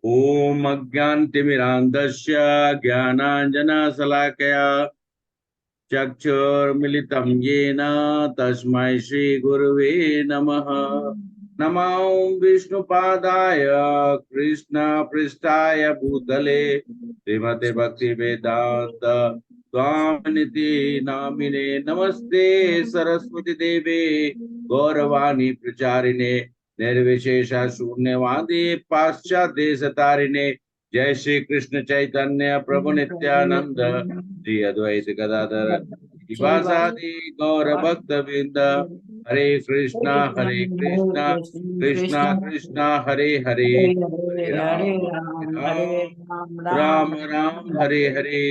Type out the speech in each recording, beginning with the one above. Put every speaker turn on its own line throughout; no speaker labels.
ओम अज्ञानतिमिरान्धस्य ज्ञानाञ्जनशलाकया चक्षुर्मिलितं येन तस्मै श्रीगुरुवे नमः। नमो विष्णुपादाय कृष्णपृष्ठाय भूतले श्रीमते भक्तिवेदान्त स्वामिनिति नामिने। नमस्ते सरस्वती देवे गौरवाणी प्रचारिणे निर्विशेष शून्यवादी पाश्चात्य देश तारिणे। जय श्री कृष्ण चैतन्य प्रभु नित्यानंद श्री अद्वैत गदाधर शिवासादि गौर भक्त वृंद। हरे कृष्णा कृष्णा कृष्णा हरे हरे, हरे राम राम हरे हरे।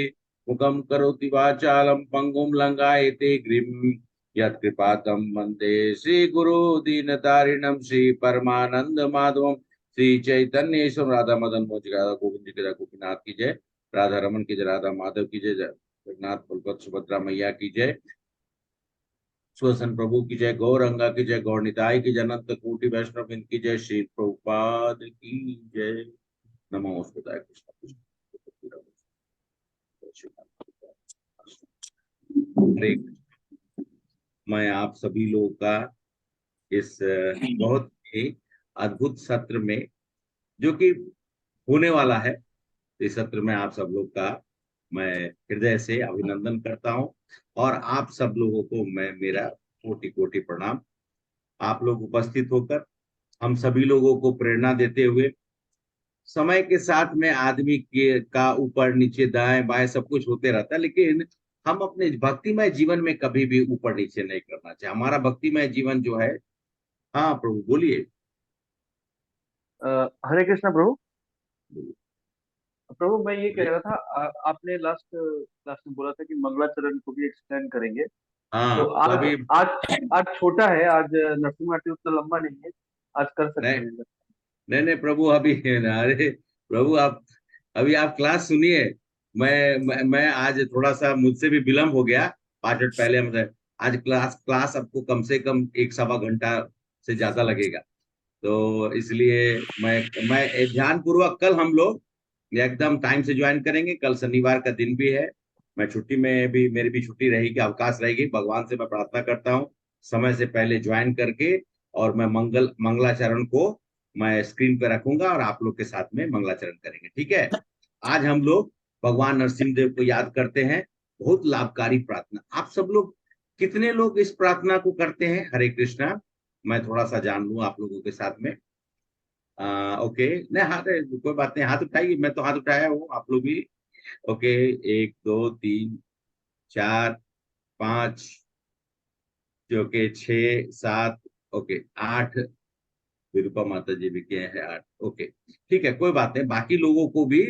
मुखं करोति वाचालं पंगुं लंघयते गिरिं यत्कृपातं वन्दे श्रीगुरो दीनतारिणं श्री परमानंद माधवं श्री चैतन्य ईश्वर राधा मदन मोहन राधा गोविंद जी की जय, गोपीनाथ की जय, राधा रमन की जय, राधा माधव की जय, जगन्नाथ बलभद्र सुभद्रा मैया की जय, स्वसन प्रभु की जय, गौरंगा की जय, गौर निताई की जय, अनंत कोटि वैष्णव की जय, श्री प्रभुपाद की जय। नमो बुद्धाय कृष्ण हरे। मैं आप सभी लोगों का इस बहुत ही अद्भुत सत्र में जो कि होने वाला है, इस सत्र में आप सब लोग का मैं हृदय से अभिनंदन करता हूं और आप सब लोगों को मैं मेरा कोटि कोटि प्रणाम। आप लोग उपस्थित होकर हम सभी लोगों को प्रेरणा देते हुए, समय के साथ में आदमी के का ऊपर नीचे दाएं बाएं सब कुछ होते रहता है, लेकिन हम अपने भक्तिमय जीवन में कभी भी ऊपर नीचे नहीं करना चाहिए। हमारा भक्तिमय जीवन जो है, हाँ प्रभु बोलिए।
हरे कृष्णा प्रभु। प्रभु मैं ये कह रहा था, आपने लास्ट क्लास में बोला था कि मंगलाचरण को भी एक्सटेंड करेंगे। तो
हाँ तो
आज
अभी
आज आज छोटा है, आज नरसिम्हा आरती उतना लंबा नहीं है। आज कर सकते
नहीं,
हैं।
नहीं नहीं प्रभु अभी अरे प्रभु आप अभी आप क्लास सुनिए। मैं आज थोड़ा सा मुझसे भी विलम्ब हो गया, 5 मिनट पहले मतलब आज क्लास क्लास आपको कम से कम 1 सवा घंटा से ज्यादा लगेगा। तो इसलिए मैं ध्यान पूर्वक, कल हम लोग एकदम टाइम से ज्वाइन करेंगे। कल शनिवार का दिन भी है, मैं छुट्टी में भी, मेरी भी छुट्टी रहेगी, अवकाश रहेगी। भगवान से मैं प्रार्थना करता हूँ समय से पहले ज्वाइन करके, और मैं मंगलाचरण को मैं स्क्रीन पे रखूंगा और आप लोग के साथ में मंगलाचरण करेंगे, ठीक है। आज हम लोग भगवान नरसिंह देव को याद करते हैं। बहुत लाभकारी प्रार्थना। आप सब लोग कितने लोग इस प्रार्थना को करते हैं? हरे कृष्णा। मैं थोड़ा सा जान लूं आप लोगों के साथ में। ओके, नहीं हाथ, कोई बात नहीं, हाथ उठाइए, मैं तो हाथ उठाया हूँ, आप लोग भी। ओके, 1 2 3 4 5, ओके 6 7, ओके 8, विरूपा माता जी भी किए हैं 8, ओके ठीक है, कोई बात नहीं। बाकी लोगों को भी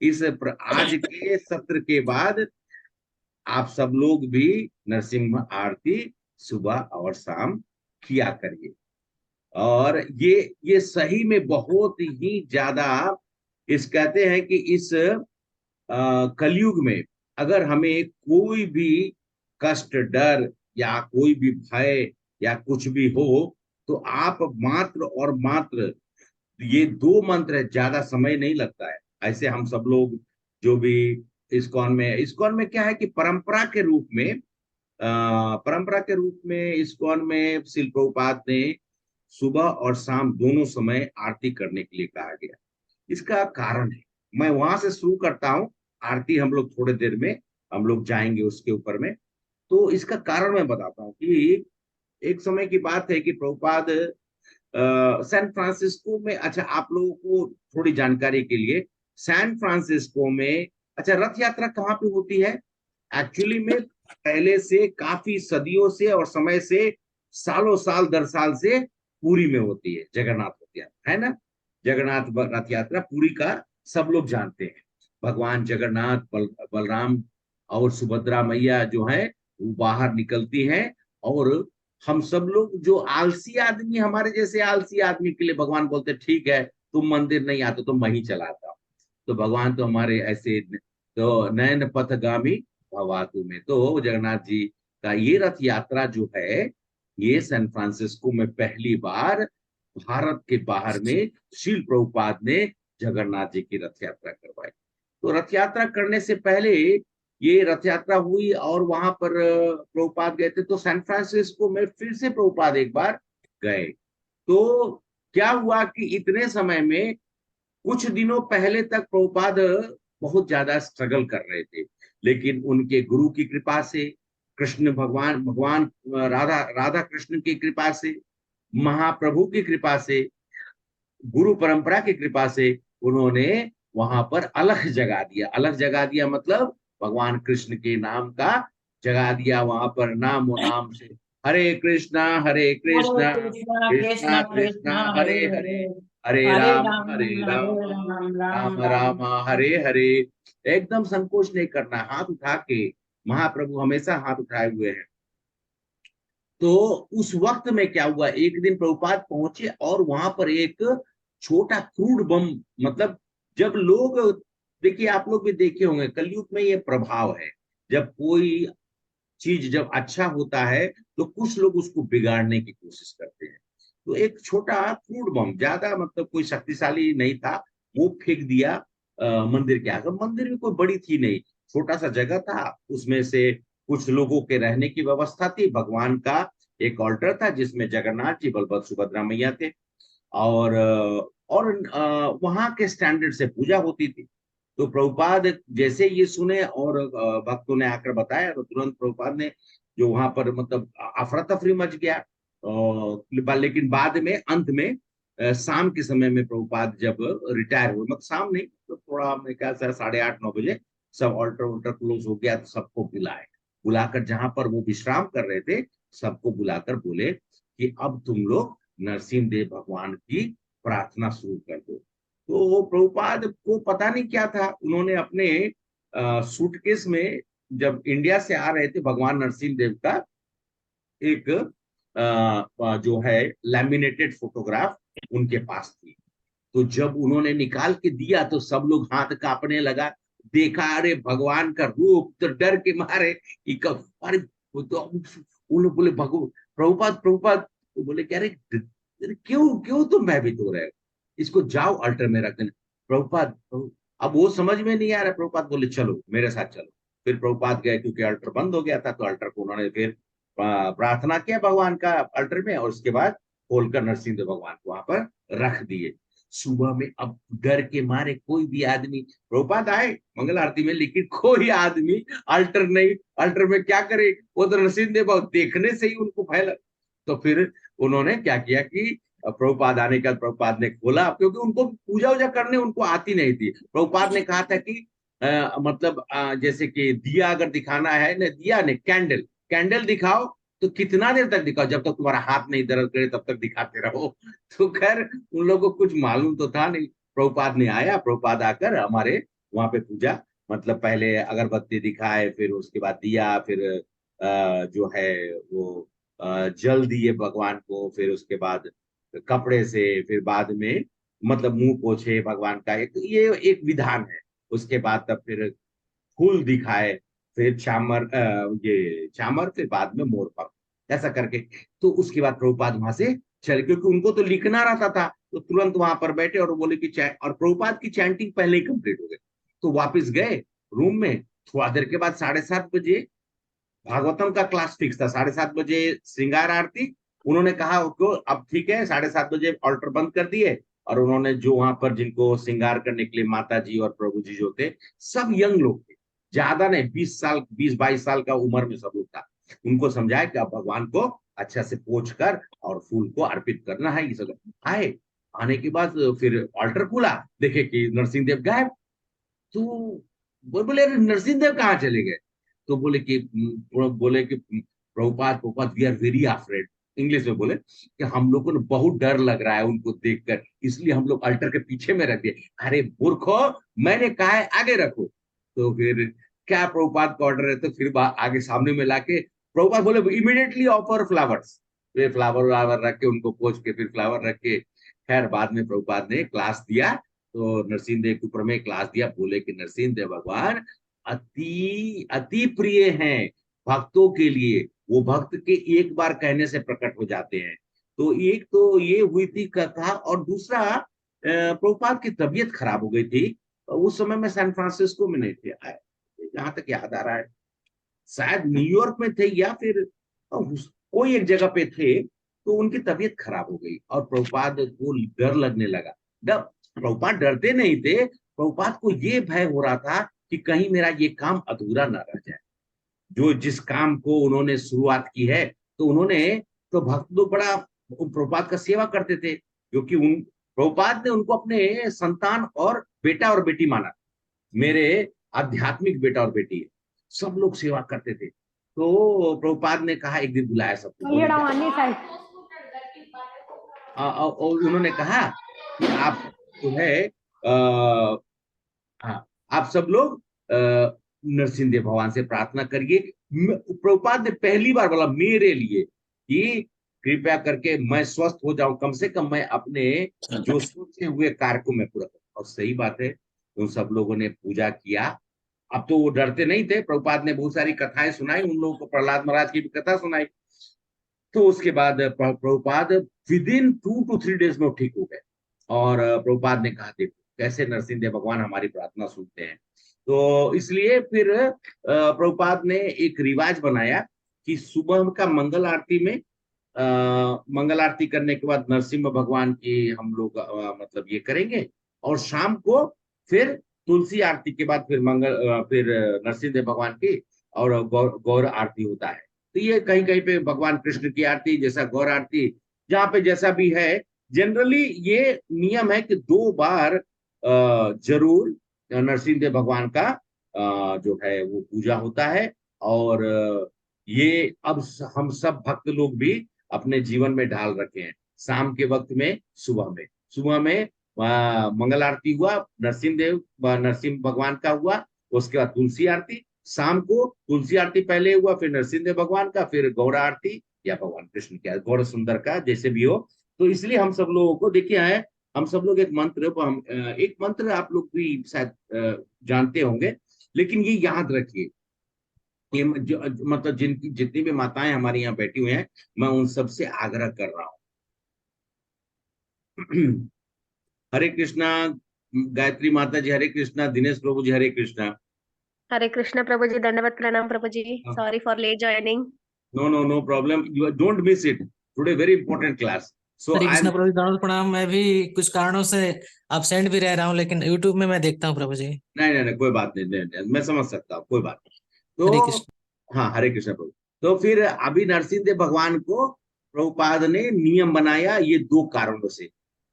आज के सत्र के बाद आप सब लोग भी नरसिंह आरती सुबह और शाम किया करिए। और ये सही में बहुत ही ज्यादा, इस कहते हैं कि इस कलयुग में अगर हमें कोई भी कष्ट, डर या कोई भी भय या कुछ भी हो, तो आप मात्र और मात्र ये 2 मंत्र है, ज्यादा समय नहीं लगता है। ऐसे हम सब लोग जो भी इस्कॉन में क्या है कि परंपरा के रूप में इस्कॉन में शिल प्रभुपाद ने सुबह और शाम दोनों समय आरती करने के लिए कहा गया। इसका कारण है, मैं वहां से शुरू करता हूँ। आरती हम लोग थोड़ी देर में हम लोग जाएंगे उसके ऊपर में। तो इसका कारण मैं बताता हूँ कि एक समय की बात है कि प्रभुपाद सैन फ्रांसिस्को में, अच्छा आप लोगों को थोड़ी जानकारी के लिए, सैन फ्रांसिस्को में अच्छा रथ यात्रा कहाँ पे होती है? एक्चुअली में पहले से काफी सदियों से और समय से, सालों साल दर साल से पुरी में होती है, जगन्नाथ रथ यात्रा, है ना। जगन्नाथ रथ यात्रा पुरी का सब लोग जानते हैं। भगवान जगन्नाथ, बलराम और सुभद्रा मैया जो है वो बाहर निकलती हैं। और हम सब लोग जो आलसी आदमी, हमारे जैसे आलसी आदमी के लिए भगवान बोलते ठीक है, तुम मंदिर नहीं आते तो मैं ही चलाता हूँ। तो भगवान तो हमारे ऐसे, तो नयन पथगामी भवातु में, तो जगन्नाथ जी का ये रथ यात्रा जो है, ये सैन फ्रांसिस्को में पहली बार भारत के बाहर में श्रील प्रभुपाद ने जगन्नाथ जी की रथ यात्रा करवाई। तो रथ यात्रा करने से पहले ये रथ यात्रा हुई और वहां पर प्रभुपाद गए थे, तो सैन फ्रांसिस्को में फिर से प्रभुपाद एक बार गए। तो क्या हुआ कि इतने समय में कुछ दिनों पहले तक प्रभुपाद बहुत ज्यादा स्ट्रगल कर रहे थे, लेकिन उनके गुरु की कृपा से, कृष्ण भगवान भगवान राधा राधा कृष्ण की कृपा से, महाप्रभु की कृपा से, गुरु परंपरा की कृपा से उन्होंने वहां पर अलख जगा दिया। अलख जगा दिया मतलब भगवान कृष्ण के नाम का जगा दिया वहां पर, नाम और नाम से, हरे
हरे
कृष्णा
कृष्णा
कृष्णा
कृष्णा
कृष्णा
कृष्णा हरे
हरे
हरे,
हरे, हरे
हरे
राम
राम
हरे
हरे
राम
राम राम
राम
राम
राम हरे हरे। एकदम संकोच नहीं करना, हाथ उठा के, महाप्रभु हमेशा हाथ उठाए हुए हैं। तो उस वक्त में क्या हुआ, एक दिन प्रभुपाद पहुंचे और वहां पर एक छोटा क्रूड बम, मतलब जब लोग, देखिए आप लोग भी देखे होंगे कलयुग में ये प्रभाव है, जब कोई चीज जब अच्छा होता है तो कुछ लोग उसको बिगाड़ने की कोशिश करते हैं। तो एक छोटा क्रूड बम, ज्यादा मतलब कोई शक्तिशाली नहीं था, वो फेंक दिया मंदिर के आगे। मंदिर भी कोई बड़ी थी नहीं, छोटा सा जगह था, उसमें से कुछ लोगों के रहने की व्यवस्था थी, भगवान का एक ऑल्टर था जिसमें जगन्नाथ जी, बलभद्र सुभद्रा मैया थे, और वहां के स्टैंडर्ड से पूजा होती थी। तो प्रभुपाद जैसे ये सुने और भक्तों ने आकर बताया, तो तुरंत प्रभुपाद ने, जो वहां पर मतलब अफरा तफरी मच गया, लेकिन बाद में अंत में शाम के समय में प्रभुपाद जब रिटायर हुए, मतलब शाम नहीं तो थोड़ा मैं क्या 8:30-9 बजे, सब ऑल्टर वोल्टर क्लोज हो गया, तो सबको बुलाए, बुलाकर जहां पर वो विश्राम कर रहे थे, सबको बुलाकर बोले कि अब तुम लोग नरसिंह देव भगवान की प्रार्थना शुरू कर दो। तो प्रभुपाद को पता नहीं क्या था, उन्होंने अपने सूटकेस में, जब इंडिया से आ रहे थे, भगवान नरसिंह देव का एक जो है लैमिनेटेड फोटोग्राफ उनके पास थी। तो जब उन्होंने निकाल के दिया तो सब लोग हाथ कांपने लगा, देखा अरे भगवान का रूप, तो डर के मारे कि कब, अरे वो तो उन लोग बोले भगवान, प्रभुपाद प्रभुपाद, तो बोले क्या, अरे क्यों क्यों तुम भयभीत हो रहे हो, इसको जाओ अल्टर में रख देना। अब वो समझ में नहीं आ रहा, प्रभुपाद बोले चलो मेरे साथ चलो। फिर प्रभुपाद गए, क्योंकि अल्टर बंद हो गया था, तो अल्टर को उन्होंने फिर प्रार्थना किया भगवान का अल्टर में, और उसके बाद खोलकर नरसिंह देव भगवान को वहां पर रख दिए। सुबह में अब डर के मारे कोई भी आदमी, प्रभुपाद आए मंगल आरती में, लेकिन कोई आदमी अल्टर नहीं, अल्टर में क्या करे, वो तो नरसिंह देव देखने से ही उनको भय लगा। तो फिर उन्होंने क्या किया कि प्रभुपाद आने का, प्रभुपाद ने खोला, क्योंकि उनको पूजा वूजा करने उनको आती नहीं थी। प्रभुपाद ने कहा था कि मतलब जैसे कि दिया अगर दिखाना है ना, दिया ने कैंडल, कैंडल दिखाओ, तो कितना देर तक दिखाओ, जब तक तुम्हारा हाथ नहीं दर्द करे तब तक दिखाते रहो। तो खैर उन लोगों को कुछ मालूम तो था नहीं। प्रभुपाद ने आया, प्रभुपाद आकर हमारे वहां पे पूजा, मतलब पहले अगरबत्ती दिखाए, फिर उसके बाद दिया, फिर जो है वो जल दिए भगवान को, फिर उसके बाद कपड़े से, फिर बाद में मतलब मुंह पोछे भगवान का, एक ये एक विधान है। उसके बाद तब फिर फूल दिखाए, फिर चामर, ये चामर, फिर बाद में मोर पंख, ऐसा करके। तो उसके बाद प्रभुपाद वहां से चले, क्योंकि उनको तो लिखना रहता था, तो तुरंत वहां पर बैठे और बोले कि और प्रभुपाद की चैंटिंग पहले ही कंप्लीट हो गई। तो वापस गए रूम में, थोड़ा देर के बाद 7:30 बजे भागवतम का क्लास फिक्स था, 7:30 बजे श्रृंगार आरती। उन्होंने कहा उनको अब ठीक है, 7:30 बजे ऑल्टर बंद कर दिए, और उन्होंने जो वहां पर जिनको श्रृंगार करने के लिए माता जी और प्रभु जी जो थे, सब यंग लोग थे, ज्यादा नहीं, 20 साल, 20-22 साल का उम्र में सब लोग था। उनको समझाया कि अब भगवान को अच्छा से पोंछ कर और फूल को अर्पित करना है, ये सब आए। आने के बाद फिर ऑल्टर खुला, देखे कि नरसिंह देव गायब। तो वो बोले अरे नरसिंह देव कहाँ चले गए, तो बोले कि Prabhupada Prabhupada we are very afraid, English में बोले कि हम लोग को ना बहुत डर लग रहा है उनको देखकर, इसलिए हम लोग अल्टर के पीछे में रख दिए। अरे मूर्खो, मैंने कहा है आगे रखो। तो फिर क्या प्रभुपाद का ऑर्डर है, तो फिर आगे सामने में लाके प्रभुपाद बोले इमीडिएटली ऑफर फ्लावर्स, फिर फ्लावर व्लावर रख के उनको पोछ के, फिर फ्लावर रख के, खैर बाद में प्रभुपाद ने क्लास दिया। तो नरसिंह देव के ऊपर में क्लास दिया, बोले कि नरसिंह देव भगवान अति अति प्रिय हैं भक्तों के लिए, वो भक्त के एक बार कहने से प्रकट हो जाते हैं। तो एक तो ये हुई थी कथा, और दूसरा प्रभुपाद की तबीयत खराब हो गई थी। उस समय में सैन फ्रांसिस्को में नहीं थे, जहां तक याद आ रहा है शायद न्यूयॉर्क में थे, या फिर कोई एक जगह पे थे। तो उनकी तबीयत खराब हो गई और प्रभुपाद को डर लगने लगा। डर, प्रभुपाद डरते नहीं थे, प्रभुपाद को ये भय हो रहा था कि कहीं मेरा ये काम अधूरा ना रह जाए, जो जिस काम को उन्होंने शुरुआत की है। तो उन्होंने, तो भक्त लोग बड़ा प्रभुपाद का सेवा करते थे, क्योंकि उन प्रभुपाद ने उनको अपने संतान और बेटा और बेटी माना, मेरे आध्यात्मिक बेटा और बेटी है, सब लोग सेवा करते थे। तो प्रभुपाद ने कहा, एक दिन बुलाया सबको, बोले और उन्होंने कहा कि आप जो है हाँ, आप सब लोग नरसिंह देव भगवान से प्रार्थना करिए। प्रभुपाद ने पहली बार बोला मेरे लिए कि कृपया करके मैं स्वस्थ हो जाऊं, कम से कम मैं अपने जो सोचे हुए कार्य को मैं पूरा करूं। और सही बात है, उन सब लोगों ने पूजा किया। अब तो वो डरते नहीं थे, प्रभुपाद ने बहुत सारी कथाएं सुनाई उन लोगों को, प्रहलाद महाराज की भी कथा सुनाई। तो उसके बाद Prabhupada with in 2 to 3 days में वो ठीक हो गए। और प्रभुपाद ने कहा, देखो कैसे नरसिंह देव भगवान हमारी प्रार्थना सुनते हैं। तो इसलिए फिर प्रभुपाद ने एक रिवाज बनाया कि सुबह का मंगल आरती में, मंगल आरती करने के बाद नरसिंह भगवान की हम लोग मतलब ये करेंगे, और शाम को फिर तुलसी आरती के बाद फिर फिर नरसिंह देव भगवान की और गौर आरती होता है। तो ये कहीं कहीं पे भगवान कृष्ण की आरती, जैसा गौर आरती, जहाँ पे जैसा भी है। जनरली ये नियम है कि 2 बार जरूर नरसिंह देव भगवान का जो है वो पूजा होता है। और ये अब हम सब भक्त लोग भी अपने जीवन में ढाल रखे हैं। शाम के वक्त में, सुबह में मंगल आरती हुआ, नरसिंह भगवान का हुआ, उसके बाद तुलसी आरती। शाम को तुलसी आरती पहले हुआ, फिर नरसिंह देव भगवान का, फिर गौर आरती या भगवान कृष्ण का, गौर सुंदर का, जैसे भी हो। तो इसलिए हम सब लोगों को देखिए है, हम सब लोग एक मंत्र आप लोग भी शायद जानते होंगे, लेकिन ये याद रखिए, ये मतलब जिनकी जितनी भी माताएं हमारे यहाँ बैठी हुई हैं, मैं उन सब से आग्रह कर रहा हूँ। हरे कृष्णा गायत्री माता जी, हरे कृष्णा दिनेश प्रभु जी, हरे कृष्णा।
हरे कृष्ण प्रभु जी, दंडवत प्रणाम Prabhu ji, sorry for late joining.
No problem, you don't miss it, today very important class. So
Hare
I
Krishna Prabhu ji, दंडवत प्रणाम। मैं भी कुछ कारणों से absent भी रह रहा हूँ, लेकिन यूट्यूब में मैं देखता हूँ प्रभु जी।
नहीं, कोई बात नहीं, मैं समझ सकता हूँ, कोई बात नहीं।
हरे
तो
कृष्ण।
हाँ, हरे कृष्ण प्रभु। तो फिर अभी नरसिंह देव भगवान को प्रभुपाद ने नियम बनाया, ये 2 कारणों से।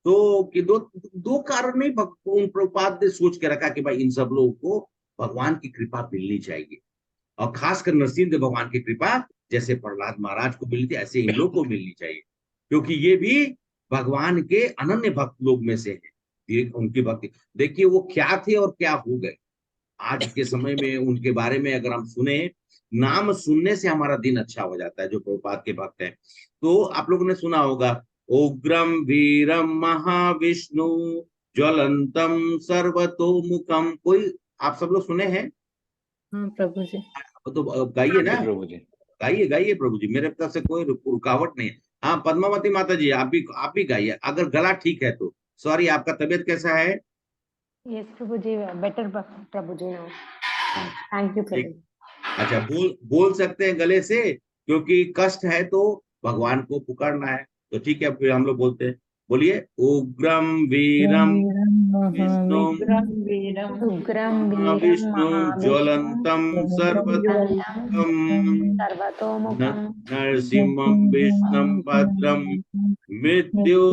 तो कि दो कारण नहीं, प्रभुपाद ने सोच के रखा कि भाई इन सब लोगों को भगवान की कृपा मिलनी चाहिए, और खासकर नरसिंह देव भगवान की कृपा जैसे प्रहलाद महाराज को मिली थी, ऐसे इन लोग को मिलनी चाहिए, क्योंकि ये भी भगवान के अनन्य भक्त लोग में से हैं। ये उनकी भक्ति देखिए, वो क्या थे और क्या हो गए। आज के समय में उनके बारे में अगर हम सुने, नाम सुनने से हमारा दिन अच्छा हो जाता है, जो प्रभुपाद के भक्त हैं। तो आप लोगों ने सुना होगा, उग्रम वीरम महाविष्णु ज्वलंतम सर्वतोमुखम, कोई आप सब लोग सुने हैं?
हाँ प्रभु जी।
तो गाइए ना,
प्रभु जी।
गाइए प्रभु जी, मेरे तरफ से कोई रुकावट नहीं है। हाँ, पद्मावती माता जी, आप भी गाइए, अगर गला ठीक है तो। सॉरी, आपका तबीयत कैसा है?
यस प्रभु जी, बेटर प्रभु जी नाउ।
हाँ,
थैंक यू प्रभु
ठीक।
जी।
अच्छा, बोल सकते हैं गले से, क्योंकि कष्ट है तो भगवान को पुकारना है। तो ठीक है, फिर हम लोग बोलते हैं, बोलिए, उग्रम वीरम विष्णु
उग्रम वीरम
महाविष्णु
महाविष्णु
ज्वलंतम सर्वतोमुखम
सर्वतोमुखम
नरसिंहं विष्णुं भद्रं मृत्युर्नमाम्यहम्।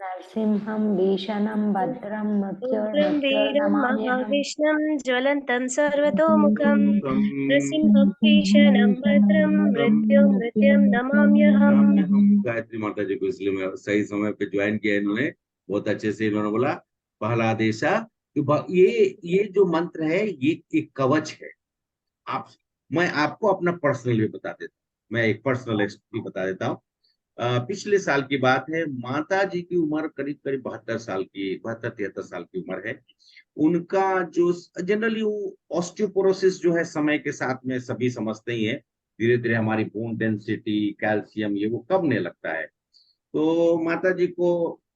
नरसिंहं भीषणं भद्रं
उग्रं वीरं
मृत्युर्मृत्युर्नमाम्यहम्।
महाविष्णुं ज्वलन्तं सर्वतोमुखं नृसिंहं भीषणं भद्रं मृत्युं नमाम्यहम्।
गायत्री माता जी को इसलिए मैं सही समय पे ज्वाइन किया, इन्होंने बहुत अच्छे से इन्होंने बोला, पहला देशा। ये जो मंत्र है, ये एक कवच है। आप मैं आपको अपना पर्सनल भी बता देता हूँ, मैं एक पर्सनल एक्सपीरियंस बता देता हूँ। पिछले साल की बात है, माता जी की उम्र करीब करीब 72 साल की, 72-73 साल की उम्र है उनका। जो जनरली वो ऑस्टियोपोरोसिस जो है, समय के साथ में सभी समझते ही हैं, धीरे धीरे हमारी बोन डेंसिटी, कैल्शियम, ये वो कमने लगता है। तो माता जी को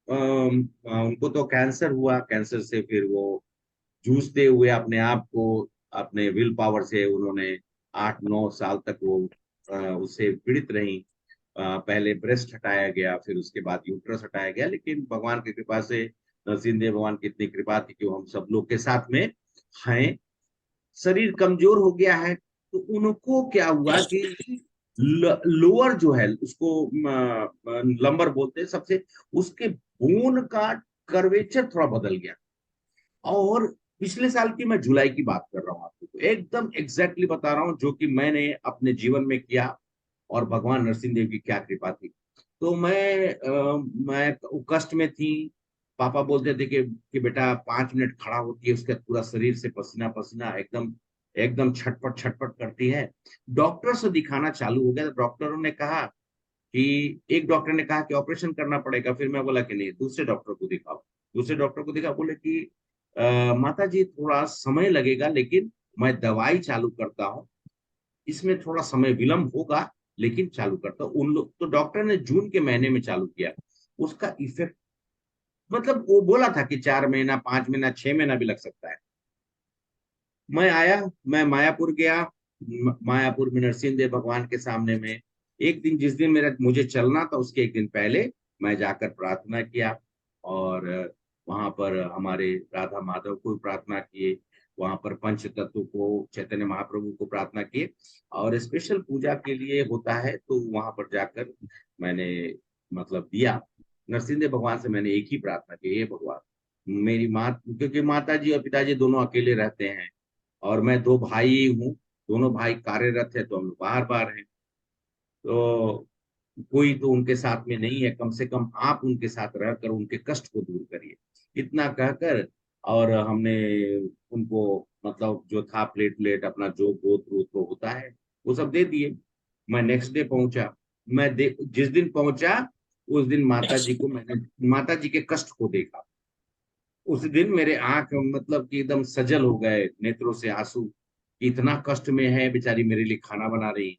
उनको तो कैंसर हुआ, कैंसर से फिर वो जूझते हुए अपने आप को, अपने विल पावर से उन्होंने 8-9 साल तक वो उससे पीड़ित रही। पहले ब्रेस्ट हटाया गया, फिर उसके बाद यूट्रस हटाया गया, लेकिन भगवान की कृपा से, नरसिंह देव भगवान की इतनी कृपा थी कि वो हम सब लोग के साथ में हैं। शरीर कमजोर हो गया है, तो उनको क्या हुआ कि लोअर जो है उसको लंबर बोलते हैं सबसे, उसके बोन का कर्वेचर थोड़ा बदल गया। और पिछले साल की मैं जुलाई की बात कर रहा हूँ आपको, तो एकदम एग्जैक्टली बता रहा हूँ जो कि मैंने अपने जीवन में किया और भगवान नरसिंह देव की क्या कृपा थी। तो मैं कष्ट में थी। पापा बोलते थे कि बेटा 5 मिनट खड़ा होती है, उसके पूरा शरीर से पसीना पसीना एकदम एकदम छटपट छटपट करती है। डॉक्टर से दिखाना चालू हो गया, तो डॉक्टरों ने कहा कि, एक डॉक्टर ने कहा कि ऑपरेशन करना पड़ेगा, फिर मैं बोला कि नहीं, दूसरे डॉक्टर को दिखाओ। दूसरे डॉक्टर को दिखा, बोले कि माता जी थोड़ा समय लगेगा, लेकिन मैं दवाई चालू करता हूँ, इसमें थोड़ा समय विलंब होगा, लेकिन चालू करता हूँ। उन लोग तो डॉक्टर ने जून के महीने में चालू किया, उसका इफेक्ट मतलब वो बोला था कि 4 महीना, 5 महीना, 6 महीना भी लग सकता है। मैं आया, मैं मायापुर गया। मायापुर में नरसिंह देव भगवान के सामने में एक दिन, जिस दिन मेरा मुझे चलना था उसके एक दिन पहले मैं जाकर प्रार्थना किया। और वहां पर हमारे राधा माधव को प्रार्थना किए, वहां पर पंच तत्व को, चैतन्य महाप्रभु को प्रार्थना किए। और स्पेशल पूजा के लिए होता है, तो वहां पर जाकर मैंने मतलब दिया। नरसिंह देव भगवान से मैंने एक ही प्रार्थना की, हे भगवान, मेरी माँ, क्योंकि माता जी और पिताजी दोनों अकेले रहते हैं और मैं 2 भाई हूँ, दोनों भाई कार्यरत है, तो हम लोग बाहर बाहर हैं। तो कोई तो उनके साथ में नहीं है, कम से कम आप उनके साथ रहकर उनके कष्ट को दूर करिए, इतना कहकर। और हमने उनको मतलब जो था प्लेटलेट अपना जो गोत्र तो होता है वो सब दे दिए। मैं नेक्स्ट डे पहुंचा। जिस दिन पहुंचा उस दिन माता जी के कष्ट को देखा। उस दिन मेरे आंख मतलब कि एकदम सजल हो गए, नेत्रों से आंसू। इतना कष्ट में है बेचारी, मेरे लिए खाना बना रही।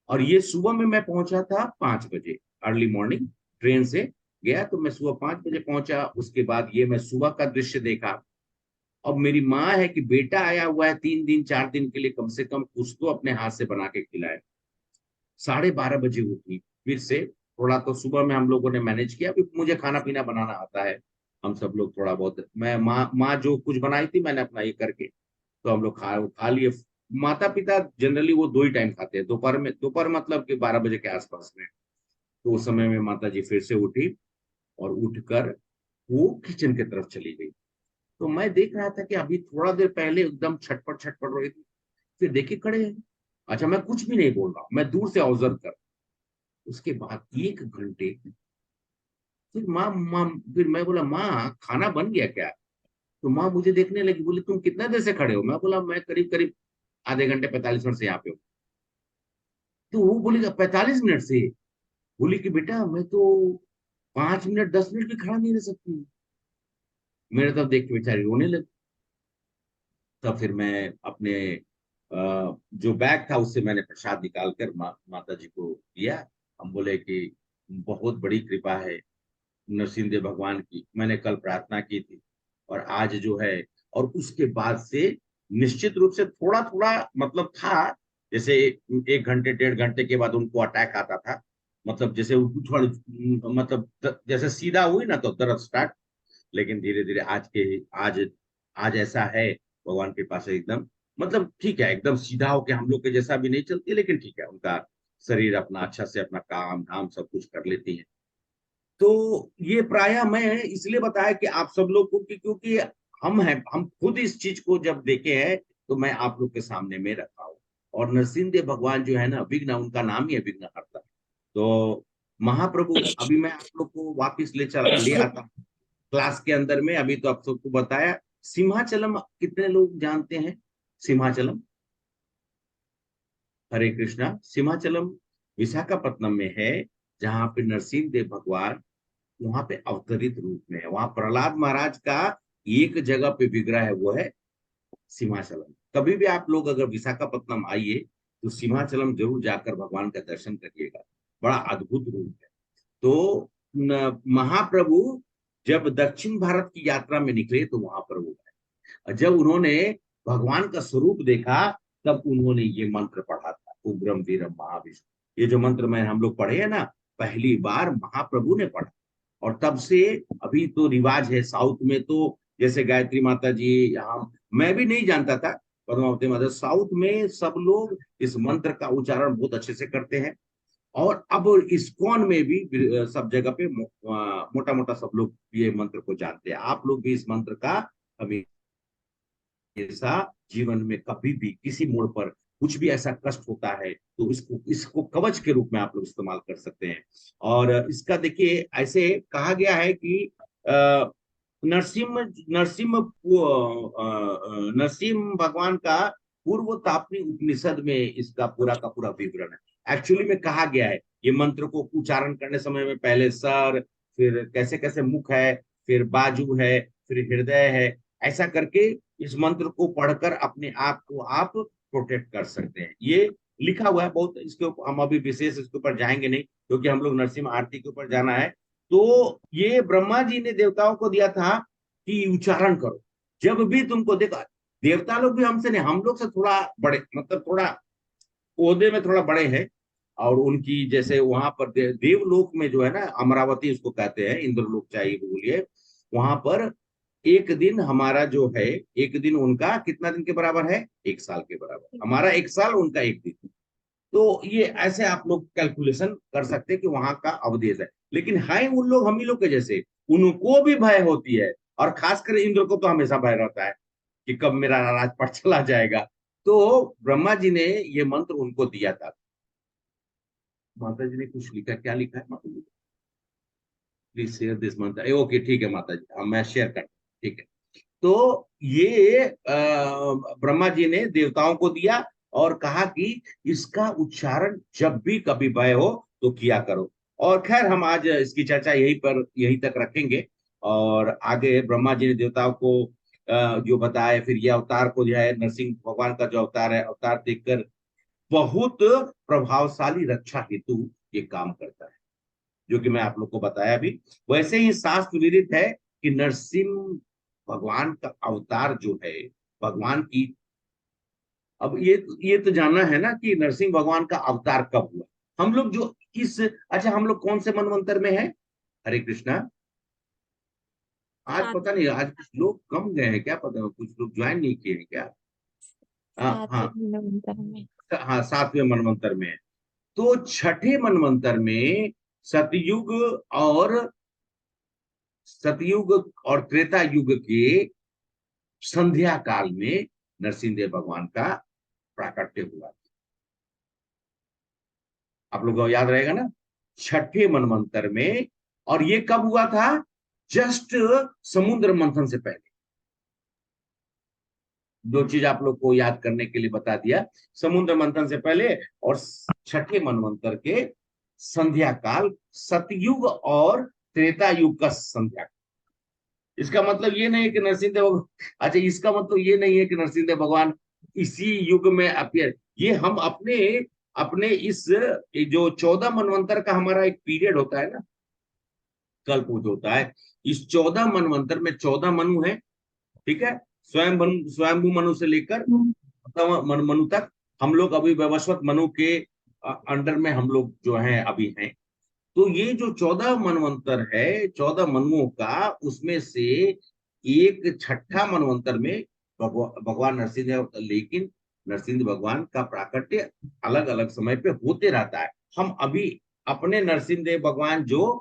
और ये सुबह में मैं पहुंचा था 5 बजे, अर्ली मॉर्निंग ट्रेन से गया, तो मैं सुबह 5 बजे पहुंचा। उसके बाद ये मैं सुबह का दृश्य देखा। अब मेरी माँ है कि बेटा आया हुआ है 3 दिन 4 दिन के लिए, कम से कम कुछ तो अपने हाथ से बना के खिलाए। 12:30 बजे उठी फिर से। थोड़ा तो सुबह में हम लोगों ने मैनेज किया, अभी मुझे खाना पीना बनाना आता है। हम सब लोग थोड़ा बहुत, मैं माँ जो कुछ बनाई थी मैंने अपना ये करके, तो हम लोग खा लिए। माता पिता जनरली वो 2 ही टाइम खाते हैं, दोपहर में, दोपहर मतलब कि 12 बजे के आसपास में। तो उस समय में माता जी फिर से उठी और उठकर वो किचन की तरफ चली गई। तो मैं देख रहा था कि अभी थोड़ा देर पहले एकदम छटपट छटपट हो रही थी, फिर देखिए खड़े हैं। अच्छा, मैं कुछ भी नहीं बोल रहा हूँ, मैं दूर से ऑब्जर्व कर। उसके बाद 1 घंटे फिर माँ, फिर मैं बोला माँ खाना बन गया क्या? तो माँ मुझे देखने लगी, बोली तुम कितना देर से खड़े हो? मैं बोला मैं करीब करीब आधे घंटे 45 मिनट से यहाँ पे हूँ। तो वो बोलेगा 45 मिनट से? बोली कि बेटा मैं तो 5 मिनट 10 मिनट भी खड़ा नहीं रह सकती। मेरे तरफ देख के बेचारी रोने लगी। तब फिर मैं अपने जो बैग था उससे मैंने प्रसाद निकाल कर माता जी को दिया। हम बोले कि बहुत बड़ी कृपा है नरसिंह देव भगवान की, मैंने कल प्रार्थना की थी और आज जो है। और उसके बाद से निश्चित रूप से थोड़ा थोड़ा मतलब था, जैसे 1 घंटे 1.5 घंटे के बाद उनको अटैक आता था, मतलब जैसे थोड़ा मतलब जैसे सीधा हुई ना तो दर्द स्टार्ट। लेकिन धीरे धीरे आज आज ऐसा है भगवान के पास एकदम, मतलब ठीक है, एकदम सीधा होके हम लोग के जैसा भी नहीं चलती, लेकिन ठीक है, उनका शरीर अपना अच्छा से अपना काम धाम सब कुछ कर लेती है। तो ये प्रायः मैं इसलिए बताया कि आप सब लोग को, क्योंकि हम खुद इस चीज को जब देखे हैं, तो मैं आप लोग के सामने में रखा हूं। और नरसिंह देव भगवान जो है ना, विघ्न, उनका नाम ही है विघ्नहर्ता। तो महाप्रभु, अभी मैं आप लोग को वापिस ले आता हूं क्लास के अंदर में। अभी तो आप सबको बताया। सिंहाचलम कितने लोग जानते हैं? सिंहाचलम, हरे कृष्णा। सिंहाचलम विशाखापट्टनम में है, जहां पे नरसिंह देव भगवान वहां पे अवतरित रूप में है। वहां प्रहलाद महाराज का एक जगह पे विग्रह है, वो है सिंहाचलम। कभी भी आप लोग अगर विशाखापट्टनम आइए तो सिंहाचलम जरूर जाकर भगवान का दर्शन करिएगा, बड़ा अद्भुत रूप है। तो महाप्रभु जब दक्षिण भारत की यात्रा में निकले तो वहां पर वो गए। जब उन्होंने भगवान का स्वरूप देखा तब उन्होंने ये मंत्र पढ़ा था, उग्रम वीरम महाविष्णु। ये जो मंत्र में हम लोग पढ़े हैं ना, पहली बार महाप्रभु ने पढ़ा। और तब से अभी तो रिवाज है साउथ में, तो जैसे गायत्री माता जी, यहाँ मैं भी नहीं जानता था, पद्मावती माता, साउथ में सब लोग इस मंत्र का उच्चारण बहुत अच्छे से करते हैं। और अब इस्कॉन में भी सब जगह पे मोटा मोटा सब लोग ये मंत्र को जानते हैं। आप लोग भी इस मंत्र का हमेशा जीवन में कभी भी किसी मोड़ पर कुछ भी ऐसा कष्ट होता है तो इसको कवच के रूप में आप लोग इस्तेमाल कर सकते हैं। और इसका देखिए ऐसे कहा गया है कि नरसिंह नरसिंह नरसिंह भगवान का पूर्व तापनी उपनिषद में इसका पूरा का पूरा विवरण है। एक्चुअली में कहा गया है ये मंत्र को उच्चारण करने समय में पहले सर, फिर कैसे कैसे मुख है, फिर बाजू है, फिर हृदय है, ऐसा करके इस मंत्र को पढ़कर अपने आप को आप प्रोटेक्ट कर सकते हैं। ये लिखा हुआ है बहुत, इसके ऊपर हम अभी विशेष इसके ऊपर जाएंगे नहीं, क्योंकि हम लोग नरसिंह आरती के ऊपर जाना है। तो ये ब्रह्मा जी ने देवताओं को दिया था कि उच्चारण करो। जब भी तुमको देखा, देवता लोग भी हमसे नहीं, हम लोग से थोड़ा बड़े, मतलब थोड़ा ओहदे में थोड़ा बड़े हैं। और उनकी जैसे वहां पर देवलोक में जो है ना, अमरावती उसको कहते हैं, इंद्रलोक चाहिए बोलिए, वहां पर एक दिन हमारा जो है, एक दिन उनका कितना दिन के बराबर है? 1 साल के बराबर। हमारा 1 साल, उनका 1 दिन। तो ये ऐसे आप लोग कैलकुलेशन कर सकते हैं कि वहां का अवधेश है। लेकिन है उन लोग हम ही लोग के जैसे, उनको भी भय होती है। और खासकर इंद्र को तो हमेशा भय रहता है कि कब मेरा राजपाट चला जाएगा। तो ब्रह्मा जी ने ये मंत्र उनको दिया था। माता जी ने कुछ लिखा, क्या लिखा है माता जी? प्लीज शेयर दिस मंत्र। ओके ठीक है माता जी, मैं शेयर करता हूँ, ठीक है। तो ये ब्रह्मा जी ने देवताओं को दिया और कहा कि इसका उच्चारण जब भी कभी भय हो तो किया करो। और खैर हम आज इसकी चर्चा यहीं तक रखेंगे। और आगे ब्रह्मा जी ने देवताओं को जो बताया, फिर ये अवतार को जो है, नरसिंह भगवान का जो अवतार है, अवतार देखकर बहुत प्रभावशाली रक्षा हेतु ये काम करता है, जो कि मैं आप लोग को बताया भी। वैसे ही शास्त्र विदित है कि नरसिंह भगवान का अवतार जो है, भगवान की, अब ये तो जानना है ना कि नरसिंह भगवान का अवतार कब हुआ। हम लोग जो अच्छा, हम लोग कौन से मनवंतर में है? हरे कृष्णा। आज पता नहीं, आज कुछ लोग कम गए हैं क्या, पता नहीं, कुछ लोग ज्वाइन नहीं किए हैं क्या? हाँ हाँ हाँ, 7वें मनवंतर में है। तो छठे मनवंतर में सतयुग और सतयुग और त्रेता युग के संध्या काल में नरसिंह देव भगवान का प्राकट्य हुआ। आप लोगों को याद रहेगा ना, छठे मनवंतर में। और ये कब हुआ था? जस्ट समुद्र मंथन से पहले। दो चीज आप लोग को याद करने के लिए बता दिया, समुद्र मंथन से पहले और छठे मनवंतर के संध्या काल, सतयुग और त्रेता युग का संध्या। इसका मतलब ये नहीं है कि नरसिंह देव, अच्छा इसका मतलब ये नहीं है कि नरसिंह देव भगवान इसी युग में अपीयर। ये हम अपने अपने इस जो 14 मनवंतर का हमारा एक पीरियड होता है ना, कल्प जो होता है, इस 14 मनवंतर में 14 मनु है, ठीक है, स्वयंभू मनु से लेकर मनु तक। हम लोग अभी वैवस्वत मनु के अंडर में हम लोग जो हैं अभी हैं। तो ये जो 14 मनवंतर है, 14 मनुओं का, उसमें से एक छठा मनवंतर में भगवान नरसिंह देव, लेकिन नरसिंह भगवान का प्राकट्य अलग अलग समय पे होते रहता है। हम अभी अपने नरसिंह देव भगवान जो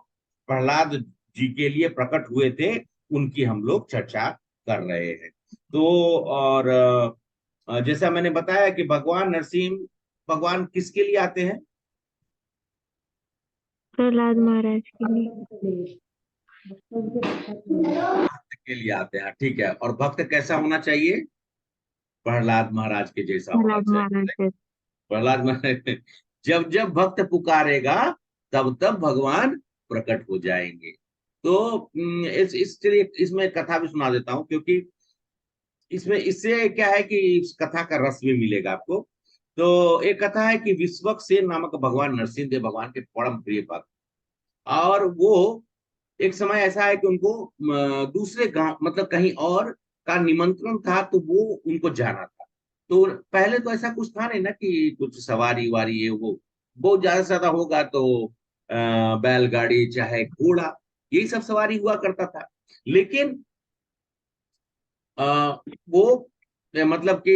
प्रहलाद जी के लिए प्रकट हुए थे, उनकी हम लोग चर्चा कर रहे हैं। तो और जैसा मैंने बताया कि भगवान नरसिंह भगवान किसके लिए आते हैं?
प्रहलाद महाराज के लिए।
भक्त के लिए आते हैं, ठीक है। और भक्त कैसा होना चाहिए? प्रहलाद महाराज के जैसा होना
प्रहलाद
चाहिए।
महाराज
प्रहलाद महाराज जब जब भक्त पुकारेगा तब तब भगवान प्रकट हो जाएंगे। तो चलिए इसमें कथा भी सुना देता हूँ, क्योंकि इसमें इससे क्या है कि इस कथा का रस भी मिलेगा आपको। तो एक कथा है कि विश्वक्सेन नामक भगवान नरसिंह देव भगवान के परम प्रिय भक्त, और वो एक समय ऐसा है कि उनको दूसरे गांव मतलब कहीं और का निमंत्रण था, तो वो उनको जाना था। तो पहले तो ऐसा कुछ था नहीं ना कि कुछ सवारी वारी है, वो बहुत ज्यादा से ज्यादा होगा तो बैलगाड़ी चाहे घोड़ा, यही सब सवारी हुआ करता था। लेकिन वो मतलब कि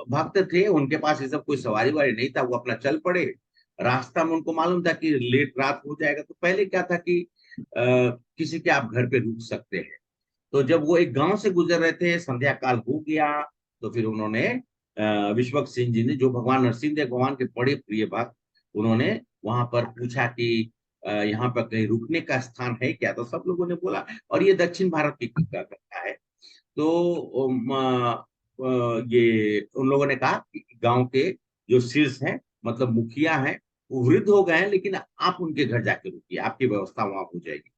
भक्त थे, उनके पास ये सब कोई सवारी वारी नहीं था, वो अपना चल पड़े। रास्ता में उनको मालूम था कि लेट रात हो जाएगा, तो पहले क्या था कि किसी के आप घर पे रुक सकते हैं। तो जब वो एक गांव से गुजर रहे थे, संध्या काल हो गया, तो फिर उन्होंने विश्वक्सेन जी ने, जो भगवान नरसिंह देव भगवान के बड़े प्रिय भक्त, उन्होंने वहां पर पूछा कि यहाँ पर कहीं रुकने का स्थान है क्या? तो सब लोगों ने बोला, और ये दक्षिण भारत की कथा है। तो ये उन लोगों ने कहा कि गांव के जो शीर्ष हैं, मतलब मुखिया हैं, वो वृद्ध हो गए हैं, लेकिन आप उनके घर जाके रुकिए, आपकी व्यवस्था वहां हो जाएगी।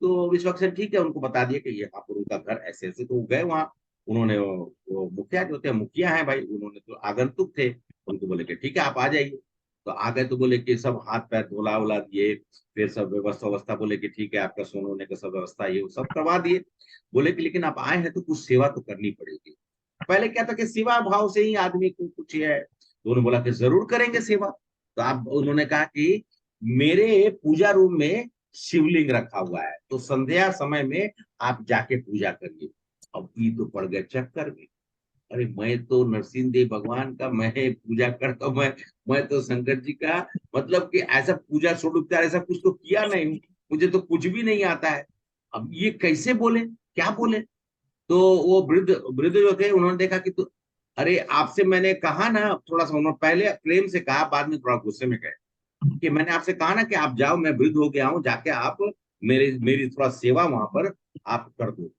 तो विश्वक्सेन ठीक है, उनको बता दिया कि यहाँ पर उनका घर ऐसे ऐसे, तो वो गए वहां। उन्होंने वो मुखिया जो थे, मुखिया हैं भाई, उन्होंने तो आगंतुक थे, उनको बोले कि ठीक है आप आ जाइए। तो आ गए, तो बोले कि सब हाथ पैर धोला उला दिए, फिर सब व्यवस्था व्यवस्था, बोले कि ठीक है आपका सोने वोने का सब व्यवस्था ये वो सब करवा दिए। बोले कि लेकिन आप आए हैं तो कुछ सेवा तो करनी पड़ेगी। पहले क्या था कि सेवा भाव से ही आदमी को कुछ है, तो उन्होंने बोला कि जरूर करेंगे सेवा। तो आप उन्होंने कहा कि मेरे पूजा रूम में शिवलिंग रखा हुआ है, तो संध्या समय में आप जाके पूजा करिए। अब ये तो पड़ गए चक्कर में, अरे मैं तो नरसिंह देव भगवान का मैं पूजा करता हूँ, मैं तो शंकर जी का, मतलब कि ऐसा पूजा स्वरूपचार ऐसा कुछ तो किया नहीं हूँ, मुझे तो कुछ भी नहीं आता है। अब ये कैसे बोले, क्या बोले? तो वो वृद्ध वृद्ध जो थे, उन्होंने देखा कि तो अरे आपसे मैंने कहा ना, थोड़ा सा उन्होंने पहले प्रेम से कहा, बाद में थोड़ा गुस्से में गए कि मैंने आपसे कहा ना कि आप जाओ, मैं वृद्ध हो गया हूँ, जाके आप मेरी मेरी थोड़ा सेवा वहां पर आप कर दो।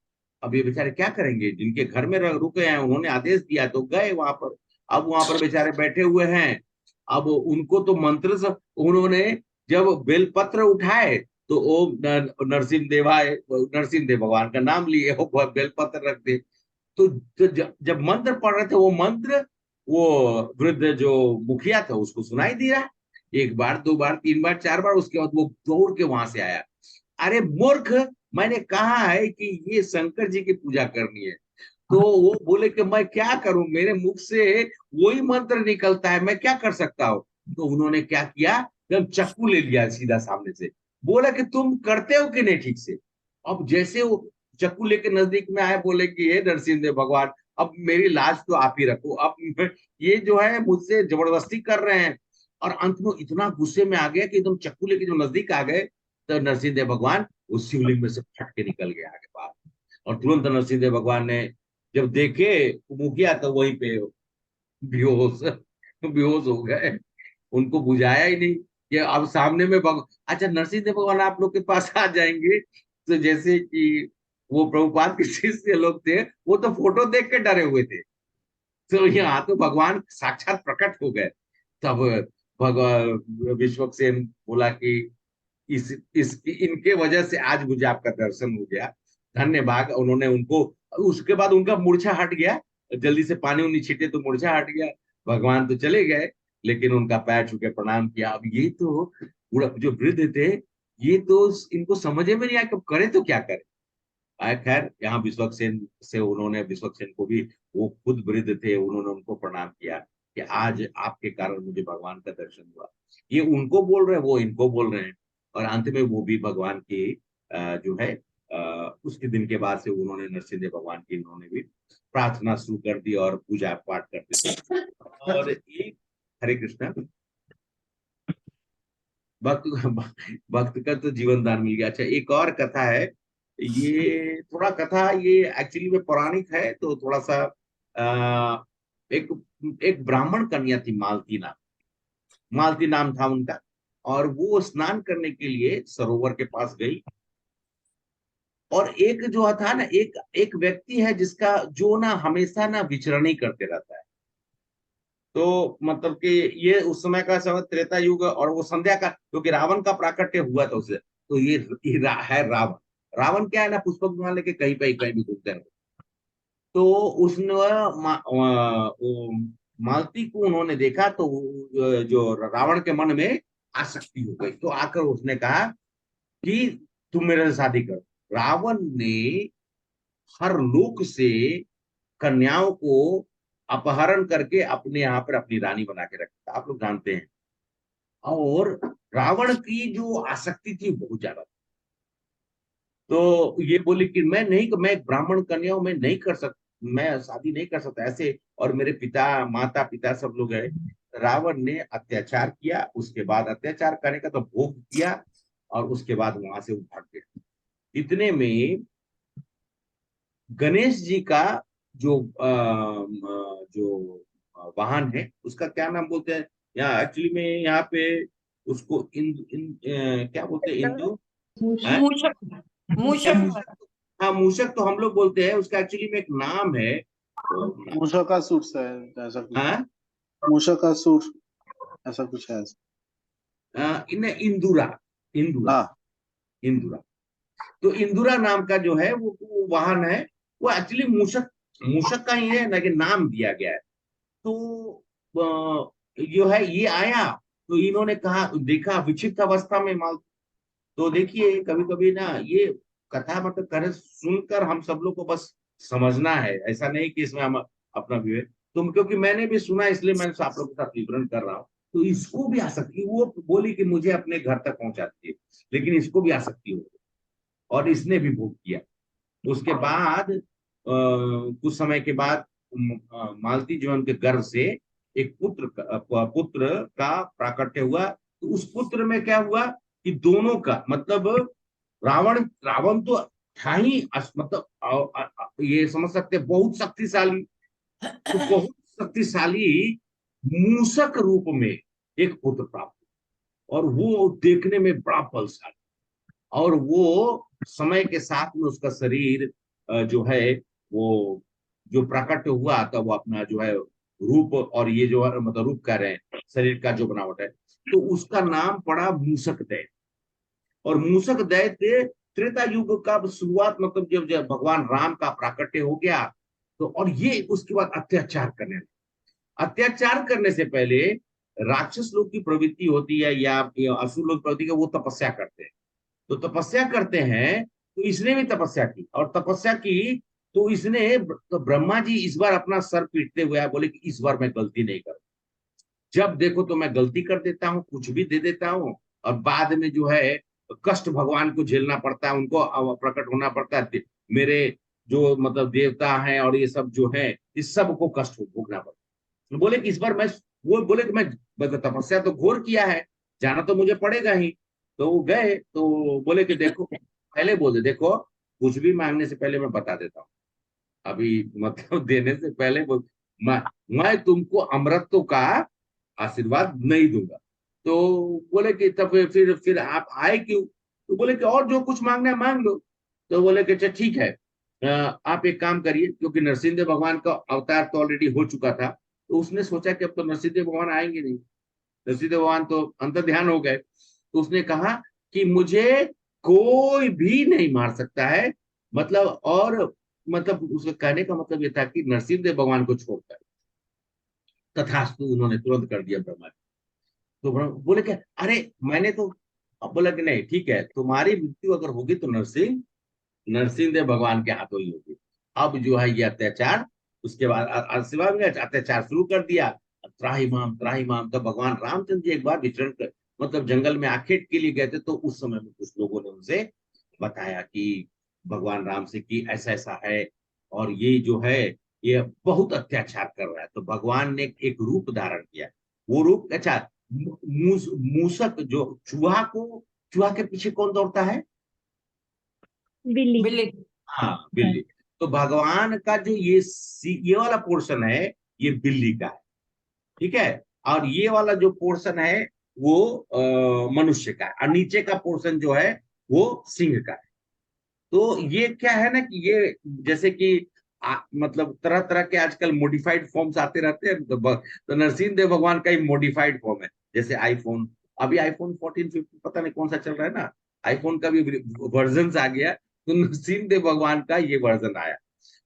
अब ये बेचारे क्या करेंगे, जिनके घर में रुके हैं, उन्होंने आदेश दिया तो गए वहां पर। अब वहां पर बेचारे बैठे हुए हैं। अब उनको तो मंत्र से उन्होंने जब बेलपत्र उठाए, तो वो नरसिंह देव भगवान का नाम लिए, वो बेलपत्र रख दे। तो जब मंत्र पढ़ रहे थे, वो मंत्र वो वृद्ध जो मुखिया था उसको सुनाई दिया, एक बार दो बार तीन बार चार बार, उसके बाद वो दौड़ के वहां से आया। अरे मूर्ख, मैंने कहा है कि ये शंकर जी की पूजा करनी है। तो वो बोले कि मैं क्या करूं, मेरे मुख से वही मंत्र निकलता है, मैं क्या कर सकता हूँ? तो उन्होंने क्या किया, एकदम चाकू ले लिया सीधा सामने से, बोला कि तुम करते हो कि नहीं ठीक से। अब जैसे वो चाकू लेके नजदीक में आए, बोले कि हे नरसिंह देव भगवान, अब मेरी लाज तो आप ही रखो, अब ये जो है मुझसे जबरदस्ती कर रहे हैं। और अंत में इतना गुस्से में आ गया कि एकदम चाकू लेके जो नजदीक आ गए, तो नरसिंह देव भगवान उस शिवलिंग में से फट के निकल गया आगे बाहर। और तुरंत नरसिंह देव भगवान ने जब देखे मुखिया, तो वहीं पे बेहोश बेहोश हो गए। उनको बुझाया ही नहीं कि अब सामने में अच्छा नरसिंह देव भगवान आप लोग के पास आ जाएंगे, तो जैसे कि वो प्रभुपाद के शिष्य लोग थे, वो तो फोटो देख के डरे हुए थे, तो यहाँ तो भगवान साक्षात प्रकट हो गए। तब भगवान विश्वक्सेन बोला कि इस इनके वजह से आज मुझे आपका दर्शन हो गया, धन्यवाद। उन्होंने उनको, उसके बाद उनका मूर्छा हट गया, जल्दी से पानी उनी छीटे तो मूर्छा हट गया। भगवान तो चले गए, लेकिन उनका पैर छू के प्रणाम किया। अब ये तो जो वृद्ध थे, ये तो इनको समझ में नहीं आया कि करे तो क्या करे। आए खैर, यहाँ विश्वक्सेन से उन्होंने, विश्वक्सेन को भी, वो खुद वृद्ध थे, उन्होंने उनको प्रणाम किया कि आज आपके कारण मुझे भगवान का दर्शन हुआ। ये उनको बोल रहे हैं, वो इनको बोल रहे हैं। और अंत में वो भी भगवान की जो है उसके दिन के बाद से उन्होंने नरसिंह देव भगवान की उन्होंने भी प्रार्थना शुरू कर दी और पूजा पाठ करते थे। और एक, हरे कृष्णा, भक्त भक्त का तो जीवन दान मिल गया। अच्छा, एक और कथा है, ये थोड़ा कथा ये एक्चुअली में पौराणिक है, तो थोड़ा सा एक एक ब्राह्मण कन्या थी, मालती नाम था उनका। और वो स्नान करने के लिए सरोवर के पास गई, और एक जो था ना, एक व्यक्ति है जिसका जो ना हमेशा ना विचरण ही करते रहता है। तो मतलब कि ये उस समय का समय त्रेता युग, और वो संध्या का, क्योंकि रावण का प्राकट्य हुआ था उससे। तो है रावण। रावण क्या है ना, पुष्पक विमान लेके कहीं पे कहीं भी घूमते हैं। तो उसने मालती को उन्होंने देखा तो जो रावण के मन में आसक्ति हो गई, तो आकर उसने कहा कि तुम मेरे से शादी करो। रावण ने हर लोक से कन्याओं को अपहरण करके अपने यहाँ पर अपनी रानी बना के रखा, आप लोग जानते हैं। और रावण की जो आसक्ति थी बहुत ज्यादा, तो ये बोली कि मैं एक ब्राह्मण कन्या हूं, मैं नहीं कर सकता, मैं शादी नहीं कर सकता ऐसे, और मेरे पिता माता पिता सब लोग हैं। रावण ने अत्याचार किया, उसके बाद अत्याचार करने का तो भोग किया, और उसके बाद वहां से वो भाग गया। इतने में गणेश जी का जो वाहन है, उसका क्या नाम बोलते हैं यहाँ एक्चुअली में, यहाँ पे उसको क्या बोलते हैं, इंदु है?
मूषक
क्या
मूषक
मूषक? हाँ मूषक तो हम लोग बोलते हैं, उसका एक्चुअली में एक नाम है।
मूषकासुर शायद, ऐसा कुछ।
हाँ
मूषकासुर ऐसा कुछ है।
इंदुरा, इंदुरा,
हाँ,
इंदुरा। तो इंदुरा नाम का जो है वो वाहन है, वो एक्चुअली मूषक मूषक का ही है, लेकिन नाम दिया गया है। तो जो है ये आया, तो इन्होंने कहा, देखा विक्षिप्त अवस्था में माल। तो देखिए कभी कभी ना ये कथा मतलब करे सुनकर हम सब लोग को बस समझना है, ऐसा नहीं कि इसमें हम अपना विवेक, तुम क्योंकि मैंने भी सुना इसलिए मैं आप लोगों के साथ विवरण कर रहा हूँ। तो इसको भी आ सकती, वो बोली कि मुझे अपने घर तक पहुंचाती है, लेकिन इसको भी आ सकती हो, और इसने भी भोग किया। उसके बाद कुछ समय के बाद मालती जो है उनके गर्भ से एक पुत्र का प्राकट्य हुआ। तो उस पुत्र में क्या हुआ कि दोनों का मतलब रावण रावण तो था ही मतलब ये समझ सकते हैं बहुत शक्तिशाली, तो बहुत शक्तिशाली मूसक रूप में एक पुत्र प्राप्त हुआ। और वो देखने में बड़ा बलशाली, और वो समय के साथ में उसका शरीर जो है वो जो प्रकट हुआ, तो वो अपना जो है रूप, और ये जो है मतलब रूप कह रहे हैं शरीर का जो बनावट है, तो उसका नाम पड़ा मूसक दैत्य। और मूसक दैत्य त्रेता युग का शुरुआत, मतलब जब भगवान राम का प्राकट्य हो गया, तो और ये उसके बाद अत्याचार करने लगे। अत्याचार करने से पहले राक्षस लोग की प्रवृत्ति होती है या असुर लोग प्रवृत्ति है, वो तपस्या करते हैं। तो तपस्या करते हैं, तो इसने भी तपस्या की, और तपस्या की तो इसने तो ब्रह्मा जी इस बार अपना सर पीटते हुए बोले कि इस बार मैं गलती नहीं करूं, जब देखो तो मैं गलती कर देता हूँ, कुछ भी दे देता हूँ, और बाद में जो है कष्ट भगवान को झेलना पड़ता है, उनको प्रकट होना पड़ता है, मेरे जो मतलब देवता हैं और ये सब जो है इस सब को कष्ट भोगना पड़ता है। तो बोले कि इस बार मैं, वो बोले कि मैं तपस्या तो घोर किया है, जाना तो मुझे पड़ेगा ही। तो वो गए, तो बोले कि देखो, पहले बोले देखो कुछ भी मांगने से पहले मैं बता देता हूँ, अभी मतलब देने से पहले मैं तुमको अमृतत्व का आशीर्वाद नहीं दूंगा। तो बोले कि तब फिर आप आए क्यों? तो बोले कि और जो कुछ मांगना है मांग लो। तो बोले कि अच्छा ठीक है, आप एक काम करिए, क्योंकि नरसिंह भगवान का अवतार तो ऑलरेडी हो चुका था, तो उसने सोचा कि अब तो नरसिंह भगवान आएंगे नहीं, नरसिंह भगवान तो अंतर ध्यान हो गए। तो उसने कहा कि मुझे कोई भी नहीं मार सकता है, मतलब, और मतलब उसके कहने का मतलब ये था कि नरसिंह भगवान को छोड़कर, तथास्तु उन्होंने तुरंत कर दिया ब्रह्मा जी। तो बोले कि अरे मैंने तो, अब बोला कि नहीं ठीक है, तुम्हारी मृत्यु अगर होगी तो नरसिंह देव भगवान के हाथों ही होगी। अब जो है ये अत्याचार, उसके बाद शिवा में अत्याचार शुरू कर दिया, त्राहिमाम त्राहिमाम। तब भगवान रामचंद्र जी एक बार विचरण कर मतलब जंगल में आखेट के लिए गए थे, तो उस समय में कुछ लोगों ने उनसे बताया कि भगवान राम से कि ऐसा ऐसा है, और ये जो है ये बहुत अत्याचार कर रहा है। तो भगवान ने एक रूप धारण किया, वो रूप अच्छा मूसक, जो चूहा के पीछे कौन दौड़ता है?
बिल्ली।
बिल्ली।
हाँ बिल्ली। तो भगवान का जो ये वाला पोर्शन है ये बिल्ली का है, ठीक है, और ये वाला जो पोर्शन है वो मनुष्य का है, और नीचे का पोर्शन जो है वो सिंह का है। तो ये क्या है ना कि ये जैसे कि मतलब तरह तरह के आजकल मॉडिफाइड फॉर्म्स आते रहते हैं, तो नरसिंह देव भगवान का ही मॉडिफाइड फॉर्म है। जैसे आईफोन, अभी आईफोन 14 15 पता नहीं कौन सा चल रहा है ना, आईफोन का भी वर्जन आ गया, तो नरसिंह देव भगवान का ये वर्जन आया।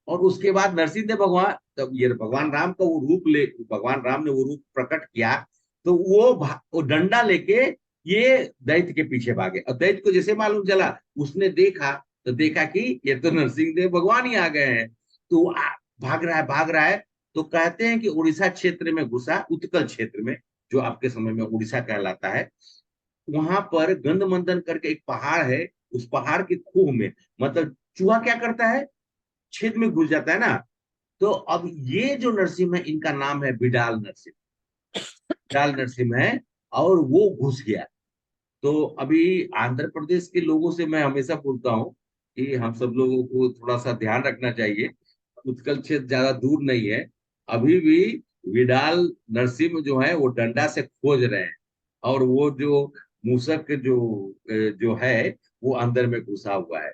और उसके बाद नरसिंह देव भगवान, तब ये भगवान राम का वो रूप ले, भगवान राम ने वो रूप प्रकट किया, तो वो डंडा लेके ये दैत्य के पीछे भागे। और दैत्य को जैसे मालूम चला, उसने देखा तो देखा कि ये तो नरसिंह देव भगवान ही आ गए हैं। तो भाग रहा है, भाग रहा है। तो कहते हैं कि उड़ीसा क्षेत्र में घुसा, उत्कल क्षेत्र में, जो आपके समय में उड़ीसा कहलाता है। वहां पर गंधमंदन करके एक पहाड़ है, उस पहाड़ के खूह में, मतलब चूहा क्या करता है, छेद में घुस जाता है ना। तो अब ये जो नरसिंह है, इनका नाम है बिडाल नरसिंह, बिडाल नरसिंह है, और वो घुस गया। तो अभी आंध्र प्रदेश के लोगों से मैं हमेशा बोलता हूँ कि हम सब लोगों को थोड़ा सा ध्यान रखना चाहिए। उत्कल क्षेत्र ज्यादा दूर नहीं है, अभी भी विडाल नरसिंह जो है वो डंडा से खोज रहे हैं, और वो जो मूसक जो है वो अंदर में घुसा हुआ है।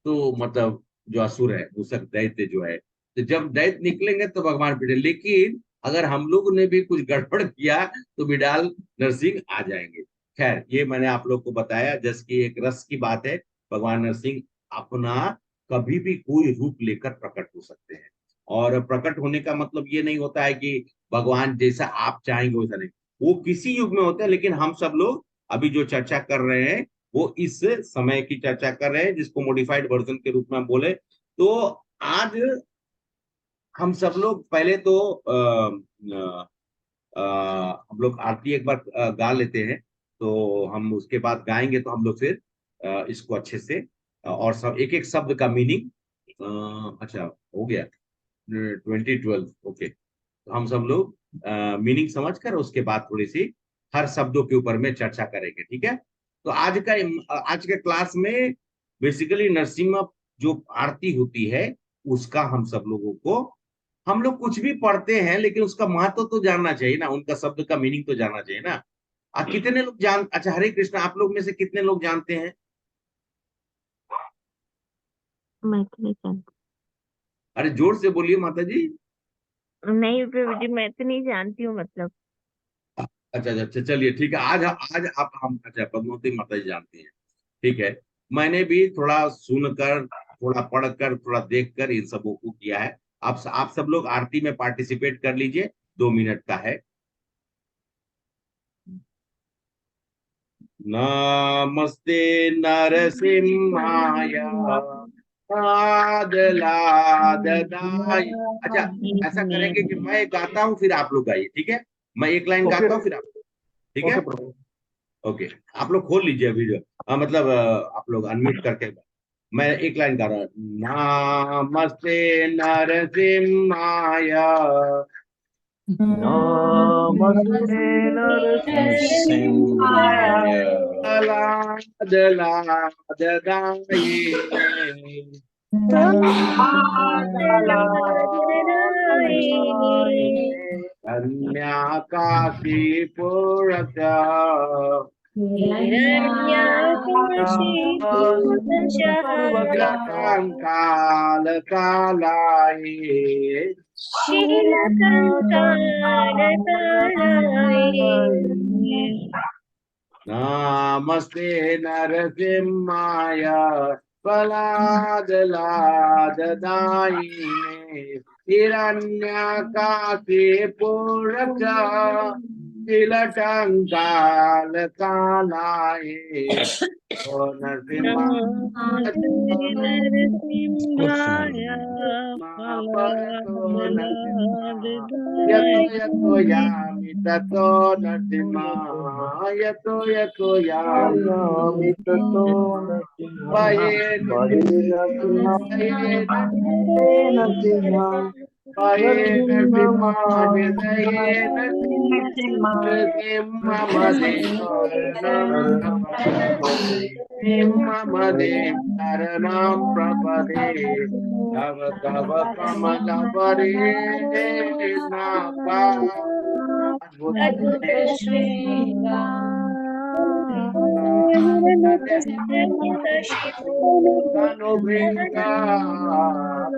तो मतलब जो असुर है, मूसक दैत्य जो है, तो जब दैत्य निकलेंगे तो भगवान पिटे। लेकिन अगर हम लोग ने भी कुछ गड़बड़ किया तो विडाल नरसिंह आ जाएंगे। खैर, ये मैंने आप लोग को बताया, जस की एक रस की बात है। भगवान नरसिंह अपना कभी भी कोई रूप लेकर प्रकट हो सकते हैं, और प्रकट होने का मतलब ये नहीं होता है कि भगवान जैसा आप चाहेंगे वैसा नहीं, वो किसी युग में होता है। लेकिन हम सब लोग अभी जो चर्चा कर रहे हैं वो इस समय की चर्चा कर रहे हैं, जिसको मॉडिफाइड वर्जन के रूप में हम बोले। तो आज हम सब लोग पहले तो हम लोग आरती एक बार गा लेते हैं, तो हम उसके बाद गाएंगे, तो हम लोग फिर इसको अच्छे से और सब एक एक शब्द का मीनिंग, अच्छा हो गया 2012, ओके। तो हम सब लोग मीनिंग समझ कर उसके बाद थोड़ी सी हर शब्दों के ऊपर में चर्चा करेंगे, ठीक है। तो आज के क्लास में बेसिकली नरसिम्हा जो आरती होती है उसका हम सब लोगों को, हम लोग कुछ भी पढ़ते हैं लेकिन उसका महत्व तो जानना चाहिए ना, उनका शब्द का मीनिंग तो जानना चाहिए ना। कितने लोग अच्छा, हरे कृष्णा, आप लोग में से कितने लोग जानते हैं?
मैं तो नहीं जानती।
अरे जोर से बोलिए माता जी।
नहीं प्रभु जी, मैं तो नहीं जानती हूँ मतलब।
अच्छा अच्छा अच्छा, चलिए ठीक है। आज आज आप हम अच्छा पद्मावती माता जी जानती हैं, ठीक है। मैंने भी थोड़ा सुनकर, थोड़ा पढ़कर, थोड़ा देखकर इन सबों को किया है। आप सब लोग आरती में पार्टिसिपेट कर लीजिए, 2 मिनट का है। नमस्ते नरसिम्हाय आदलाददाय। अच्छा, ऐसा करेंगे कि मैं गाता हूँ फिर आप लोग गाइए, ठीक है। मैं एक लाइन गाता हूँ फिर आप, ठीक है। ओके, आप लोग खोल लीजिए वीडियो, मतलब आप लोग अनम्यूट करके। मैं एक लाइन गा रहा हूँ। नमस्ते नरसिम्हाय
नमस्ते नरसिंहाय
कन्याकाशीपुरस्य कालकालाये नमस्ते नरसिम्हाय प्रह्लादलाददायिने हिरण्यकाशीपुरस्य शीलटङ्कालकालाये ओ नरसिम्हा यतो यतो यामि ततो नरसिम्हा यतो यतो यामि ततो पाये नरसिम्हा पाये नरसिम्हा हृदये नरसिम्हा मदे मदे शरणं प्रपदे तव तव कमलवरे नाका अनुभृंगा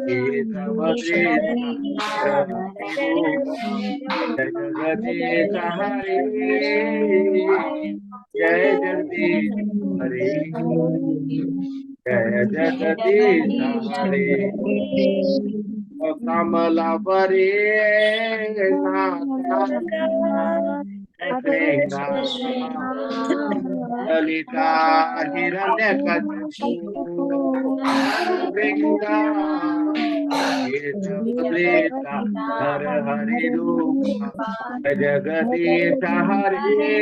जगदीश हरे जय जगदीश हरे जय जगदीश हरे कमला परे ललिता हिरण्य हर हरि रूप जगदीश हरे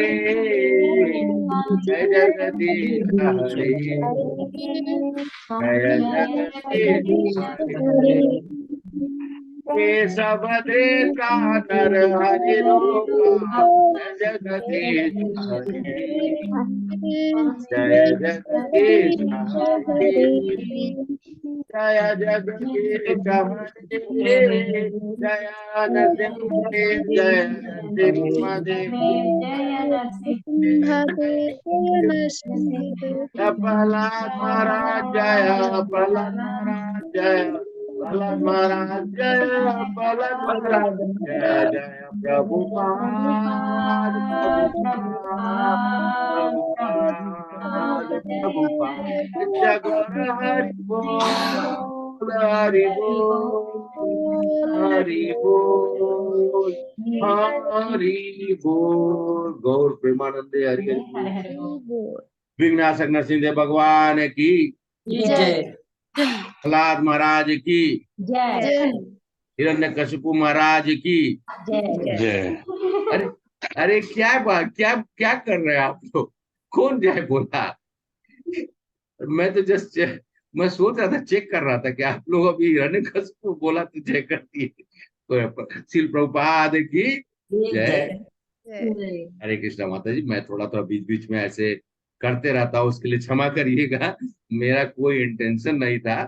जय जगदीश हरे जय जगदीश हरे केशव देता नर हरि रूपा जगदीश हरे जय जगदीश हरे जय जगदीश हरे जय नरसिंह जय नरसिंह प्रहलाद महाराज जय प्रहलाद महाराज जय प्रहलाद महाराज जय प्रहलाद महाराज जय जय प्रभुपाद प्रभुपाद जगोर हरि बोल हरि बोल हरि बोल हरि बोल। गौर प्रेमानंदे हरि हरि बोल। विघ्नाशक नरसिंह भगवान की
जय।
प्रहलाद महाराज की
जय
हिरण्यकशिपु महाराज की
जय।
अरे अरे क्या क्या कर रहे हैं आप लोग? कौन जय बोला? मैं तो जस्ट मैं सोच रहा था, चेक कर रहा था कि आप लोग अभी हिरण्यकशिपु बोला तो जय करती है। श्रील प्रभुपाद की जय। हरे कृष्णा माता जी, मैं थोड़ा बीच बीच में ऐसे करते रहता हूँ, उसके लिए क्षमा करिएगा। मेरा कोई इंटेंशन नहीं था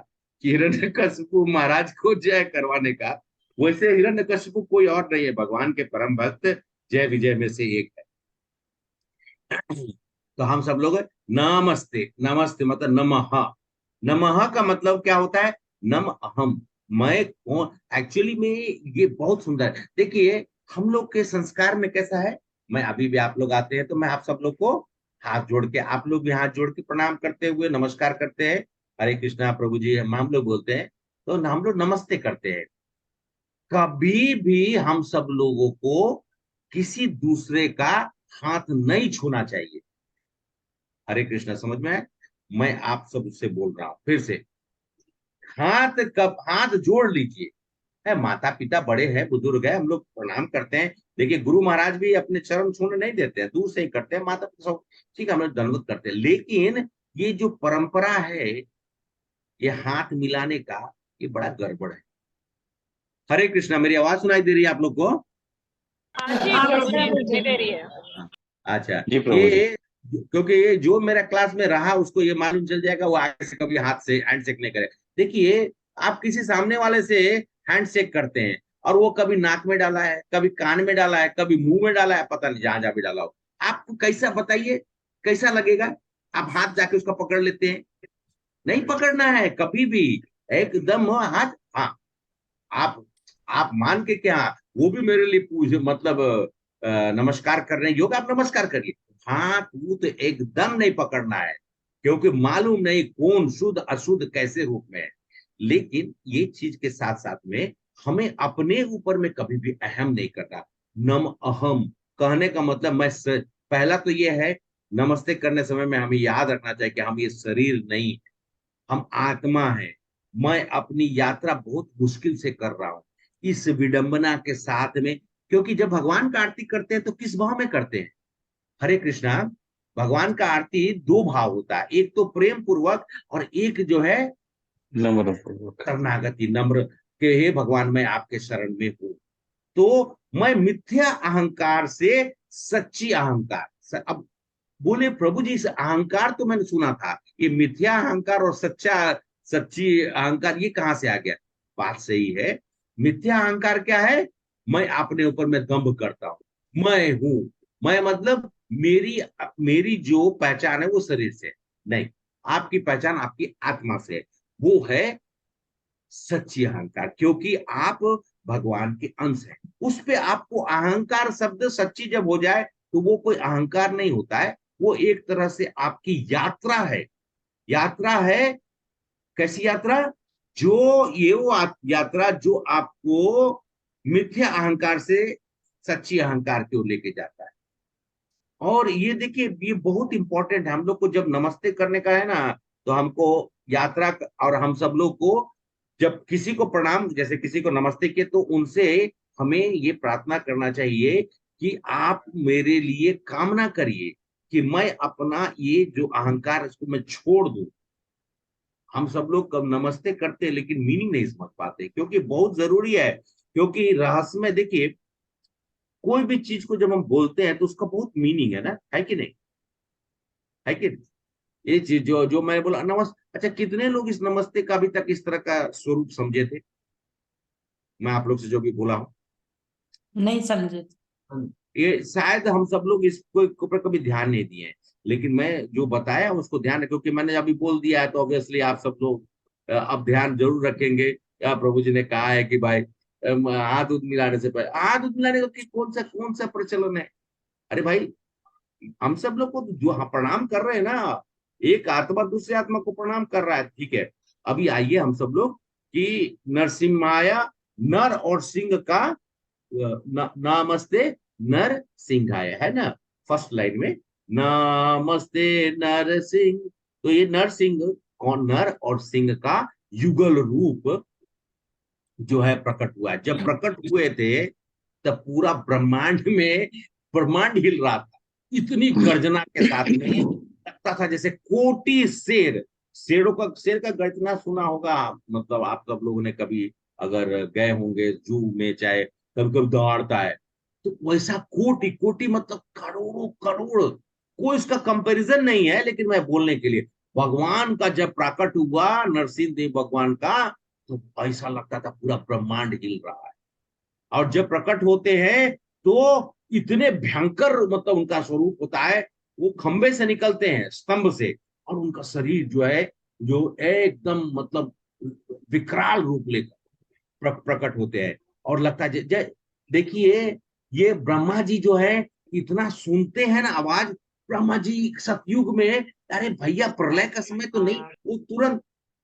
कि हिरण्यकशिपु महाराज को जय करवाने का। वैसे हिरण्यकशिपु कोई और नहीं है, भगवान के परम भक्त जय विजय में से एक है। तो हम सब लोग नमस्ते, नमस्ते मतलब नमः। नमः का मतलब क्या होता है? नम अहम, मैं कौन। एक्चुअली में ये बहुत सुंदर है। देखिए हम लोग के संस्कार में कैसा है, मैं अभी भी आप लोग आते हैं तो मैं आप सब लोग को हाथ जोड़ के, आप लोग भी हाथ जोड़ के प्रणाम करते हुए नमस्कार करते हैं। हरे कृष्णा प्रभु जी हम लोग बोलते हैं, तो हम लोग नमस्ते करते हैं। कभी भी हम सब लोगों को किसी दूसरे का हाथ नहीं छूना चाहिए। हरे कृष्णा, समझ में है? मैं आप सब उससे बोल रहा हूं फिर से। हाथ जोड़ लीजिए। है माता पिता बड़े हैं, बुजुर्ग है, हम लोग प्रणाम करते हैं। देखिए गुरु महाराज भी अपने चरण छूने नहीं देते हैं, दूर से ही करते हैं। माता पिता सब ठीक है, हम लोग दंडवत करते हैं। लेकिन ये जो परंपरा है ये हाथ मिलाने का, ये बड़ा गड़बड़ है। हरे कृष्णा, मेरी आवाज सुनाई दे रही है आप लोग को? अच्छा,
जी प्रभु जी।
ये क्योंकि ये जो मेरा क्लास में रहा उसको ये मालूम चल जाएगा, वो आगे से कभी हाथ से हैंडशेक नहीं करे। देखिए आप किसी सामने वाले से हैंडशेक करते हैं और वो कभी नाक में डाला है, कभी कान में डाला है, कभी मुंह में डाला है, पता नहीं जहां जहां भी डाला हो। आपको कैसा, बताइए कैसा लगेगा? आप हाथ जाके उसका पकड़ लेते हैं? नहीं पकड़ना है कभी भी, एकदम हाथ। हाँ, आप मान के क्या, वो भी मेरे लिए पूछ मतलब नमस्कार कर रहे हैं, योग आप नमस्कार करिए। हाथ तो एकदम नहीं पकड़ना है, क्योंकि मालूम नहीं कौन शुद्ध अशुद्ध कैसे रूप में है। लेकिन ये चीज के साथ साथ में हमें अपने ऊपर में कभी भी अहम नहीं करना। नम अहम कहने का मतलब पहला तो ये है, नमस्ते करने समय में हमें याद रखना चाहिए कि हम ये शरीर नहीं, हम आत्मा है। मैं अपनी यात्रा बहुत मुश्किल से कर रहा हूं, इस विडंबना के साथ में। क्योंकि जब भगवान का आरती करते हैं तो किस भाव में करते हैं? हरे कृष्णा, भगवान का आरती दो भाव होता है, एक तो प्रेम पूर्वक और एक जो है
नम्र
शरणागति, नम्र के हे भगवान मैं आपके शरण में हूं। तो मैं मिथ्या अहंकार से सच्ची अहंकार। अब बोले प्रभु जी, इस अहंकार तो मैंने सुना था, ये मिथ्या अहंकार और सच्ची अहंकार ये कहां से आ गया? बात सही है। मिथ्या अहंकार क्या है? मैं अपने ऊपर में दंभ करता हूं, मैं हूं। मैं मतलब मेरी जो पहचान है वो शरीर से नहीं, आपकी पहचान आपकी आत्मा से है, वो है सच्ची अहंकार। क्योंकि आप भगवान के अंश हैं। उस पे आपको अहंकार शब्द सच्ची जब हो जाए तो वो कोई अहंकार नहीं होता है, वो एक तरह से आपकी यात्रा है। यात्रा है, कैसी यात्रा? ये वो यात्रा जो आपको मिथ्या अहंकार से सच्ची अहंकार की ओर लेके जाता है। और ये देखिए, ये बहुत इंपॉर्टेंट है। हम लोग को जब नमस्ते करने का है ना, तो हमको यात्रा और हम सब लोग को जब किसी को प्रणाम, जैसे किसी को नमस्ते किए, तो उनसे हमें ये प्रार्थना करना चाहिए कि आप मेरे लिए कामना करिए कि मैं अपना ये जो अहंकार इसको मैं छोड़ दूं। हम सब लोग कब नमस्ते करते हैं लेकिन मीनिंग नहीं समझ पाते, क्योंकि बहुत जरूरी है। क्योंकि रहस्य में देखिए, कोई भी चीज को जब हम बोलते हैं तो उसका बहुत मीनिंग है ना, है कि नहीं? है कि नहीं? ये चीज जो जो मैं बोला नमस्ते, अच्छा कितने लोग इस नमस्ते का अभी तक इस तरह का स्वरूप समझे थे? मैं आप लोग से जो भी बोला हूं,
नहीं समझे।
ये शायद हम सब लोग इसको ऊपर कभी ध्यान नहीं दिए हैं। लेकिन मैं जो बताया उसको ध्यान है, क्योंकि मैंने अभी बोल दिया है तो ऑब्वियसली आप सब लोग अब ध्यान जरूर रखेंगे। या प्रभु जी ने कहा है कि भाई हाथ उठ मिलाने से पहले, हाथ उठ मिलाने का कौन सा प्रचलन है? अरे भाई, हम सब लोग को जो प्रणाम कर रहे हैं ना, एक आत्मा दूसरे आत्मा को प्रणाम कर रहा है, ठीक है। अभी आइए हम सब लोग कि नरसिम्हाया, नर और सिंह का नमस्ते नर सिंहाय, है ना? फर्स्ट लाइन में नमस्ते नर सिंह। तो ये नर सिंह कौन? नर और सिंह का युगल रूप जो है प्रकट हुआ है। जब प्रकट हुए थे तब पूरा ब्रह्मांड हिल रहा था, इतनी गर्जना के साथ में लगता था जैसे कोटि शेर का गर्जना सुना होगा। मतलब आप सब लोगों ने कभी अगर गए होंगे जू में, चाहे कभी कभी दौड़ता है, तो वैसा कोटि कोटि मतलब करोड़ों करोड़, कोई इसका कंपैरिजन नहीं है। लेकिन मैं बोलने के लिए, भगवान का जब प्रकट हुआ, नरसिंह देव भगवान का, तो ऐसा लगता था पूरा ब्रह्मांड हिल रहा है। और जब प्रकट होते हैं तो इतने भयंकर, मतलब उनका स्वरूप होता है, वो खंबे से निकलते हैं, स्तंभ से, और उनका शरीर जो है, जो एकदम मतलब विकराल रूप लेकर प्रकट होते हैं। और लगता है देखिए, ये ब्रह्मा जी जो है इतना सुनते हैं ना आवाज। ब्रह्मा जी सतयुग में, अरे भैया प्रलय का समय तो नहीं, वो तुरंत,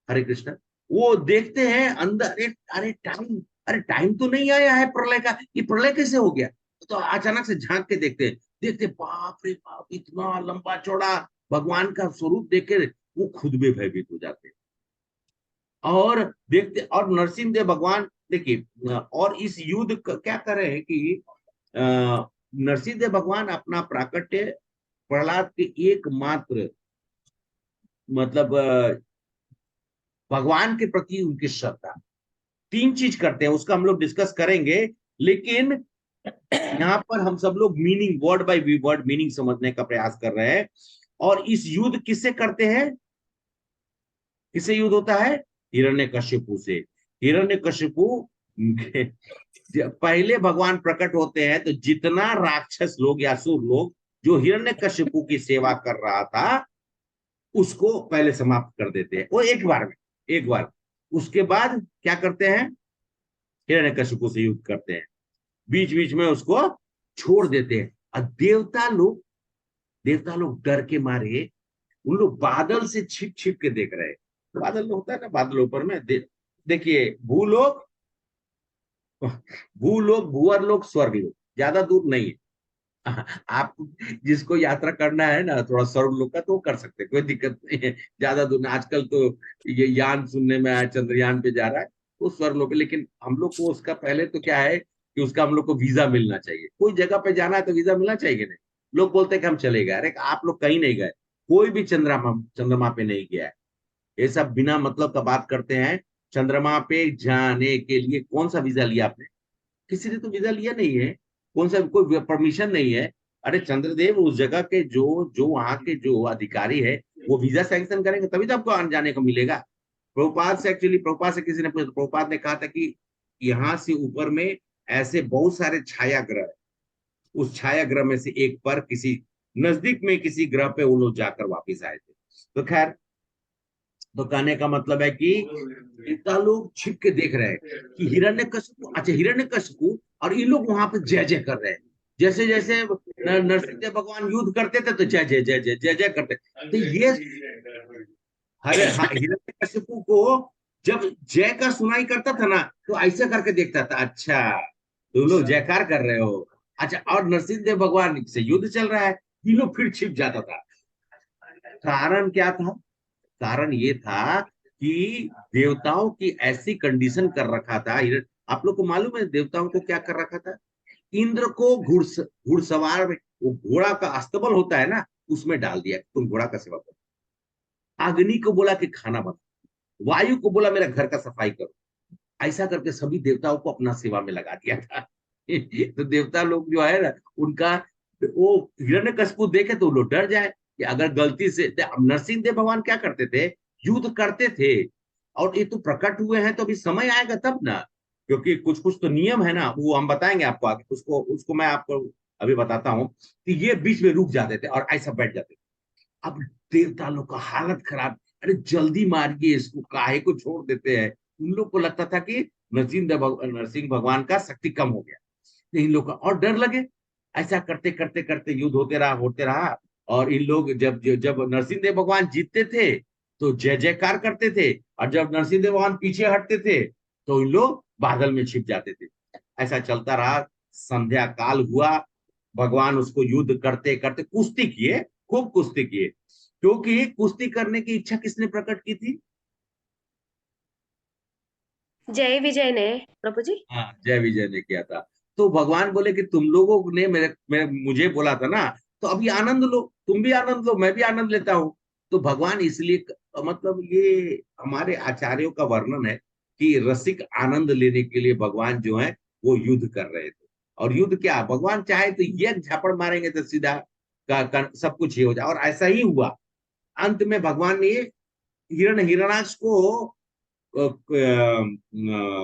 हरे कृष्ण, वो देखते हैं अंदर, अरे टाइम तो नहीं आया है प्रलय का, ये प्रलय कैसे हो गया? तो अचानक से झांक के देखते बाप रे बाप, इतना लंबा चौड़ा भगवान का स्वरूप देख के वो खुद भी भयभीत हो जाते हैं। और देखते, और नरसिंह देव भगवान देखिए, और इस युद्ध क्या कर रहे हैं कि नरसिंह देव भगवान अपना प्राकट्य प्रहलाद के एकमात्र, मतलब भगवान के प्रति उनकी श्रद्धा, तीन चीज करते हैं, उसका हम लोग डिस्कस करेंगे। लेकिन यहाँ पर हम सब लोग meaning, word by word meaning समझने का प्रयास कर रहे हैं। और इस युद्ध किससे करते हैं? किससे युद्ध होता है? हिरण्यकशिपु से। हिरण्यकशिपु पहले भगवान प्रकट होते हैं तो जितना राक्षस लोग या असुर लोग जो हिरण्यकशिपु की सेवा कर रहा था, उसको पहले समाप्त कर देते हैं, वो एक बार। उसके बाद क्या करते हैं? हिरण्यकशिपु से युद्ध करते हैं, बीच बीच में उसको छोड़ देते हैं। और देवता लोग डर के मारे, उन लोग बादल से छिप छिप के देख रहे हैं। बादल होता है ना, बादलों पर में देखिए, भूलोक, भूअर लोक, स्वर्ग लोक ज्यादा दूर नहीं है। आप जिसको यात्रा करना है ना थोड़ा स्वर्ग लोक का, तो कर सकते हैं, कोई दिक्कत नहीं है, ज्यादा दूर नहीं। आजकल तो ये यान सुनने में आया, चंद्रयान पे जा रहा है, तो स्वर्ग लोक। लेकिन हम लोग को उसका पहले तो क्या है कि उसका हम लोग को वीजा मिलना चाहिए। कोई जगह पे जाना है तो वीजा मिलना चाहिए नहीं। लोग बोलते हैं कि हम चले गए, अरे आप लोग कहीं नहीं गए, कोई भी चंद्रमा पे नहीं गया है। ये सब बिना मतलब का बात करते हैं। चंद्रमा पे जाने के लिए कौन सा वीजा लिया आपने? किसी ने तो वीजा लिया नहीं है, कौन सा, कोई परमिशन नहीं है। अरे चंद्रदेव उस जगह के जो जो वहां के जो अधिकारी है, वो वीजा सैंक्शन करेंगे तभी तो आपको आने जाने को मिलेगा। प्रभुपाद से किसी ने पूछा, प्रभुपाद ने कहा था कि यहाँ से ऊपर में ऐसे बहुत सारे छाया ग्रह है, उस छाया ग्रह में से एक पर किसी नजदीक में किसी ग्रह पे वो लोग जाकर वापिस आए थे। तो खैर, तो कहने का मतलब है कि इतना लोग छिप के देख रहे हैं कि हिरण्यकशिपु और ये लोग वहां पे जय जय कर रहे हैं। जैसे जैसे नरसिंह देव भगवान युद्ध करते थे तो जय जय जय जय जय जय करते। तो ये हिरण्यकशिपु को जब जय का सुनाई करता था ना तो ऐसे करके देखता था, अच्छा तुम लोग जयकार कर रहे हो, अच्छा। और नरसिंह देव भगवान से युद्ध चल रहा है, ये लोग फिर छिप जाता था। कारण क्या था? कारण ये था कि देवताओं की ऐसी कंडीशन कर रखा था। आप लोग को मालूम है देवताओं को क्या कर रखा था? इंद्र को घुड़सवार में, वो घोड़ा का अस्तबल होता है ना, उसमें डाल दिया, तुम घोड़ा का सेवा करो। अग्नि को बोला कि खाना बनाओ, वायु को बोला मेरा घर का सफाई करो। ऐसा करके सभी देवताओं को अपना सेवा में लगा दिया था। तो देवता लोग जो है ना, उनका वो हिरण्यकशिपु देखे तो लोग डर जाए कि अगर गलती से। नरसिंह देव भगवान क्या करते थे? युद्ध करते थे। और ये तो प्रकट हुए हैं तो अभी समय आएगा तब ना, क्योंकि कुछ कुछ तो नियम है ना, वो हम बताएंगे आपको आगे। उसको उसको मैं आपको अभी बताता हूँ कि ये बीच में रुक जाते थे और ऐसा बैठ जाते थे। अब देवता लोग का हालत खराब, अरे जल्दी मारिए इसको, काहे को छोड़ देते हैं। उन लोग को लगता था कि नरसिंह भगवान का शक्ति कम हो गया, तो इन लोग का और डर लगे। ऐसा करते करते करते युद्ध होते रहा। और इन लोग जब जब नरसिंह देव भगवान जीतते थे तो जय जयकार करते थे, और जब नरसिंह देव भगवान पीछे हटते थे तो इन लोग बादल में छिप जाते थे। ऐसा चलता रहा। संध्या काल हुआ, भगवान उसको युद्ध करते करते कुश्ती किए, खूब कुश्ती किए। क्योंकि कुश्ती करने की इच्छा किसने प्रकट की थी?
जय विजय ने प्रभु जी।
हाँ, जय विजय ने किया था। तो भगवान बोले कि तुम लोगों ने मुझे बोला था ना, तो अभी आनंद लो, तुम भी आनंद लो, मैं भी आनंद लेता हूँ। तो भगवान इसलिए मतलब ये हमारे आचार्यों का वर्णन है कि रसिक आनंद लेने के लिए भगवान जो है वो युद्ध कर रहे थे। और युद्ध क्या, भगवान चाहे तो ये झापड़ मारेंगे तो सीधा सब कुछ ये हो जाए, और ऐसा ही हुआ। अंत में भगवान ने हिरण्याक्ष को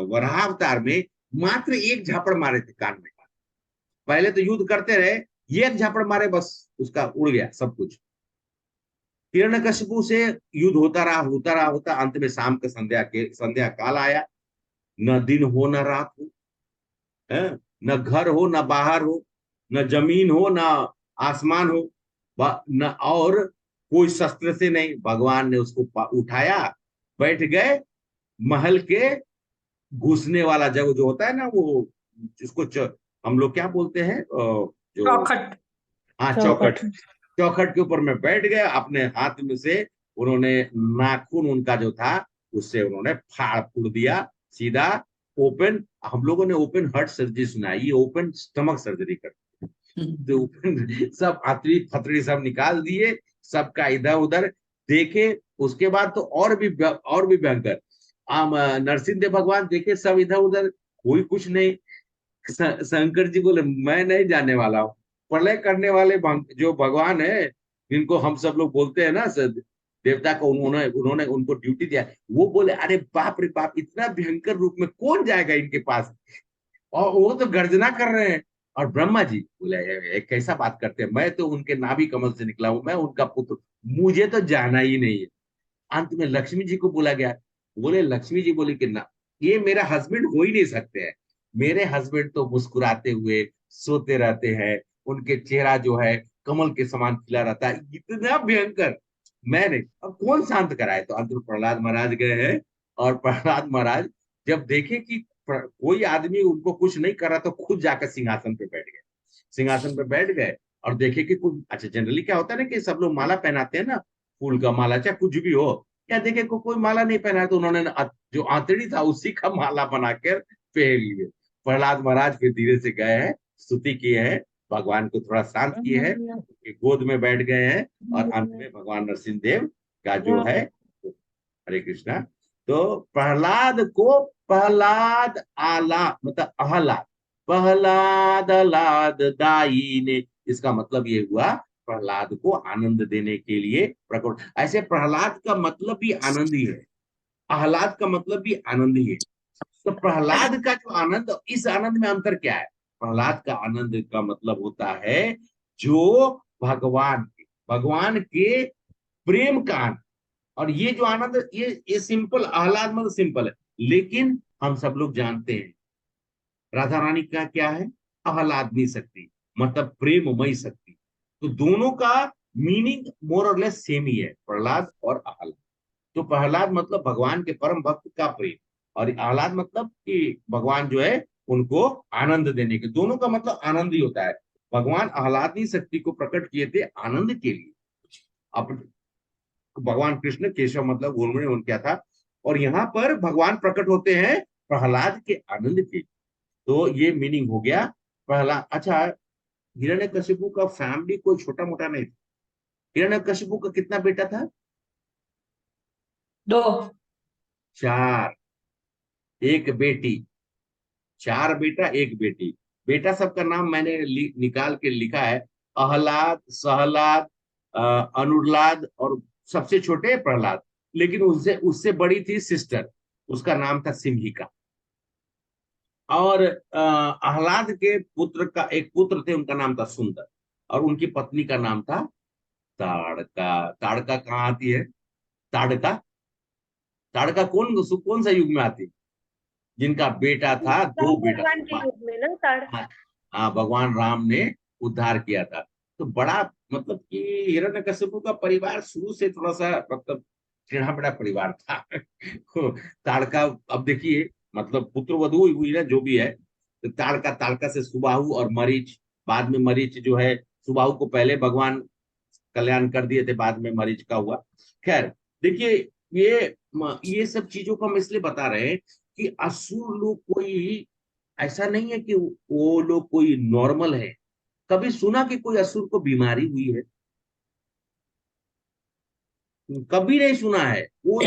वराहावतार में मात्र एक झापड़ मारे थे कान में। पहले तो युद्ध करते रहे, एक झापड़ मारे बस उसका उड़ गया सब कुछ। हिरण्यकशिपु से युद्ध होता अंत में शाम के संध्या काल आया। न दिन हो न रात हो, है? न घर हो न बाहर हो, न जमीन हो न आसमान हो, न और कोई शस्त्र से नहीं। भगवान ने उसको उठाया, बैठ गए महल के घुसने वाला जगह जो होता है ना, वो जिसको हम लोग क्या बोलते हैं, जो
चौखट।
हाँ चौखट। चौखट के ऊपर में बैठ गए, अपने हाथ में से उन्होंने नाखून उनका जो था उससे उन्होंने फाड़ फूड़ दिया सीधा। ओपन, हम लोगों ने ओपन हार्ट सर्जरी सुना है, ये ओपन स्टमक सर्जरी करते हैं। तो ओपन सब आंतड़ी फतड़ी सब निकाल दिए, सबका इधर उधर देखे। उसके बाद तो और भी भयंकर। नरसिंह देव भगवान देखे सब इधर उधर, कोई कुछ नहीं। शंकर जी बोले मैं नहीं जाने वाला हूँ। प्रलय करने वाले जो भगवान है, जिनको हम सब लोग बोलते हैं ना देवता को, उन्होंने उन्होंने उनको ड्यूटी दिया। वो बोले अरे बाप रे बाप, इतना भयंकर रूप में कौन जाएगा इनके पास, और वो तो गर्जना कर रहे हैं। और ब्रह्मा जी बोले कैसा बात करते हैं, मैं तो उनके नाभि कमल से निकला हूं, मैं उनका पुत्र, मुझे तो जाना ही नहीं है। अंत में लक्ष्मी जी को बोला गया। बोले लक्ष्मी जी बोली कि ना, ये मेरा हस्बैंड हो ही नहीं सकते हैं। मेरे हस्बैंड तो मुस्कुराते हुए सोते रहते हैं, उनके चेहरा जो है कमल के समान खिला रहता है, इतना भयंकर। मैंने अब कौन शांत कराए? तो अंत में प्रहलाद महाराज गए हैं। और प्रहलाद महाराज जब देखे कि कोई आदमी उनको कुछ नहीं कर रहा, तो खुद जाकर सिंहासन पे बैठ गए। सिंहासन पे बैठ गए और देखे कि कुछ, अच्छा जनरली क्या होता है ना कि सब लोग माला पहनाते हैं ना, फूल का माला चाहे कुछ भी हो। क्या देखे कोई माला नहीं पहना, तो उन्होंने जो आंतड़ी था उसी का माला बनाकर पहन लिए। प्रहलाद महाराज फिर धीरे से गए हैं, स्तुति किए हैं, भगवान को थोड़ा शांत किए हैं, उनकी गोद में बैठ गए हैं। और अंत में भगवान नरसिंह देव का जो है, हरे कृष्णा। तो प्रहलाद को प्रहलाद आला मतलब अहलाद, प्रहलाद आलाद दाई ने, इसका मतलब ये हुआ प्रहलाद को आनंद देने के लिए प्रकट। ऐसे प्रहलाद का मतलब भी आनंद ही है, आह्लाद का मतलब भी आनंद ही है। तो प्रहलाद का जो आनंद, इस आनंद में अंतर क्या है? प्रहलाद का आनंद का मतलब होता है जो भगवान के प्रेम का आनंद। और ये जो आनंद, ये सिंपल, आह्लाद मतलब सिंपल है, लेकिन हम सब लोग जानते हैं राधा रानी का क्या है, आह्लादनी शक्ति, मतलब प्रेममयी शक्ति। तो दोनों का मीनिंग मोर और लेस सेम ही है, प्रहलाद और आह्लाद। तो प्रहलाद मतलब भगवान के परम भक्त का प्रेम, और आह्लाद मतलब कि भगवान जो है उनको आनंद देने के, दोनों का मतलब आनंद ही होता है। भगवान आह्लादनी शक्ति को प्रकट किए थे आनंद के लिए। अब भगवान कृष्ण, केशव मतलब गोलमुनि उन क्या था, और यहाँ पर भगवान प्रकट होते हैं प्रहलाद के आनंद के। तो ये मीनिंग हो गया प्रहलाद। अच्छा, हिरण्यकशिपु का फैमिली कोई छोटा मोटा नहीं था। हिरण्यकशिपु का कितना बेटा था?
2।
4, एक बेटी। 4 बेटा, एक बेटी। बेटा सबका नाम मैंने निकाल के लिखा है, अहलाद, सहलाद, अनुरलाद, और सबसे छोटे प्रहलाद। लेकिन उससे उससे बड़ी थी सिस्टर, उसका नाम था सिंहिका। और आह्लाद के पुत्र का एक पुत्र थे, उनका नाम था सुंदर, और उनकी पत्नी का नाम था ताड़का। ताड़का कहाँ आती है? ताड़का, ताड़का कौन कौन सा युग में आती है? जिनका बेटा था, 2 बेटा।
भगवान के युग में ना ताड़।
हाँ, हाँ, भगवान राम ने उद्धार किया था। तो बड़ा मतलब कि हिरण्यकशिपु का परिवार शुरू से थोड़ा सा मतलब टेढ़ा मेढ़ा परिवार था। ताड़का, अब देखिए मतलब पुत्र वधू हुई ना जो भी है, तो ताड़का से सुबाहु और मरीच, बाद में मरीच जो है, सुबाहु को पहले भगवान कल्याण कर दिए थे, बाद में मरीच का हुआ। खैर, देखिए ये सब चीजों को हम इसलिए बता रहे हैं कि असुर लोग कोई ऐसा नहीं है कि वो लोग कोई नॉर्मल है। कभी सुना कि कोई असुर को बीमारी हुई है? कभी नहीं सुना है। वो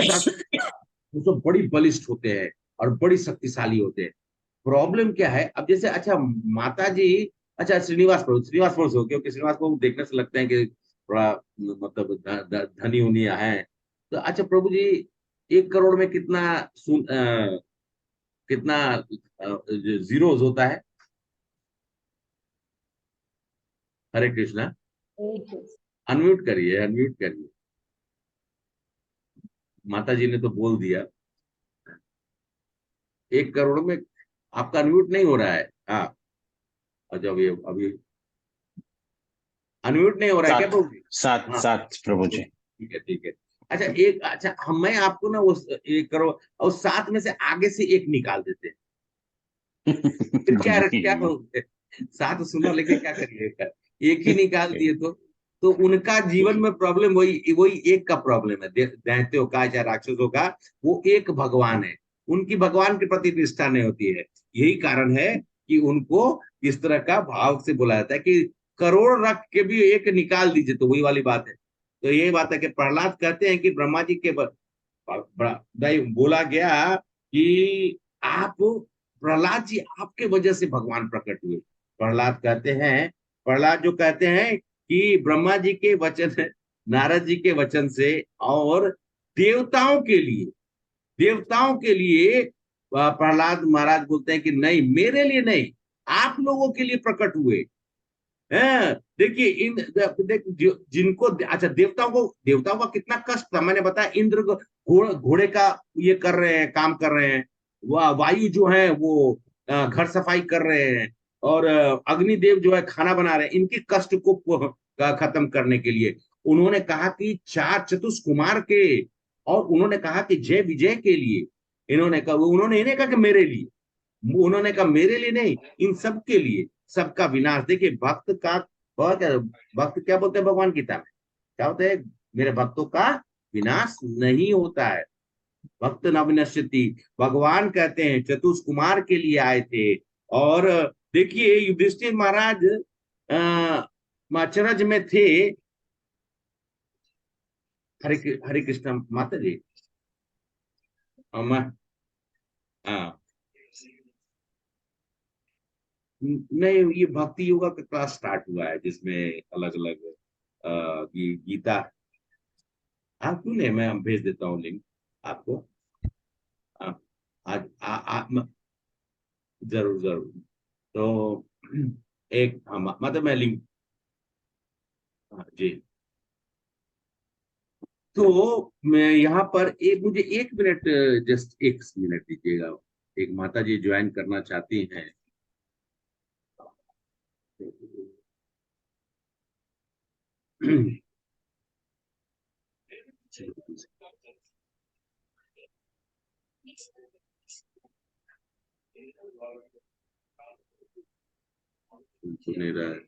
सब बड़ी बलिष्ठ होते हैं और बड़ी शक्तिशाली होते हैं। प्रॉब्लम क्या है अब, जैसे अच्छा माता जी, अच्छा श्रीनिवास प्रभु से हो, क्योंकि श्रीनिवास प्रभु देखने से लगते हैं कि थोड़ा मतलब धनी उनी है। तो अच्छा प्रभु जी, 1 करोड़ में कितना जीरोज होता है? हरे कृष्णा। अनम्यूट करिए, अनम्यूट करिए। माता जी ने तो बोल दिया। 1 करोड़ में आपका अनम्यूट नहीं हो रहा है। हाँ, अच्छा अभी अनम्यूट नहीं हो रहा है क्या
7
प्रभु जी?
7
हाँ,
7 प्रभु जी।
ठीक है, ठीक है। अच्छा अच्छा मैं आपको ना वो 1 करोड़ और 7 में से आगे से एक निकाल देते हैं, फिर क्या क्या
जी।
करोगे? 7 शून्य लेके क्या करिएगा? एक ही निकाल दिए तो उनका जीवन में प्रॉब्लम वही वही एक का प्रॉब्लम है, दैत्यों का चाहे राक्षसों का। वो एक भगवान है, उनकी भगवान के प्रति निष्ठा नहीं होती है। यही कारण है कि उनको इस तरह का भाव से बोला जाता है कि करोड़ रख के भी एक निकाल दीजिए, तो वही वाली बात है। तो यही बात है कि प्रहलाद कहते हैं कि ब्रह्मा जी के बोला गया कि आप, प्रहलाद जी आपके वजह से भगवान प्रकट हुए। प्रहलाद कहते हैं, प्रहलाद जो कहते हैं कि ब्रह्मा जी के वचन, नारद जी के वचन से, और देवताओं के लिए, देवताओं के लिए प्रहलाद महाराज बोलते हैं कि नहीं, मेरे लिए नहीं, आप लोगों के लिए प्रकट हुए हैं। देखिए जिनको अच्छा देवताओं का कितना कष्ट था, मैंने बताया। इंद्र को घोड़े का ये कर रहे हैं, काम कर रहे हैं। वायु जो है वो घर सफाई कर रहे हैं, और अग्निदेव जो है खाना बना रहे हैं। इनके कष्ट को खत्म करने के लिए उन्होंने कहा कि 4 चतुष कुमार के, और उन्होंने कहा कि जय विजय के लिए, उन्होंने इन्हें कहा कि मेरे लिए, उन्होंने कहा मेरे लिए नहीं, इन सब के लिए, सबका विनाश। देखिए भक्त का बहुत, भक्त क्या बोलते हैं भगवान गीता में, क्या होता है? मेरे भक्तों का विनाश नहीं होता है, भक्त न विनश्यति। भगवान कहते हैं चतुष कुमार के लिए आए थे। और देखिए युधिष्ठिर महाराज अचरज में थे। हरे कृष्ण माता जी। हाँ, नहीं, ये भक्ति योगा का क्लास स्टार्ट हुआ है जिसमें अलग अलग गीता। आप क्यों नहीं, मैं भेज देता हूँ लिंक आपको। आ, आज जरूर जरूर। तो एक मतलब मैं लिंक, हाँ जी। तो मैं यहाँ पर मुझे 1 मिनट, जस्ट 1 मिनट दीजिएगा। एक माता जी ज्वाइन करना चाहती हैं। सुन नहीं रहा है।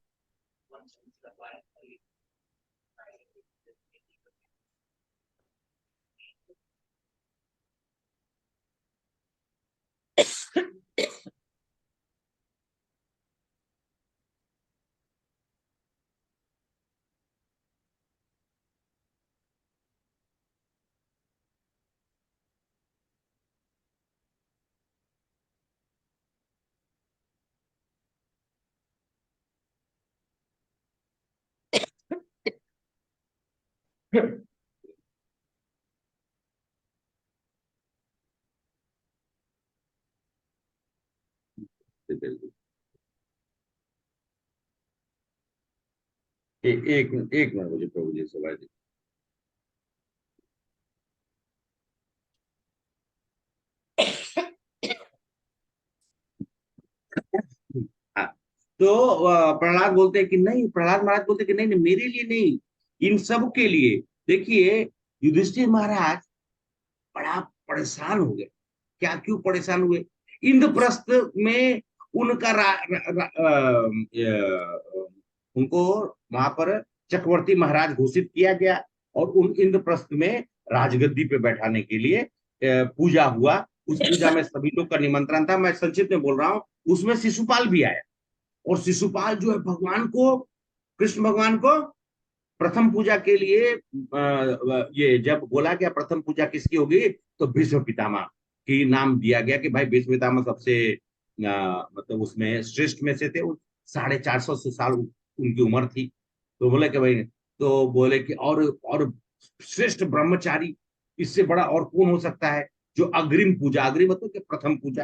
एक एक मिनट मुझे प्रभु जी से बात। हाँ, तो प्रहलाद बोलते हैं कि नहीं, प्रहलाद महाराज बोलते हैं कि नहीं नहीं, मेरे लिए नहीं, इन सब के लिए। देखिए, युधिष्ठिर महाराज बड़ा परेशान हो गए। क्या, क्यों परेशान हुए? इंद्रप्रस्थ में उनका उनको वहां पर चक्रवर्ती महाराज घोषित किया गया, और उन इंद्रप्रस्थ में राजगद्दी पे बैठाने के लिए पूजा हुआ। उस पूजा में सभी लोग का निमंत्रण था। मैं संक्षिप्त में बोल रहा हूँ, उसमें शिशुपाल भी आया। और शिशुपाल जो है भगवान को, कृष्ण भगवान को प्रथम पूजा के लिए ये जब बोला गया प्रथम पूजा किसकी होगी, तो भीष्म पितामह की नाम दिया गया कि भाई भीष्म पितामह सबसे मतलब उसमें श्रेष्ठ में से थे। 450 साल उनकी उम्र थी। तो बोले कि भाई, तो बोले कि और श्रेष्ठ ब्रह्मचारी इससे बड़ा और कौन हो सकता है, जो अग्रिम पूजा, अग्रिम मतलब कि प्रथम पूजा,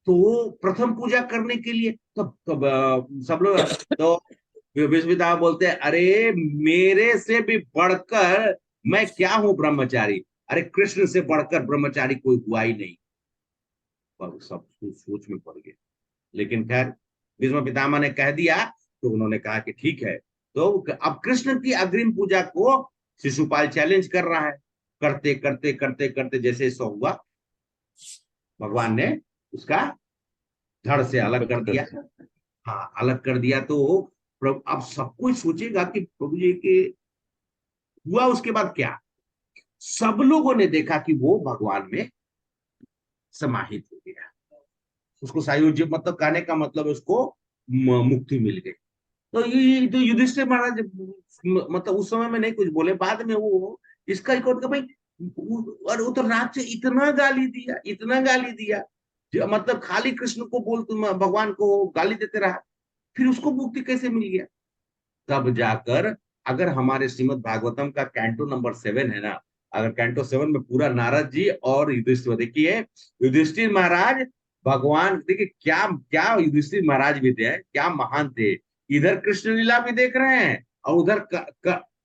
तो वो प्रथम पूजा करने के लिए तब सब लोग तो विश्वविद्यालय बोलते हैं, अरे मेरे से भी बढ़कर मैं क्या हूं ब्रह्मचारी, अरे कृष्ण से बढ़कर ब्रह्मचारी कोई हुआ ही नहीं। पर सब सोच में पड़ गए। लेकिन खैर भीष्म पितामह ने कह दिया, तो उन्होंने कहा कि ठीक है। तो अब कृष्ण की अग्रिम पूजा को शिशुपाल चैलेंज कर रहा है। करते करते करते करते जैसे सो हुआ, भगवान ने उसका धड़ से अलग कर दिया। हाँ, अलग कर दिया। तो प्रभु, अब सब कोई सोचेगा कि प्रभु जी के हुआ उसके बाद क्या। सब लोगों ने देखा कि वो भगवान में समाहित हो गया। उसको सायुज्य मतलब कहने का मतलब उसको मुक्ति मिल गई। तो ये तो युधिष्ठिर महाराज मतलब उस समय में नहीं कुछ बोले, बाद में वो इसका एक और भाई, और वो तो रात से इतना गाली दिया, इतना गाली दिया, मतलब खाली कृष्ण को बोल, तुम भगवान को गाली देते रहा, फिर उसको मुक्ति कैसे मिल गया? तब जाकर, अगर हमारे श्रीमद् भागवतम का कैंटो नंबर 7 है ना, अगर कैंटो 7 में पूरा नारद जी और युधिष्ठिर, देखिए युधिष्ठिर महाराज भगवान, देखिए क्या क्या युधिष्ठिर महाराज भी थे, क्या महान थे। इधर कृष्ण लीला भी देख रहे हैं, और उधर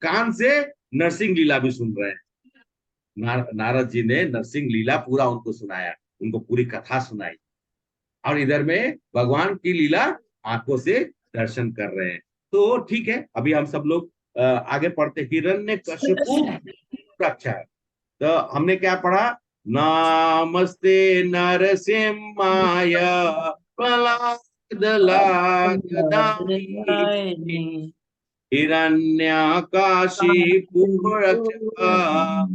कान से नरसिंह लीला भी सुन रहे हैं। नारद जी ने नरसिंह लीला पूरा उनको सुनाया, उनको पूरी कथा सुनाई, और इधर में भगवान की लीला आंखों से दर्शन कर रहे हैं। तो ठीक है, अभी हम सब लोग आगे पढ़ते। हिरण्यकशिपु रक्षा। तो हमने क्या पढ़ा? नमस्ते नरसिम्हाय प्रह्लादलाय हिरण्यकाशिपु रक्षा।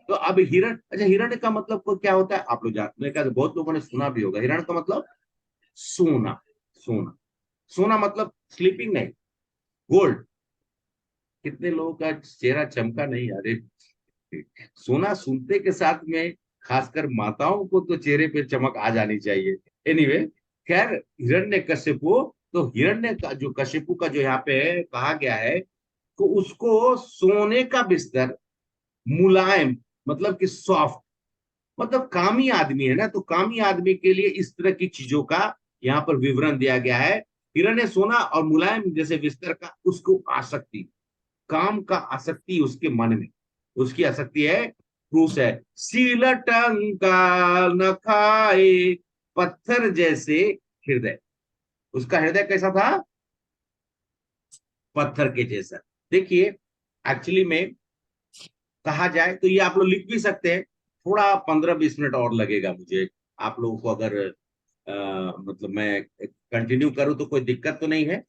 तो अब हिरण, अच्छा हिरण्य का मतलब को क्या होता है आप लोग जानते हैं, बहुत लोगों ने सुना भी होगा। हिरण का मतलब सोना। सोना, सोना मतलब स्लीपिंग नहीं, गोल्ड। कितने लोगों का चेहरा चमका नहीं? अरे सोना सुनते के साथ में खासकर माताओं को तो चेहरे पे चमक आ जानी चाहिए। एनीवे, खैर हिरण्यकशिपु, तो हिरण्य का जो कशिपु का जो यहाँ पे कहा गया है, तो उसको सोने का बिस्तर, मुलायम मतलब कि सॉफ्ट, मतलब कामी आदमी है ना, तो कामी आदमी के लिए इस तरह की चीजों का यहाँ पर विवरण दिया गया है। हिरण्य सोना और मुलायम जैसे बिस्तर का, उसको आसक्ति, काम का आसक्ति उसके मन में, उसकी आसक्ति है, क्रूस है। सीलटंका न खाए, पत्थर जैसे हृदय। उसका हृदय कैसा था? पत्थर के जैसा। देखिए, एक्चुअली में कहा जाए तो ये आप लोग लिख भी सकते हैं, थोड़ा 15-20 मिनट और लगेगा मुझे। आप लोगों को अगर मतलब मैं कंटिन्यू करूं तो कोई दिक्कत तो नहीं है?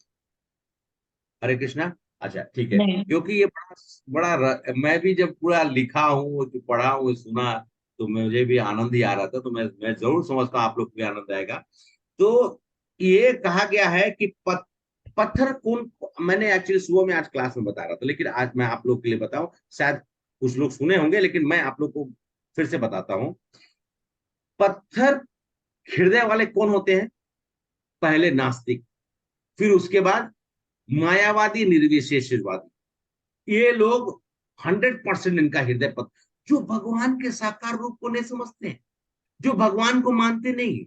हरे कृष्णा। अच्छा ठीक है,
नहीं।
क्योंकि ये मैं भी जब पूरा लिखा हूँ, जो पढ़ा हूँ, सुना, तो मुझे भी आनंद ही आ रहा था। तो मैं जरूर समझता हूँ आप लोग को भी आनंद आएगा। तो ये कहा गया है कि पत्थर कौन, मैंने एक्चुअली सुबह में आज क्लास में बता रहा था, लेकिन आज मैं आप लोग के लिए बताऊं। शायद कुछ लोग सुने होंगे, लेकिन मैं आप लोग को फिर से बताता हूँ। पत्थर हृदय वाले कौन होते हैं? पहले नास्तिक, फिर उसके बाद मायावादी, निर्विशेषवादी। ये लोग 100% इनका हृदय पत्थर, जो भगवान के साकार रूप को नहीं समझते हैं, जो भगवान को मानते नहीं,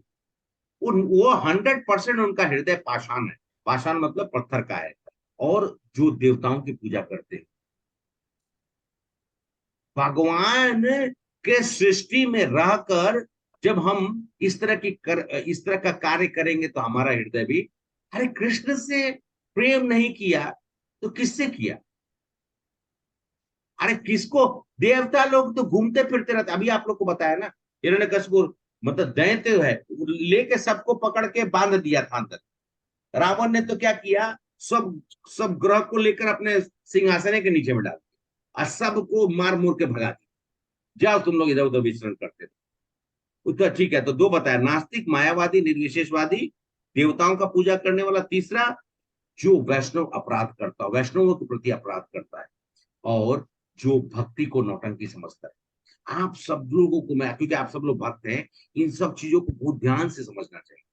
वो 100% उनका हृदय पाषाण है। पाषाण मतलब पत्थर का है। और जो देवताओं की पूजा करते हैं, भगवान के सृष्टि में रहकर जब हम इस तरह का कार्य करेंगे तो हमारा हृदय भी, अरे कृष्ण से प्रेम नहीं किया तो किससे किया? अरे किसको? देवता लोग तो घूमते फिरते रहते। अभी आप लोग को बताया ना, हिरण्यकशिपु मतलब दैत्य है, लेके सबको पकड़ के बांध दिया था अंदर। रावण ने तो क्या किया, सब सब ग्रह को लेकर अपने सिंहासन के नीचे में डाल दिया और सबको मार मुर के भगा दिया। जाओ तुम लोग इधर उधर विचरण करते थे। तो ठीक है, तो दो बताया, नास्तिक, मायावादी, निर्विशेषवादी, देवताओं का पूजा करने वाला। तीसरा, जो वैष्णव अपराध करता, वैष्णवों के प्रति अपराध करता है, और जो भक्ति को नौटंकी समझता है। आप सब लोगों को मैं, क्योंकि आप सब लोग भक्त हैं, इन सब चीजों को बहुत ध्यान से समझना चाहिए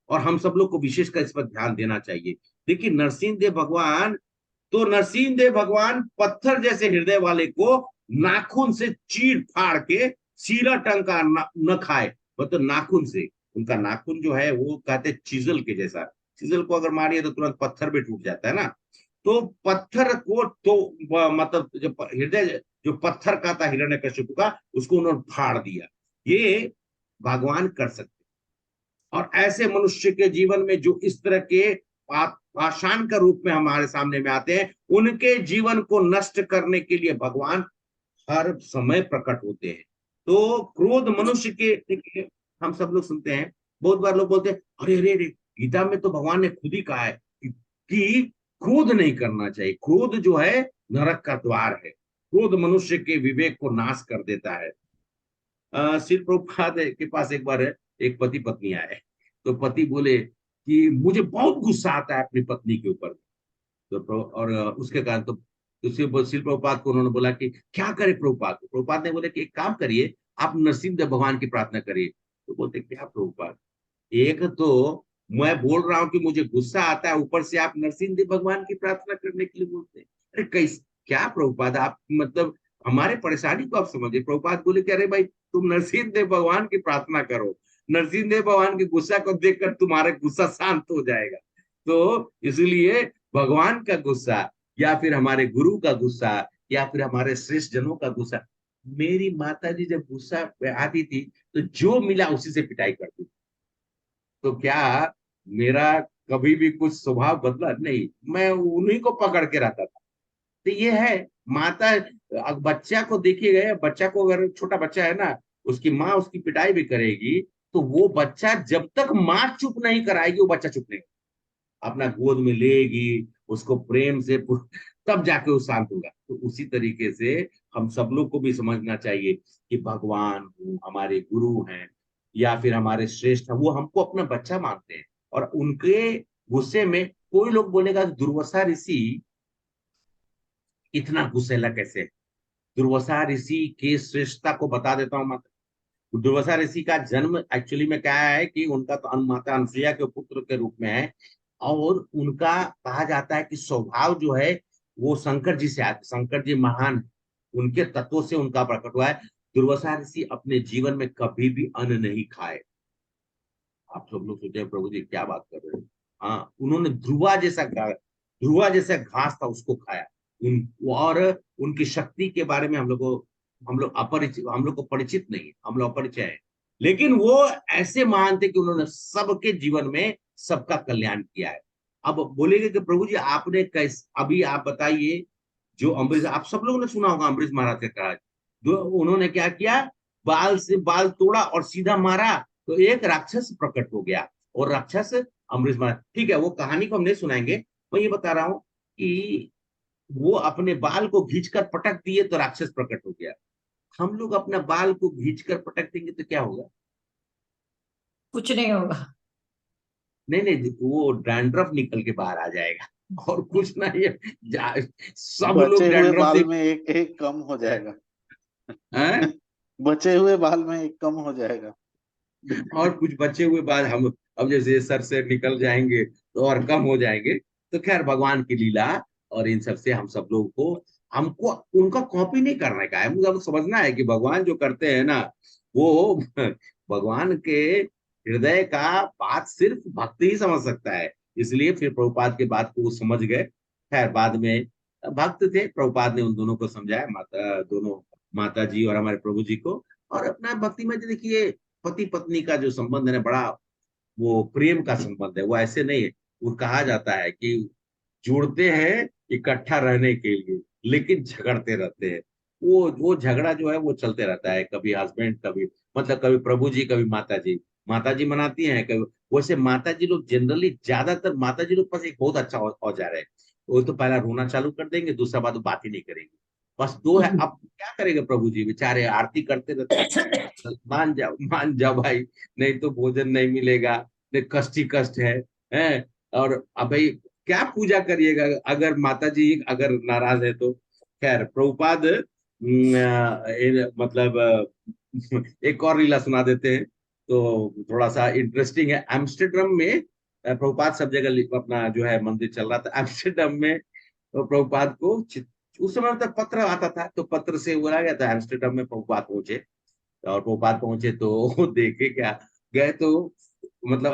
और हम सब लोग को विशेषकर इस पर ध्यान देना चाहिए। देखिए नरसिंह देव भगवान पत्थर जैसे हृदय वाले को नाखून से चीर फाड़ के सीरा टंका न खाए, मतलब नाखून से। उनका नाखून जो है वो कहते चिजल के जैसा, चिजल को अगर मारिए तो तुरंत पत्थर भी टूट जाता है ना। तो पत्थर को तो मतलब जो हृदय जो पत्थर का था हिरण्यकशिपु का, उसको उन्होंने फाड़ दिया। ये भगवान कर सकते। और ऐसे मनुष्य के जीवन में जो इस तरह के पाषाण का रूप में हमारे सामने में आते हैं, उनके जीवन को नष्ट करने के लिए भगवान हर समय प्रकट होते हैं। तो क्रोध मनुष्य के, देखिए हम सब लोग सुनते हैं, बहुत बार लोग बोलते हैं अरे अरे अरे, गीता में तो भगवान ने खुद ही कहा है कि क्रोध नहीं करना चाहिए। क्रोध जो है नरक का द्वार है। क्रोध मनुष्य के विवेक को नाश कर देता है। श्री प्रभुपाद के पास एक बार एक पति पत्नी आए, तो पति बोले कि मुझे बहुत गुस्सा आता है अपनी पत्नी के ऊपर। तो और उसके कारण तो श्री प्रभुपाद को उन्होंने बोला कि क्या करे प्रभुपाद? प्रभुपाद ने बोले कि एक काम करिए, आप नरसिंह देव भगवान की प्रार्थना करिए। तो बोलते क्या प्रभुपाद, एक तो मैं बोल रहा हूँ कि मुझे गुस्सा आता है, ऊपर से आप नरसिंह देव भगवान की प्रार्थना करने के लिए बोलते हैं। अरे कैसे, क्या प्रभुपाद आप मतलब हमारे परेशानी को आप समझिए। प्रभुपाद बोले कि अरे भाई तुम नरसिंह देव भगवान की प्रार्थना करो, नरसिंह देव भगवान के गुस्सा को देखकर तुम्हारा गुस्सा शांत हो जाएगा। तो इसलिए भगवान का गुस्सा या फिर हमारे गुरु का गुस्सा या फिर हमारे श्रेष्ठ जनों का गुस्सा, मेरी माता जी जब गुस्सा आती थी तो जो मिला उसी से पिटाई करती थी। तो क्या मेरा कभी भी कुछ स्वभाव बदला नहीं, मैं उन्हीं को पकड़ के रहता था। तो ये है माता, बच्चा को देखिएगा, बच्चा को अगर छोटा बच्चा है ना, उसकी माँ उसकी पिटाई भी करेगी, तो वो बच्चा जब तक माँ चुप नहीं कराएगी वो बच्चा चुप नहीं, अपना गोद में लेगी उसको प्रेम से, तब जाके वो शांत होगा। तो उसी तरीके से हम सब लोग को भी समझना चाहिए कि भगवान हमारे गुरु हैं या फिर हमारे श्रेष्ठ हैं, वो हमको अपना बच्चा मानते हैं। और उनके गुस्से में कोई लोग बोलेगा दुर्वासा ऋषि इतना गुस्सेला कैसे है? दुर्वासा ऋषि की श्रेष्ठता को बता देता हूँ। दुर्वासा ऋषि का जन्म एक्चुअली में क्या है कि उनका तो माता अनसुईया के पुत्र के रूप में है, और उनका कहा जाता है कि स्वभाव जो है वो शंकर जी से आते, शंकर जी महान, उनके तत्वों से उनका प्रकट हुआ है। दुर्वासा ऋषि अपने जीवन में कभी भी अन्न नहीं खाए। आप सब लोग सोचे प्रभु जी क्या बात कर रहे हो? हाँ, उन्होंने ध्रुवा जैसा घास था उसको खाया। और उनकी शक्ति के बारे में हम लोग को परिचित नहीं, हम लोग अपरिचय है। लेकिन वो ऐसे महान थे कि उन्होंने सबके जीवन में सबका कल्याण किया है। अब बोलेंगे कि प्रभु जी आपने कैसे, अभी आप बताइए, जो अम्बरीश, आप सब लोगों ने सुना होगा अम्बरीश महाराज का कहा, उन्होंने क्या किया बाल से बाल तोड़ा और सीधा मारा, तो एक राक्षस प्रकट हो गया और राक्षस अमरीश मारा। ठीक है, वो कहानी को हम नहीं सुनाएंगे, मैं ये बता रहा हूँ कि वो अपने बाल को खींचकर पटक दिए तो राक्षस प्रकट हो गया। हम लोग अपना बाल को खींचकर पटक देंगे तो क्या होगा?
कुछ नहीं होगा।
नहीं नहीं, वो डैंड्रफ निकल के बाहर आ जाएगा और कुछ नहीं है। सब लोग
बचे हुए
डैंड्रफ
बाल
से
में एक एक कम हो जाएगा।
हैं?
बचे हुए बाल में एक कम हो जाएगा।
और कुछ बचे हुए बाल हम अब जैसे सर से निकल जाएंगे तो और कम हो जाएंगे। तो खैर, भगवान की लीला और इन सब से हम सब लोगों को, हमको उनका कॉपी नहीं करने का है। मुझे अब समझना है कि भगवान जो करते हैं ना, वो भगवान के हृदय का बात सिर्फ भक्त ही समझ सकता है। इसलिए फिर प्रभुपाद के बात को वो समझ गए। खैर, बाद में भक्त थे, प्रभुपाद ने उन दोनों को समझाया, दोनों माता जी और हमारे प्रभु जी को। और अपना भक्ति में देखिए, पति पत्नी का जो संबंध है ना, बड़ा वो प्रेम का संबंध है, वो ऐसे नहीं है। वो कहा जाता है कि जुड़ते हैं इकट्ठा रहने के लिए, लेकिन झगड़ते रहते हैं। वो झगड़ा जो है वो चलते रहता है, कभी हस्बैंड, कभी मतलब कभी प्रभु जी, कभी माता जी। माता जी मनाती हैं, कभी वैसे माता जी लोग जनरली, ज्यादातर माता जी लोग पास एक बहुत अच्छा औजार है। वो तो पहला रोना चालू कर देंगे, दूसरा बात वो बात ही नहीं करेंगे। बस दो है। अब क्या करेंगे प्रभु जी बेचारे, आरती करते रहते हैं। मान जाओ भाई, नहीं तो भोजन नहीं मिलेगा, नहीं कष्ट ही कष्ट है। और अब भाई क्या पूजा करिएगा अगर माता जी अगर नाराज है तो। खैर, प्रभुपाद मतलब एक और लीला सुना देते हैं तो थोड़ा सा इंटरेस्टिंग है। एम्स्टर्डम में प्रभुपाद सब जगह अपना जो है मंदिर चल रहा था। एम्स्टर्डम में तो प्रभुपाद को उस समय तक पत्र आता था, तो पत्र से बोला गया था एम्स्टर्डम में प्रभुपाद पहुंचे। और भोपाल पहुंचे तो वो देखे क्या, गए तो मतलब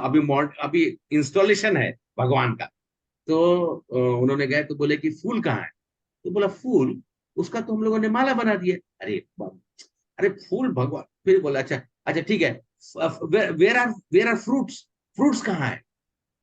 अभी इंस्टॉलेशन है भगवान का। तो उन्होंने गए तो बोले कि फूल कहाँ है? तो बोला फूल, उसका तो हम लोगों ने माला बना दिया। अरे फूल भगवान। फिर बोला अच्छा अच्छा ठीक है, वेर आर फ्रूट्स, फ्रूट्स कहाँ है?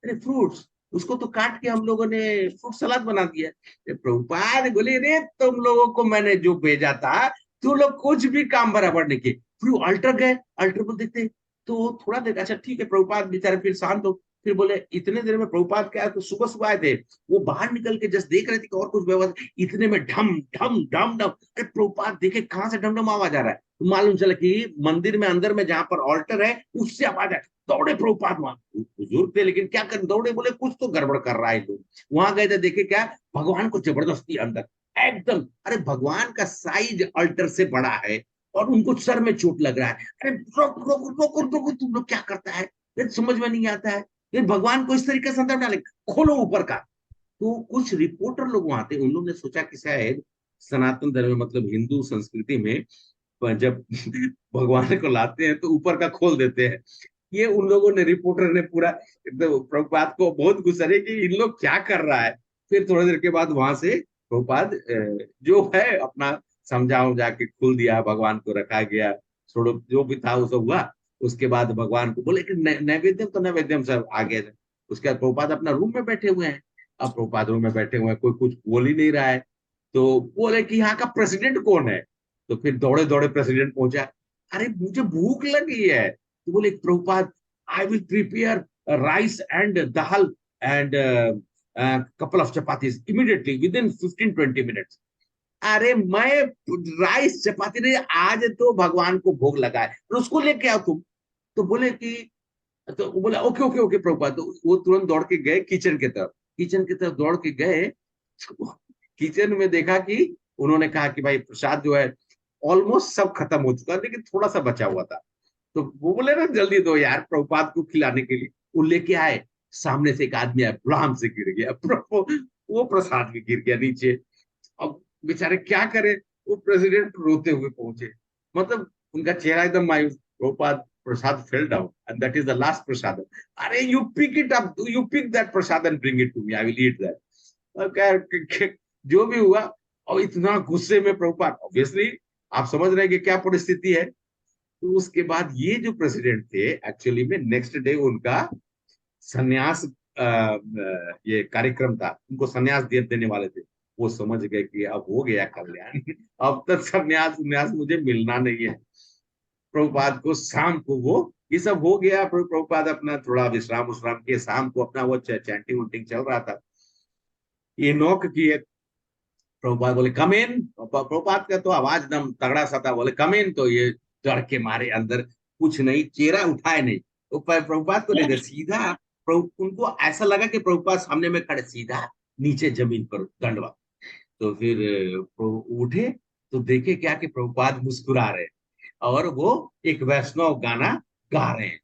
अरे फ्रूट्स, उसको तो काट के हम लोगों ने फ्रूट सलाद बना दिया। प्रभुपाद बोले रे, तुम लोगों को मैंने जो भेजा था, तुम लोग कुछ भी काम बराबर नहीं किए। फिर अल्टर गए, अल्टर को देखते तो थोड़ा देर, अच्छा ठीक है, प्रभुपाद बेचारे फिर शांत हो। फिर बोले इतने देर में प्रभुपाद क्या, तो सुबह सुबह आए थे, वो बाहर निकल के जस्ट देख रहे थे कि और कुछ व्यवस्था, इतने में ढम ढम ढम ढम। अरे प्रभुपाद देखे कहाँ से ढम ढम आवाज आ रहा है, तो मालूम चला कि मंदिर में अंदर में जहां पर ऑल्टर है उससे आवाज है। दौड़े प्रभुपाद, वहां बुजुर्ग थे लेकिन क्या कर, दौड़े, बोले कुछ तो गड़बड़ कर रहा है लोग। वहां गए थे, देखे क्या, भगवान को जबरदस्ती अंदर एकदम, अरे भगवान का साइज अल्टर से बड़ा है और उनको सर में चोट लग रहा है। अरे रोक रोक रोक रोक, तुम लोग क्या करता है, ये समझ में नहीं आता है। फिर भगवान को इस तरीके से अंदर डाले, खोलो ऊपर का। तो कुछ रिपोर्टर लोग वहां थे, उन लोगों ने सोचा कि शायद सनातन धर्म मतलब हिंदू संस्कृति में जब भगवान को लाते हैं तो ऊपर का खोल देते हैं। ये उन लोगों ने, रिपोर्टर ने पूरा एकदम प्रभुपाद को बहुत गुस्सा है कि इन लोग क्या कर रहा है। फिर थोड़ी देर के बाद वहां से प्रभुपाद जो है अपना समझा उमझा के खोल दिया, भगवान को रखा गया, छोड़ो जो भी था वो सब हुआ। उसके बाद भगवान को बोले कि नैवेद्यम तो नैवेद्यम सब आ गया। उसके बाद प्रभुपाद अपना रूम में बैठे हुए हैं। अब प्रभुपाद रूम में बैठे हुए हैं, कोई कुछ बोल ही नहीं रहा है। तो बोले कि यहाँ का प्रेसिडेंट कौन है? तो फिर दौड़े दौड़े प्रेसिडेंट पहुंचा। अरे मुझे भूख लगी है। तो बोले Prabhupada, I will prepare rice and dal and couple of chapatis immediately with in 15-20 minutes. अरे मैं राइस चपाती नहीं, आज तो भगवान को भोग लगा है, तो उसको लेके आओ तुम। तो बोले कि, तो बोला ओके ओके ओके प्रभुपाद। तो वो तुरंत दौड़ के गए किचन की तरफ, किचन की तरफ दौड़ के गए। किचन में देखा कि उन्होंने कहा कि भाई प्रसाद जो है ऑलमोस्ट सब खत्म हो चुका, लेकिन थोड़ा सा बचा हुआ था। तो वो बोले ना जल्दी दो यार प्रभुपाद को खिलाने के लिए। वो लेके आए, सामने से एक आदमी आया, ब्लाम से गिर गया। वो प्रसाद भी गिर गया नीचे। अब बेचारे क्या करे, वो प्रेसिडेंट रोते हुए पहुंचे, मतलब उनका चेहरा एकदम मायूस। Prabhupada, prasad fell down and that is the last prasad. अरे you pick it up, you pick that prasad and bring it to me, I will eat that. जो भी हुआ, और इतना गुस्से में प्रभुपाद, ऑब्वियसली आप समझ रहे हैं कि क्या परिस्थिति है। तो उसके बाद ये जो प्रेसिडेंट थे, एक्चुअली में नेक्स्ट डे उनका संन्यास ये कार्यक्रम था, उनको संन्यास देने वाले थे। वो समझ गए कि अब हो गया कल्याण, अब तक संन्यास मुझे मिलना नहीं है। प्रभुपाद को शाम को वो ये सब हो गया, प्रभुपाद अपना थोड़ा विश्राम उश्राम किए, शाम को अपना वो चैंटिंग वैंटिंग चल रहा था। ये नॉक किए, प्रभुपाद बोले कम इन। प्रभुपाद का तो आवाज एकदम तगड़ा सा था, बोले कम इन। तो ये डर के मारे अंदर कुछ नहीं, चेहरा उठाए नहीं, तो प्रभुपाद को नहीं दे सीधा। उनको ऐसा लगा कि प्रभुपाद सामने में खड़े, सीधा नीचे जमीन पर दंडवा। तो फिर उठे तो देखे क्या कि प्रभुपाद मुस्कुरा रहे और वो एक वैष्णव गाना गा रहे हैं।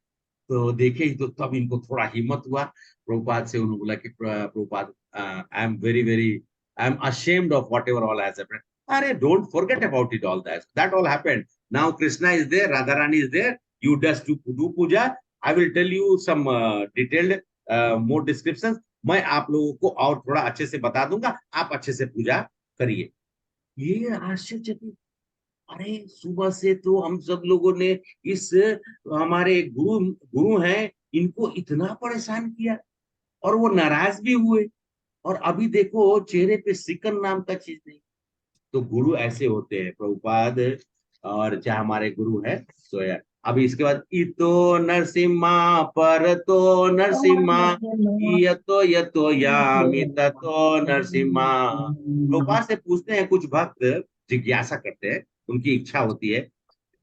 तो देखे तो तब इनको थोड़ा हिम्मत हुआ। प्रभुपाद से उन्होंने बोला कि Prabhupada I am very I am ashamed of whatever all has happened. Arey, don't forget about it all that. That all happened. Now Krishna is there, Radharani is there. You just do puja. I will tell you some detailed more descriptions. मैं आप लोगों को और थोड़ा अच्छे से बता दूंगा, आप अच्छे से पूजा करिए। ये आश्चर्यचकित, अरे सुबह से तो हम सब लोगों ने इस हमारे गुरु हैं इनको इतना परेशान किया और वो नाराज भी हुए, और अभी देखो चेहरे पे सिकन नाम का चीज नहीं। तो गुरु ऐसे होते हैं प्रभुपाद, और चाहे हमारे गुरु है तो यार। अभी इसके बाद इतो नरसिम्हा पर तो नरसिम्हा यतो यामि ततो नरसिम्हा। प्रभुपाद से पूछते हैं कुछ भक्त, जिज्ञासा करते हैं, उनकी इच्छा होती है।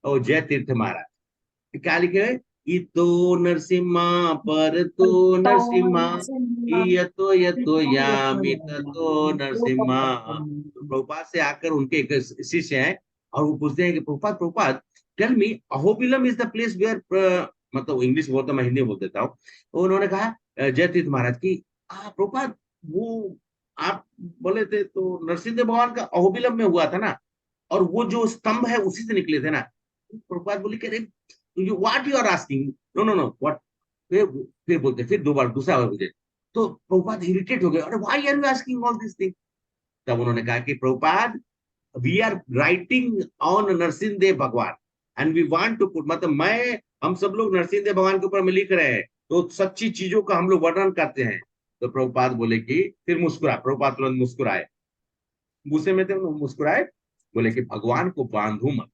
और जय तीर्थ महाराज क्या लिखे है, इतो नरसिम्हा पर तो नरसिम्हा यतो यामि ततो नरसिम्हा। तो प्रभुपाद से आकर उनके एक शिष्य हैं और वो पूछते हैं कि Prabhupada tell me Ahobilam is the place where, मतलब इंग्लिश बोलता, मैं हिंदी बोल देता हूँ। तो उन्होंने कहा जय तीर्थ महाराज की प्रभुपाद वो आप बोले थे तो नरसिंह भगवान का अहोबिलम में हुआ था ना, और वो जो स्तंभ है उसी से निकले थे ना। प्रभुपाद बोले कि what you are asking, no what. फिर बोलते, फिर दूसरा बार पूछे तो प्रभुपाद इरिटेट हो गए, अरे why are you asking all this thing. तब उन्होंने कहा कि Prabhupada we are writing on Narasimha Dev Bhagwan and we want to put, मतलब हम सब लोग नरसिंह देव भगवान के ऊपर में लिख रहे हैं, तो सच्ची चीजों का हम लोग वर्णन करते हैं। तो प्रभुपाद बोले कि फिर प्रभुपाद तुरंत मुस्कुराए, गुस्से में थे, मुस्कुराए, बोले कि भगवान को बांधू मत,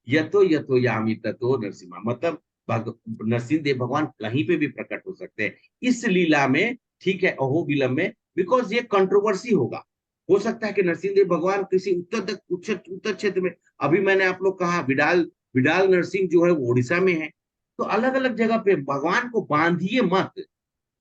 यतो यामि ततो नरसिम्हा, मतलब नरसिंह देव भगवान कहीं पे भी प्रकट हो सकते हैं इस लीला में, ठीक है, अहोबिलम में, बिकॉज ये कंट्रोवर्सी होगा। हो सकता है कि नरसिंह देव भगवान किसी उत्तर क्षेत्र में, अभी मैंने आप लोग कहा विडाल नरसिंह जो है वो उड़ीसा में है, तो अलग अलग जगह पे भगवान को बांधिए मत।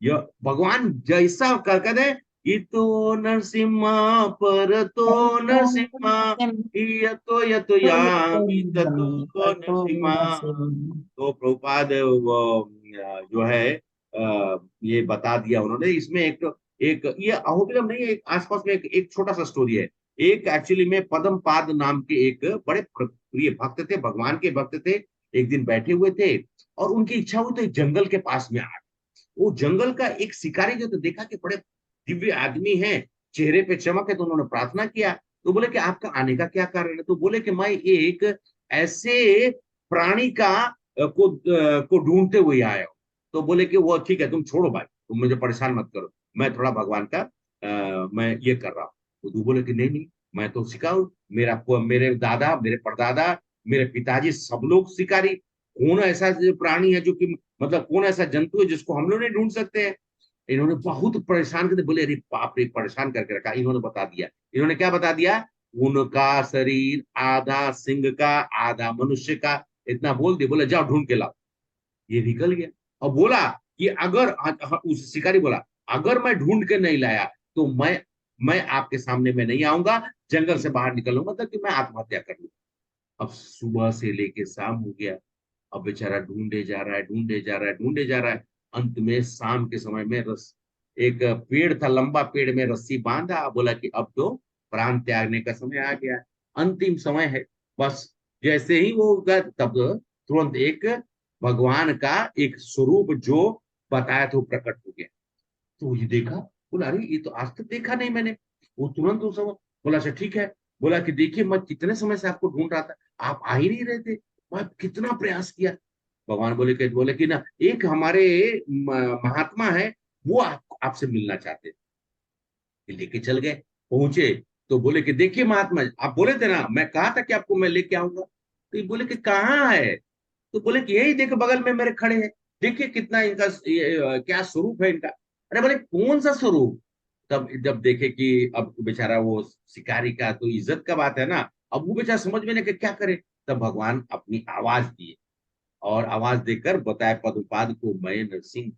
यह भगवान जैसा कहते हैं, इतो नरसिम्हा पर तो नरसिम्हा यतो यामि ततो नरसिम्हा। तो प्रभुपाद जो है ये बता दिया उन्होंने। इसमें एक ये अहोबिलम नहीं है, एक आसपास में एक छोटा सा स्टोरी है। एक एक्चुअली में पद्मपाद नाम के एक बड़े प्रिय भक्त थे, भगवान के भक्त थे। एक दिन बैठे हुए थे और उनकी इच्छा हुई तो एक जंगल के पास में आ, वो जंगल का एक शिकारी जो तो देखा कि बड़े दिव्य आदमी है, चेहरे पे चमक है, तो उन्होंने प्रार्थना किया। तो बोले कि आपका आने का क्या कारण है। तो बोले कि मैं एक ऐसे प्राणी को ढूंढते हुए आया हूं। तो बोले कि वो ठीक है, तुम छोड़ो भाई, तुम मुझे परेशान मत करो, मैं थोड़ा भगवान का मैं ये कर रहा हूँ। तो बोले कि नहीं मैं तो शिकार, मेरे दादा, मेरे परदादा, मेरे पिताजी सब लोग शिकारी, कौन ऐसा प्राणी है जो कि, मतलब कौन ऐसा जंतु है जिसको हम लोग नहीं ढूंढ सकते हैं। इन्होंने बहुत परेशान करके बोले, अरे बाप रे, परेशान करके रखा। इन्होंने बता दिया, इन्होंने क्या बता दिया, उनका शरीर आधा सिंह का आधा मनुष्य का, इतना बोल दिया। बोले जाओ ढूंढ के लाओ। ये निकल गया और बोला कि अगर उस शिकारी बोला अगर मैं ढूंढ के नहीं लाया तो मैं आपके सामने में नहीं आऊंगा, जंगल से बाहर निकलूंगा, मतलब कि मैं आत्महत्या कर लूंगा। अब सुबह से लेके शाम हो गया, अब बेचारा ढूंढे जा रहा है। अंत में शाम के समय में एक पेड़ था, लंबा पेड़ में रस्सी बांधा, बोला कि अब तो प्राण त्यागने का समय आ गया, अंतिम समय है। बस जैसे ही वो गया तब तुरंत एक भगवान का एक स्वरूप जो बताया था वो प्रकट हो गया। तो ये देखा, बोला अरे ये तो आज तक देखा नहीं मैंने। वो तुरंत उस समय बोला अच्छा ठीक है, बोला कि देखिए मैं कितने समय से आपको ढूंढ रहा था, आप आ ही नहीं रहे थे, मैं कितना प्रयास किया। भगवान बोले कि ना एक हमारे महात्मा है, वो आपसे मिलना चाहते हैं। लेके चल गए, पहुंचे तो बोले कि देखिए महात्मा, आप बोले थे ना, मैं कहा था कि आपको मैं लेके आऊंगा। तो ये बोले कि कहाँ है। तो बोले कि यही देखो बगल में मेरे खड़े हैं, देखिए कितना इनका क्या स्वरूप है इनका। अरे बोले कौन सा स्वरूप? तब जब देखे कि अब बेचारा वो शिकारी का तो इज्जत का बात है ना, अब वो बेचारा समझ में नहीं कि क्या करे। तब भगवान अपनी आवाज दिए और आवाज देकर बताया पद्मपाद को, मैं नरसिंह,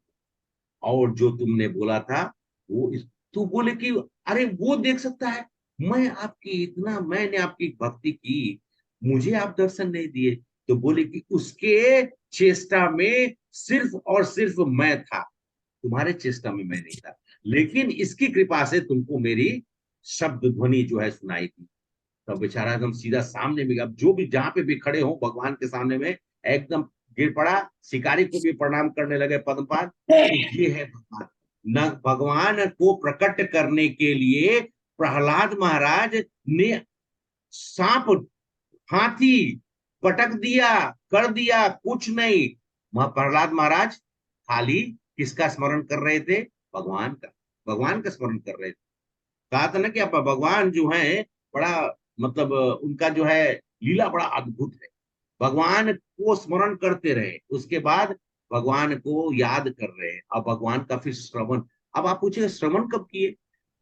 और जो तुमने बोला था वो तो बोले कि अरे वो देख सकता है, मैंने आपकी भक्ति की, मुझे आप दर्शन नहीं दिए। तो बोले कि उसके चेष्टा में सिर्फ और सिर्फ मैं था, तुम्हारे चेष्टा में मैं नहीं था, लेकिन इसकी कृपा से तुमको मेरी शब्द ध्वनि जो है सुनाई थी। तब बेचारा एकदम सीधा सामने में, अब जो भी जहां पे भी खड़े हो भगवान के सामने में एकदम गिर पड़ा, शिकारी को भी प्रणाम करने लगे पद्मपाद। तो ये है भगवान, न भगवान को प्रकट करने के लिए प्रहलाद महाराज ने सांप, हाथी पटक दिया, कर दिया कुछ नहीं। प्रहलाद महाराज खाली किसका स्मरण कर रहे थे? भगवान का, भगवान का स्मरण कर रहे थे। कहा था ना कि आप भगवान जो है बड़ा, मतलब उनका जो है लीला बड़ा अद्भुत है। भगवान को स्मरण करते रहे, उसके बाद भगवान को याद कर रहे हैं, अब भगवान का फिर श्रवण। अब आप पूछे श्रवण कब किए?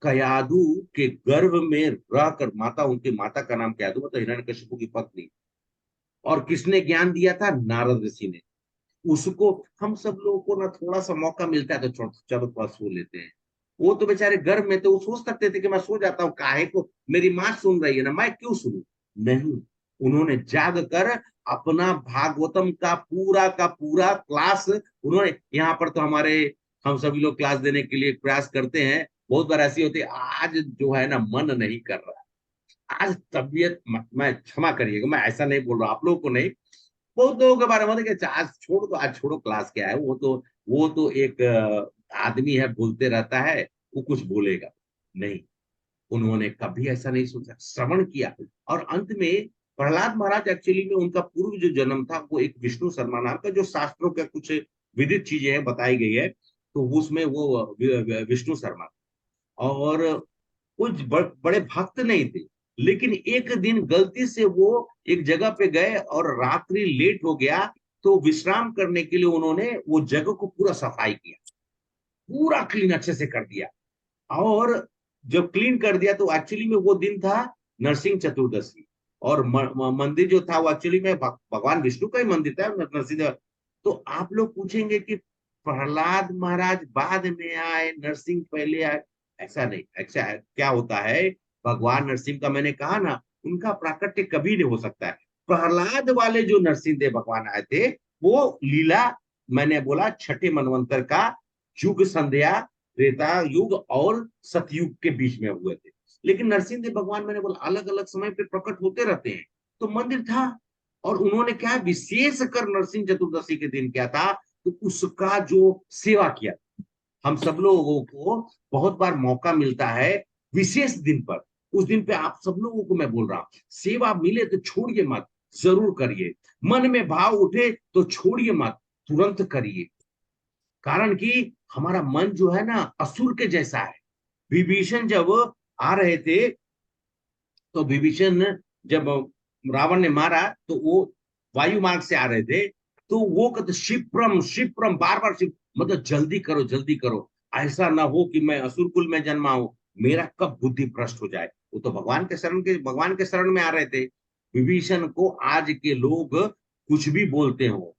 कयादु के गर्भ में रहकर, माता, उनकी माता का नाम कयादु, मतलब हिरण्यकशिपु की पत्नी, और किसने ज्ञान दिया था? नारद ऋषि ने। उसको हम सब लोगों को ना थोड़ा सा मौका मिलता है तो चलो थोड़ा सो लेते हैं। वो तो बेचारे गर्भ में थे, वो सोच सकते थे कि मैं सो जाता हूँ, काहे को, मेरी माँ सुन रही है ना, मैं क्यों सुनूं? नहीं, उन्होंने जाग कर अपना भागवतम का पूरा क्लास उन्होंने, यहाँ पर तो हमारे, हम सभी लोग क्लास देने के लिए प्रयास करते हैं, बहुत बार ऐसी होती है, आज जो है ना मन नहीं कर रहा, आज तबीयत, मैं क्षमा करिएगा, मैं ऐसा नहीं बोल रहा आप लोगों को नहीं, बहुत लोगों के बारे में कि आज छोड़ दो, आज छोड़ो, क्लास क्या है, वो तो एक आदमी है, बोलते रहता है, वो कुछ बोलेगा नहीं। उन्होंने कभी ऐसा नहीं सोचा, श्रवण किया। और अंत में प्रहलाद महाराज एक्चुअली में उनका पूर्व जो जन्म था वो एक विष्णु शर्मा नाम का, जो शास्त्रों का कुछ विदित चीजें हैं बताई गई है, तो उसमें वो विष्णु शर्मा, और कुछ बड़े भक्त नहीं थे, लेकिन एक दिन गलती से वो एक जगह पे गए और रात्रि लेट हो गया, तो विश्राम करने के लिए उन्होंने वो जगह को पूरा सफाई किया, पूरा क्लीन अच्छे से कर दिया। और जब क्लीन कर दिया तो एक्चुअली में वो दिन था नरसिंह चतुर्दशी, और मंदिर जो था वो एक्चुअली में भगवान विष्णु का ही मंदिर था नरसिंह। तो आप लोग पूछेंगे कि प्रहलाद महाराज बाद में आए, नरसिंह पहले आए, ऐसा नहीं। ऐसा क्या होता है, भगवान नरसिंह का मैंने कहा ना, उनका प्राकट्य कभी नहीं हो सकता है। प्रहलाद वाले जो नरसिंह देव भगवान आए थे, वो लीला, मैंने बोला छठे मनवंतर का युग संध्या, त्रेता युग और सतयुग के बीच में हुए थे। लेकिन नरसिंह देव भगवान, मैंने बोला अलग अलग समय पे प्रकट होते रहते हैं, तो मंदिर था। और उन्होंने क्या विशेष कर नरसिंह चतुर्दशी के दिन क्या था, तो उसका जो सेवा किया। हम सब लोगों को बहुत बार मौका मिलता है विशेष दिन पर, उस दिन पे आप सब लोगों को मैं बोल रहा हूं, सेवा मिले तो छोड़िए मत, जरूर करिए। मन में भाव उठे तो छोड़िए मत, तुरंत करिए। कारण कि हमारा मन जो है ना असुर के जैसा है। विभीषण जब आ रहे थे, तो विभीषण जब रावण ने मारा तो वो वायु मार्ग से आ रहे थे, तो वो कहते शिप्रम शिप्रम, बार बार शिप, मतलब जल्दी करो जल्दी करो, ऐसा ना हो कि मैं असुर कुल में जन्मा हूं, मेरा कब बुद्धि भ्रष्ट हो जाए। वो तो भगवान के शरण में आ रहे थे। विभीषण को आज के लोग कुछ भी बोलते हो,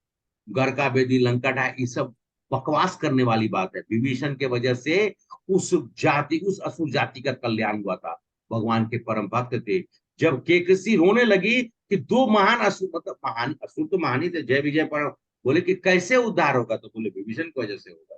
घर का बेदी लंका ढाई, ये सब बकवास करने वाली बात है। विभीषण के वजह से उस असुर जाति का कल्याण हुआ था। भगवान के परम भक्त थे। जब केकसी रोने लगी कि दो महान असुर, मतलब महान असुर तो महान ही थे, जय विजय पर, बोले कि कैसे उद्धार होगा, तो बोले विभीषण की वजह से होगा।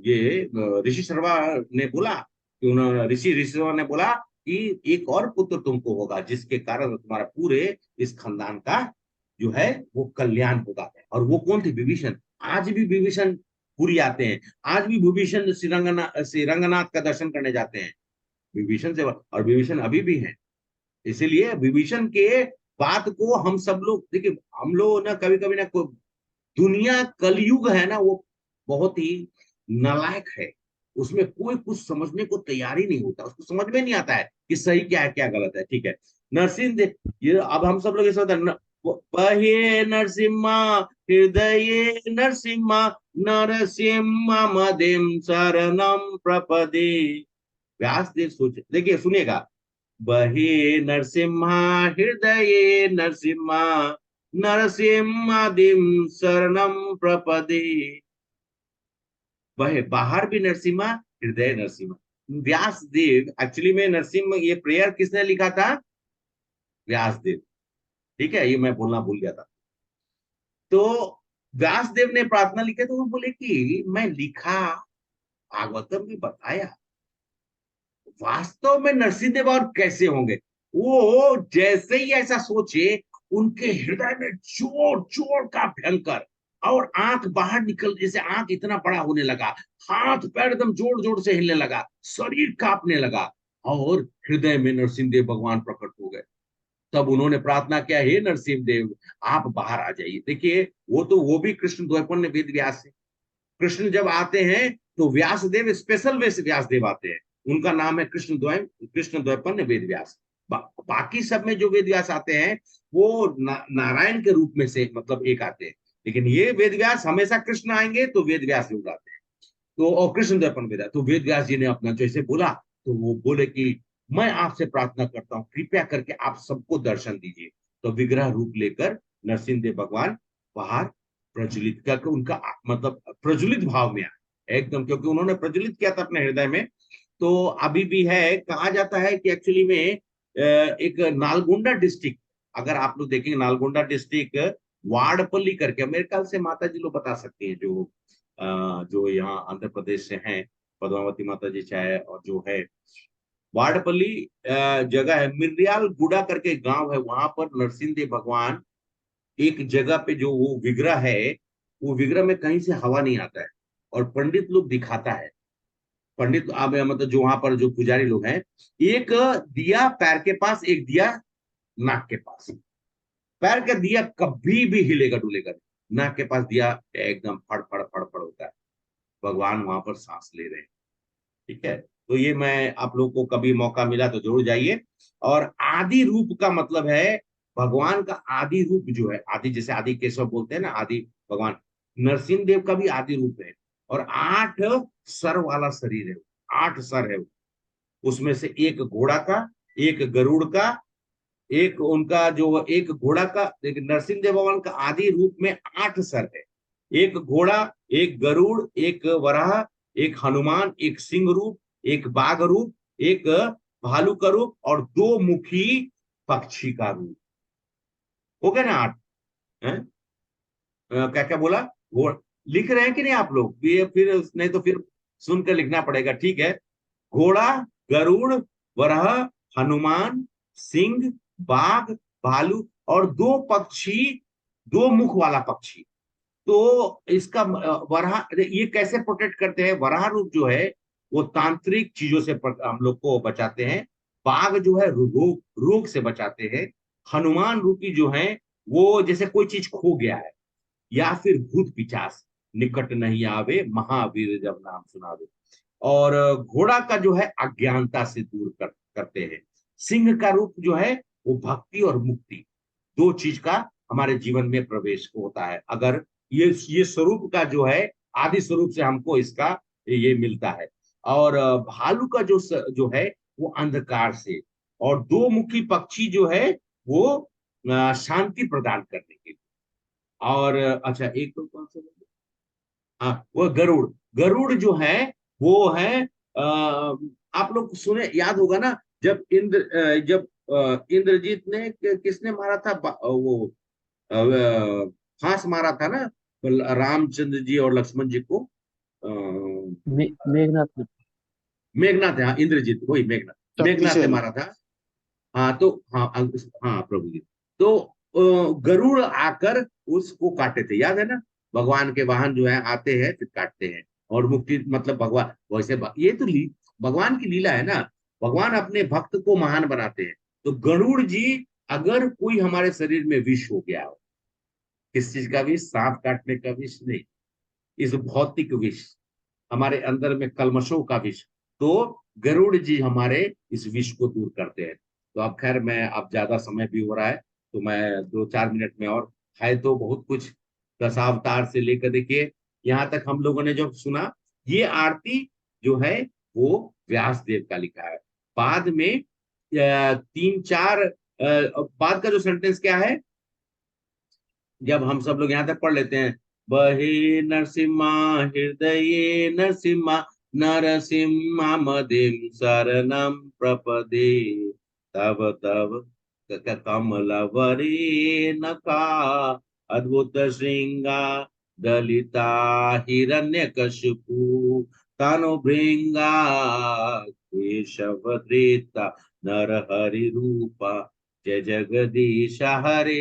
ये ऋषि शर्मा ने बोला कि ऋषि शर्मा ने बोला कि एक और पुत्र तुमको होगा, जिसके कारण तुम्हारा पूरे इस खानदान का जो है वो कल्याण होगा। और वो कौन थे? विभीषण। आज भी विभीषण पुरी आते हैं, आज भी विभीषण श्री रंगनाथ का दर्शन करने जाते हैं विभीषण से, और विभीषण अभी भी हैं। इसीलिए विभीषण के बात को हम सब लोग देखिए, हम लोग ना कभी कभी ना, दुनिया कलयुग है ना, वो बहुत ही नालायक है, उसमें कोई कुछ समझने को तैयार ही नहीं होता, उसको समझ में नहीं आता है कि सही क्या है क्या गलत है। ठीक है, नरसिंह देव, ये अब हम सब लोग ऐसा बहे नरसिम्हा हृदये नरसिम्हा नरसिम्हा मदिम शरणम प्रपदे। व्यासदेव सोच, देखिए सुनिएगा, बहे नरसिम्हा हृदये नरसिम्हा नरसिम्हादिम शरणम प्रपदे। वह बाहर भी नरसिम्हा, हृदय नरसिम्हा। व्यास देव एक्चुअली में नरसिम्हा, ये प्रेयर किसने लिखा था? व्यास देव। ठीक है, ये मैं बोलना भूल गया था। तो व्यास देव ने प्रार्थना लिखी तो वो बोले कि मैं लिखा, भागवतम में बताया, वास्तव में नरसिंह देव और कैसे होंगे। वो जैसे ही ऐसा सोचे, उनके हृदय में जोर जोर का भयंकर, और आंख बाहर निकल, जैसे आंख इतना बड़ा होने लगा, हाथ पैर एकदम जोर जोर से हिलने लगा, शरीर कांपने लगा, और हृदय में नरसिंह देव भगवान प्रकट हो गए। तब उन्होंने प्रार्थना किया, हे नरसिंह देव आप बाहर आ जाइए। देखिए वो भी कृष्ण द्वैपायन वेद व्यास है। कृष्ण जब आते हैं तो व्यास देव स्पेशल वे से व्यास देव आते हैं, उनका नाम है कृष्ण द्वैपायन वेद व्यास। बाकी सब में जो वेद व्यास आते हैं वो नारायण के रूप में से मतलब एक आते हैं, लेकिन ये वेद व्यास हमेशा कृष्ण आएंगे तो वेद व्यास जरूर आते हैं। तो और कृष्ण द्वैपायन वेद, तो वेद व्यास जी ने अपना जैसे बोला, तो वो बोले कि मैं आपसे प्रार्थना करता हूँ, कृपया करके आप सबको दर्शन दीजिए। तो विग्रह रूप लेकर नरसिंह देव भगवान बाहर प्रज्वलित करके, उनका मतलब प्रज्वलित भाव में आए एकदम, क्योंकि उन्होंने प्रज्वलित किया था अपने हृदय में। तो अभी भी है, कहा जाता है कि एक्चुअली में एक नालगोंडा डिस्ट्रिक्ट, अगर आप लोग देखेंगे नालगोंडा डिस्ट्रिक्ट वाड़पल्ली करके, मेरे ख्याल से माता जी लोग बता सकती हैं, जो यहाँ आंध्र प्रदेश से हैं, पद्मावती माता जी चाहे, और जो है वाड़पल्ली जगह है, मिर्रियाल गुड़ा करके गांव है, वहां पर नरसिंह देव भगवान एक जगह पे, जो वो विग्रह है, वो विग्रह में कहीं से हवा नहीं आता है, और पंडित लोग दिखाता है, पंडित अब मतलब जो वहां पर जो पुजारी लोग हैं, एक दिया पैर के पास, एक दिया नाक के पास। पैर का दिया कभी भी हिलेगा डुलेगा नहीं, नाक के पास दिया एकदम फड़ फड़ फड़ फड़ होता है। भगवान वहां पर सांस ले रहे हैं। ठीक है, तो ये मैं आप लोग को कभी मौका मिला तो जरूर जाइए। और आदि रूप का मतलब है, भगवान का आदि रूप जो है, आदि जैसे आदि केशव बोलते हैं ना, आदि भगवान, नरसिंह देव का भी आदि रूप है, और 8 सर वाला शरीर है, 8 सर है। उसमें से एक घोड़ा का, एक गरुड़ का, एक उनका जो एक घोड़ा का, लेकिन नरसिंह देव भगवान का आदि रूप में 8 सर है। एक घोड़ा, एक गरुड़, एक वराह, एक हनुमान, एक सिंह रूप, एक बाघ रूप, एक भालू का रूप, और 2 मुखी पक्षी का रूप। हो गया ना 8? क्या क्या बोला वो? लिख रहे हैं कि नहीं आप लोग? ये फिर नहीं तो फिर सुनकर लिखना पड़ेगा। ठीक है, घोड़ा, गरुड़, वराह, हनुमान, सिंह, बाघ, भालू, और 2 पक्षी, 2 मुख वाला पक्षी। तो इसका वराह, ये कैसे प्रोटेक्ट करते हैं? वराह रूप जो है वो तांत्रिक चीजों से हम लोग को बचाते हैं। बाघ जो है रोग रोग से बचाते हैं। हनुमान रूपी जो है वो जैसे कोई चीज खो गया है, या फिर भूत पिचास निकट नहीं आवे, महावीर जब नाम सुनावे। और घोड़ा का जो है अज्ञानता से दूर करते हैं। सिंह का रूप जो है वो भक्ति और मुक्ति, 2 चीज का हमारे जीवन में प्रवेश होता है। अगर ये स्वरूप का जो है आदि स्वरूप से हमको इसका ये मिलता है। और भालू का जो है वो अंधकार से, और 2 मुखी पक्षी जो है वो शांति प्रदान करने के लिए। और अच्छा, एक तो कौन सा, हाँ वो गरुड़। गरुड़ जो है वो है, आप लोग सुने, याद होगा ना, जब इंद्रजीत ने किसने मारा था वो फांस मारा था ना रामचंद्र जी और लक्ष्मण जी को,
मेघनाथ।
मेघनाथ है, हाँ इंद्रजीत, वही मेघनाथ, मेघनाथ ने
शक्तिशाली।
मारा था। हाँ तो हाँ हाँ प्रभु जी, तो गरुड़ आकर उसको काटे थे, याद है ना? भगवान के वाहन जो है आते हैं फिर काटते हैं, और मुक्ति मतलब भगवान वैसे ये तो भगवान की लीला है ना, भगवान अपने भक्त को महान बनाते हैं। तो गरुड़ जी, अगर कोई हमारे शरीर में विष हो गया हो, किस चीज का विष? सांप काटने का विष नहीं, इस भौतिक विष, हमारे अंदर में कलमशों का विष, तो गरुड़ जी हमारे इस विष को दूर करते हैं। तो अब खैर मैं, अब ज्यादा समय भी हो रहा है, तो मैं 2-4 मिनट में, और है तो बहुत कुछ, दशावतार से लेकर देखिए यहाँ तक हम लोगों ने जो सुना, ये आरती जो है वो व्यास देव का लिखा है। बाद में 3-4 बाद का जो सेंटेंस क्या है, जब हम सब लोग यहाँ तक पढ़ लेते हैं, बहे नरसिम्हा हृदये नरसिम्हा नरसिम्हा मदिम शरणम प्रपदे तव तव कमलवरे नका अद्भुत श्रृंगा दलिता हिरण्यकशिपु तनु भृंगा केशवधृता नरहरि रूपा जय जगदीश हरे,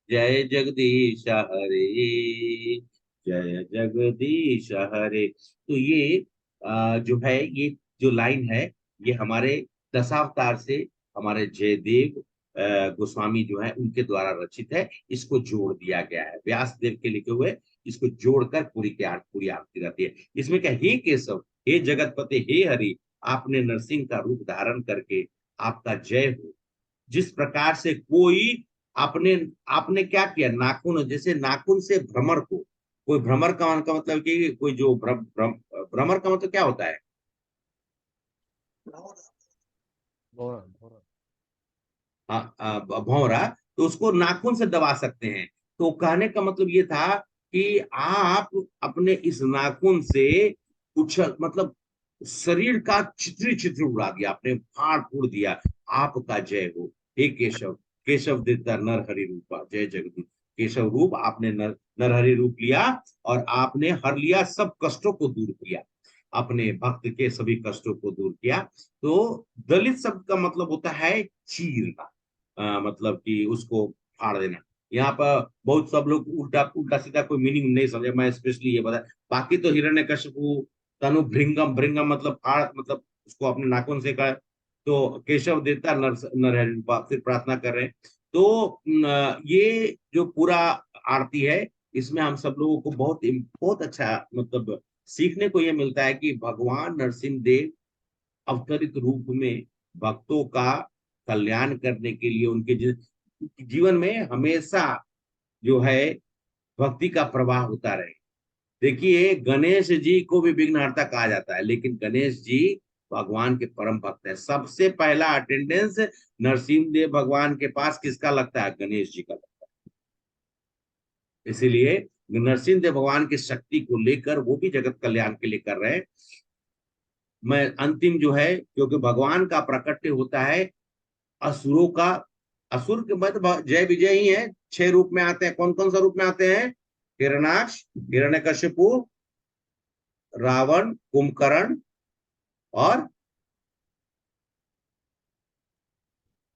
जय जगदीश हरे, जय जगदीश हरे। तो ये जो है, ये जो लाइन है, ये हमारे दशावतार से हमारे जयदेव गोस्वामी जो है उनके द्वारा रचित है। इसको जोड़ दिया गया है, व्यास देव के लिखे हुए, इसको जोड़कर पूरी आरती रहती है। इसमें क्या, हे केशव, हे जगतपते, हे हरि, आपने नरसिंह का रूप धारण करके आपका जय हो। जिस प्रकार से कोई आपने आपने क्या किया, नाखून, जैसे नाखून से भ्रमर को, कोई भ्रमर का मतलब कि कोई जो भ्रमर का मतलब क्या होता है, भौरा, तो उसको नाखून से दबा सकते हैं। तो कहने का मतलब ये था कि आप अपने इस नाखून से कुछ मतलब शरीर का चित्र चित्र उड़ा दिया, आपने फाड़ फूड़ दिया। आपका जय हो, हे केशव, केशव देता नरहरि रूपा, जय जगदीश। केशव रूप आपने नरहरि रूप लिया और आपने हर लिया, सब कष्टों को दूर किया, अपने भक्त के सभी कष्टों को दूर किया। तो दलित शब्द का मतलब होता है चीरना, मतलब कि उसको फाड़ देना। यहाँ पर बहुत सब लोग उल्टा उल्टा सीधा कोई मीनिंग नहीं समझे, मैं स्पेशली ये बता। बाकी तो हिरण्यकशिपु तनु भृंगम, भृंगम मतलब फाड़, मतलब उसको अपने नाखून से का। तो केशव देता नरहरि रूपा, फिर प्रार्थना कर रहे हैं। तो ये जो पूरा आरती है, इसमें हम सब लोगों को बहुत बहुत अच्छा मतलब सीखने को ये मिलता है कि भगवान नरसिंह देव अवतरित रूप में भक्तों का कल्याण करने के लिए उनके जीवन में हमेशा जो है भक्ति का प्रवाह होता रहे। देखिए गणेश जी को भी विघ्नहर्ता कहा जाता है, लेकिन गणेश जी भगवान के परम भक्त हैं। सबसे पहला अटेंडेंस नरसिंह देव भगवान के पास किसका लगता है, गणेश जी का लगता है। इसीलिए नरसिंह देव भगवान की शक्ति को लेकर वो भी जगत कल्याण के लिए कर रहे हैं। मैं अंतिम जो है, क्योंकि भगवान का प्रकट होता है असुरों का, असुर के मतलब जय विजय ही है, 6 रूप में आते हैं। कौन कौन सा रूप में आते हैं, हिरण्याक्ष, हिरण्यकशिपु, रावण, कुंभकर्ण, और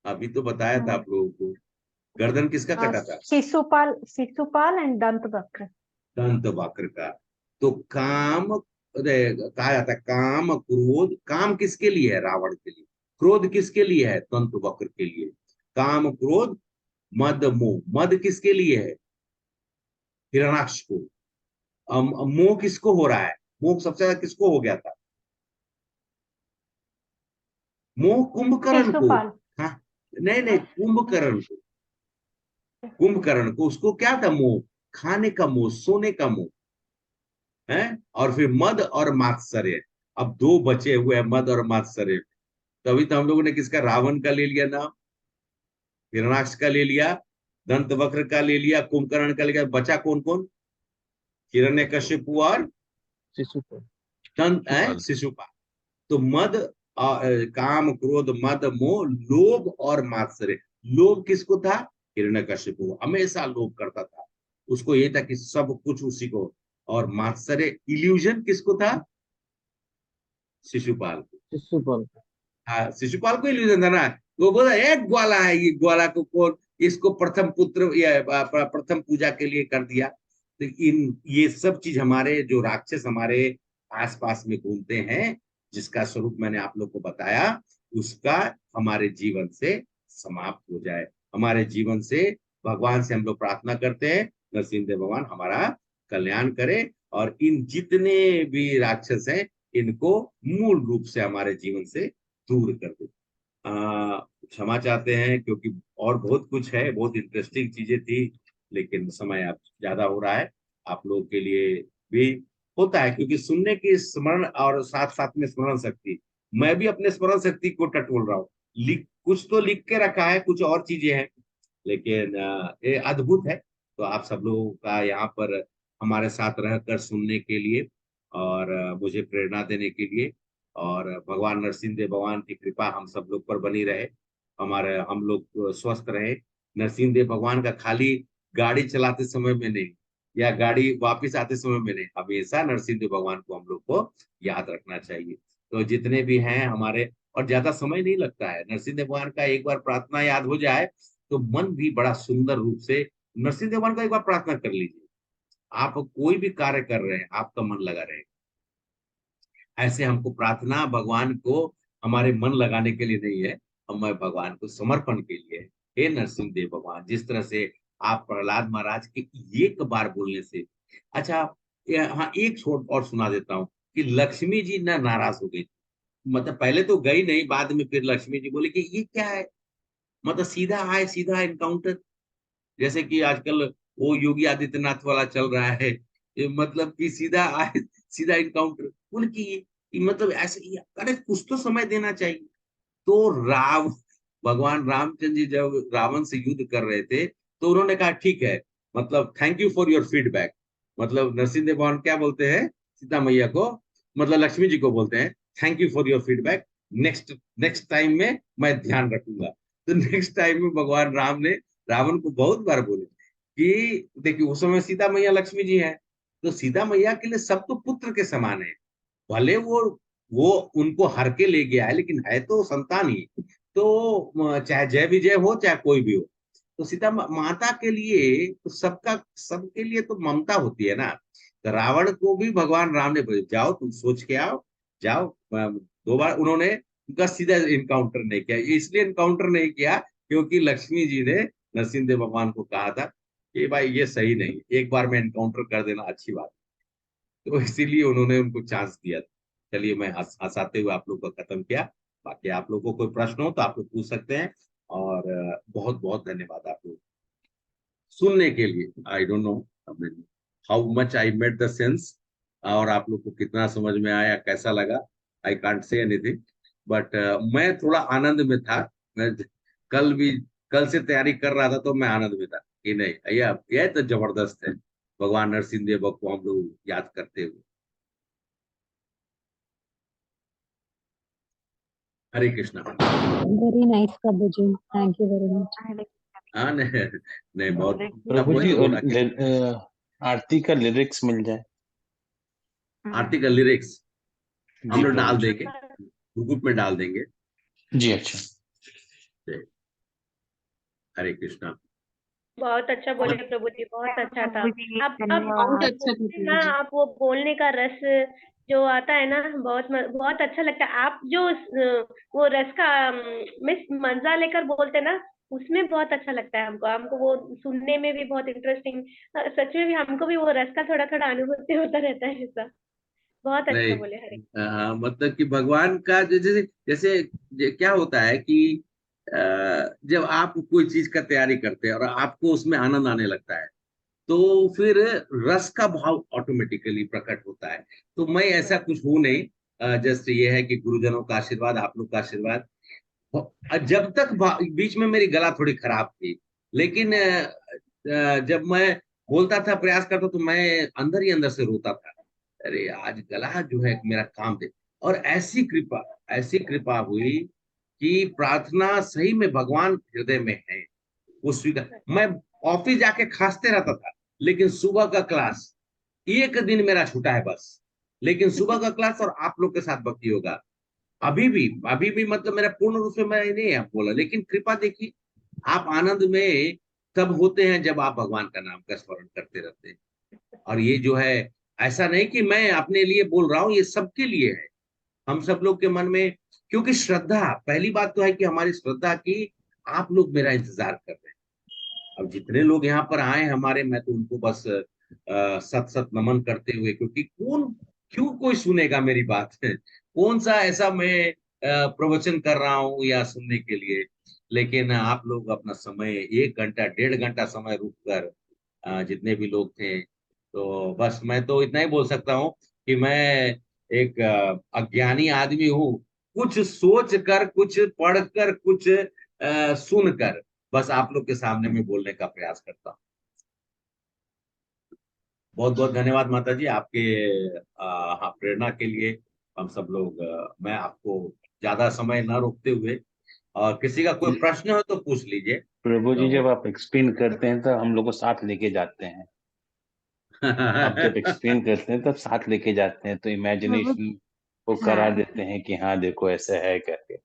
अभी तो बताया था आप लोगों को, गर्दन किसका कटा था,
शिशुपाल, शिशुपाल एंड दंतवक्र,
दंतवक्र का। तो काम कहा जाता है, काम क्रोध, काम किसके लिए है, रावण के लिए। क्रोध किसके लिए है, दंतवक्र के लिए। काम क्रोध मद मोह, मद किसके लिए है, हिरण्याक्ष को। मोह किसको हो रहा है, मोह सबसे ज्यादा किसको हो गया था, मोह कुंभकर्ण को।
शिशुपाल,
हाँ, नहीं नहीं, कुंभकर्ण को, कुंभकर्ण को उसको क्या था, मोह, खाने का मोह, सोने का मोह है। और फिर मद और मात्सर्य, अब 2 बचे हुए हैं, मद और मात्सर्य। तभी तो हम लोगों ने किसका, रावण का ले लिया नाम, हिरण्याक्ष का ले लिया, दंतवक्र का ले लिया, कुंभकर्ण का ले लिया। बचा कौन कौन, हिरण्यकशिपु और शिशुपाल। तो मद, काम क्रोध मद मोह लोभ और मात्सर्य। लोभ किसको था, हिरण्यकशिपु, हमेशा लोभ करता था, उसको ये था कि सब कुछ उसी को। और मात्सर्य, इल्यूजन किसको था, शिशुपाल को। हाँ, शिशुपाल को इल्यूजन था ना। वो बोला एक ग्वाला है, ये ग्वाला को कौन, इसको प्रथम पुत्र या प्रथम पूजा के लिए कर दिया। तो ये सब चीज हमारे जो राक्षस हमारे आसपास में घूमते हैं, जिसका स्वरूप मैंने आप लोग को बताया, उसका हमारे जीवन से समाप्त हो जाए। हमारे जीवन से, भगवान से हम लोग प्रार्थना करते हैं, नरसिंह देव भगवान हमारा कल्याण करे और इन जितने भी राक्षस हैं इनको मूल रूप से हमारे जीवन से दूर कर दे। क्षमा चाहते हैं, क्योंकि और बहुत कुछ है, बहुत इंटरेस्टिंग चीजें थी, लेकिन समय अब ज्यादा हो रहा है। आप लोगों के लिए भी होता है, क्योंकि सुनने की स्मरण और साथ साथ में स्मरण शक्ति, मैं भी अपने स्मरण शक्ति को टटोल रहा हूँ। लिख कुछ तो लिख के रखा है, कुछ और चीजें हैं, लेकिन ये अद्भुत है। तो आप सब लोगों का यहाँ पर हमारे साथ रहकर सुनने के लिए और मुझे प्रेरणा देने के लिए, और भगवान नरसिंह देव भगवान की कृपा हम सब लोग पर बनी रहे, हमारे हम लोग स्वस्थ रहे। नरसिंह देव भगवान का खाली गाड़ी चलाते समय में नहीं, या गाड़ी वापस आते समय में नहीं, हमेशा नरसिंह देव भगवान को हम लोग को याद रखना चाहिए। तो जितने भी हैं हमारे, और ज्यादा समय नहीं लगता है, नरसिंह देव भगवान का एक बार प्रार्थना याद हो जाए तो मन भी बड़ा सुंदर रूप से, नरसिंह देव भगवान का एक बार प्रार्थना कर लीजिए, आप कोई भी कार्य कर रहे हैं आपका मन लगा रहे। ऐसे हमको प्रार्थना भगवान को हमारे मन लगाने के लिए नहीं है, हमें भगवान को समर्पण के लिए है। हे नरसिंह देव भगवान, जिस तरह से आप प्रहलाद महाराज के एक बार बोलने से, अच्छा हाँ एक छोट और सुना देता हूँ कि लक्ष्मी जी ना नाराज हो गई, मतलब पहले तो गई नहीं, बाद में फिर लक्ष्मी जी बोले कि ये क्या है, मतलब सीधा आए सीधा एनकाउंटर, जैसे कि आजकल वो योगी आदित्यनाथ वाला चल रहा है, ये मतलब कि सीधा आए सीधा इनकाउंटर, बोले कि ये मतलब ऐसे अरे कुछ तो समय देना चाहिए। तो भगवान रामचंद्र जी जब रावण से युद्ध कर रहे थे, तो उन्होंने कहा ठीक है, मतलब thank you for your feedback, मतलब नरसिंह देव भगवान क्या बोलते हैं सीता मैया को, मतलब लक्ष्मी जी को बोलते हैं, thank you for your feedback, next next time में मैं ध्यान रखूंगा। तो नेक्स्ट टाइम में भगवान राम ने रावण को बहुत बार बोले कि देखिए उस समय सीता मैया लक्ष्मी जी हैं, तो सीता मैया के लिए सब तो पुत्र के समान है, भले वो उनको हर के ले गया है, लेकिन है तो संतान ही। तो चाहे जय विजय हो चाहे कोई भी हो, तो सीता माता के लिए तो सबके लिए तो ममता होती है ना। तो रावण को भी भगवान राम ने बोला जाओ तुम सोच के आओ, जाओ। 2 बार उन्होंने उनका सीधा इनकाउंटर नहीं किया, इसलिए इनकाउंटर नहीं किया क्योंकि लक्ष्मी जी ने नरसिंह देव भगवान को कहा था कि भाई ये सही नहीं, एक बार में एनकाउंटर कर देना अच्छी बात, तो इसीलिए उन्होंने उनको चांस दिया। चलिए मैं हंसाते हुए आप लोग को खत्म किया, बाकी आप लोगों को कोई प्रश्न हो तो आप लोग पूछ सकते हैं, और बहुत बहुत धन्यवाद आप लोग सुनने के लिए। I don't know how much I made the sense, और आप लोग को कितना समझ में आया कैसा लगा, I can't say anything, but मैं थोड़ा आनंद में था। मैं कल भी कल से तैयारी कर रहा था, तो मैं आनंद में था कि नहीं यह तो जबरदस्त है, भगवान नरसिंह देव को हम लोग याद करते हुए। हरे Krishna.
Very nice, Prabhuji. Thank you very much.
हाँ नहीं, नहीं बहुत
प्रभु
वही
जी,
तो
और
बोला कि
आरती का लिरिक्स मिल जाए।
आरती का लिरिक्स हम
जी
लोग डाल
प्रभु जी।
देंगे, ग्रुप में डाल देंगे।
जी अच्छा।
हरे कृष्णा।
बहुत अच्छा बोले प्रभु जी, बहुत अच्छा था। आप
बहुत अच्छा
बोलते ना, आप वो बोलने का रस जो आता है ना, बहुत अच्छा लगता है। आप जो वो रस का मिस मजा लेकर बोलते हैं ना, उसमें बहुत अच्छा लगता है हमको हमको वो सुनने में भी बहुत इंटरेस्टिंग, सच में भी हमको भी वो रस का थोड़ा थोड़ा अनुभूति होता रहता है ऐसा। बहुत अच्छा
नहीं
बोले हरे।
मतलब कि भगवान का जैसे जैसे क्या होता है कि जब आप कोई चीज का तैयारी करते हैं और आपको उसमें आनंद आने लगता है, तो फिर रस का भाव ऑटोमेटिकली प्रकट होता है। तो मैं ऐसा कुछ हूं नहीं, जस्ट ये है कि गुरुजनों का आशीर्वाद, आप लोग का आशीर्वाद। जब तक बीच में मेरी गला थोड़ी खराब थी, लेकिन जब मैं बोलता था प्रयास करता तो मैं अंदर ही अंदर से रोता था, अरे आज गला जो है मेरा काम दे। और ऐसी कृपा हुई कि प्रार्थना सही में भगवान हृदय में है, वो स्वीकार। मैं ऑफिस जाके खांसते रहता था, लेकिन सुबह का क्लास एक दिन मेरा छूटा है बस, लेकिन सुबह का क्लास और आप लोग के साथ भक्ति होगा अभी भी मतलब मेरा पूर्ण रूप से मैं नहीं है बोला, लेकिन कृपा देखिए, आप आनंद में तब होते हैं जब आप भगवान का नाम का स्मरण करते रहते हैं। और ये जो है, ऐसा नहीं कि मैं अपने लिए बोल रहा हूँ, ये सबके लिए है, हम सब लोग के मन में। क्योंकि श्रद्धा, पहली बात तो है कि हमारी श्रद्धा की आप लोग मेरा इंतजार कर रहे हैं। अब जितने लोग यहाँ पर आए हमारे, मैं तो उनको बस सत सत नमन करते हुए, क्योंकि क्यों कोई सुनेगा मेरी बात कौन सा ऐसा मैं प्रवचन कर रहा हूँ या सुनने के लिए, लेकिन आप लोग अपना समय 1 घंटा 1.5 घंटा समय रुक कर जितने भी लोग थे, तो बस मैं तो इतना ही बोल सकता हूँ कि मैं एक अज्ञानी आदमी हूँ। कुछ सोच कर, कुछ पढ़ कर, कुछ सुन कर बस आप लोग के सामने में बोलने का प्रयास करता हूँ। बहुत बहुत धन्यवाद माता जी आपके हाँ, प्रेरणा के लिए। हम सब लोग मैं आपको ज्यादा समय न रोकते हुए, और किसी का कोई प्रश्न हो तो पूछ लीजिए।
प्रभु जी,
तो
जब आप एक्सप्लेन करते हैं तो हम लोग को साथ लेके जाते हैं। आप जब एक्सप्लेन करते हैं तब साथ लेके जाते हैं, तो
प्रभु
इमेजिनेशन को करा
हाँ
देते हैं कि हाँ देखो ऐसा है करके।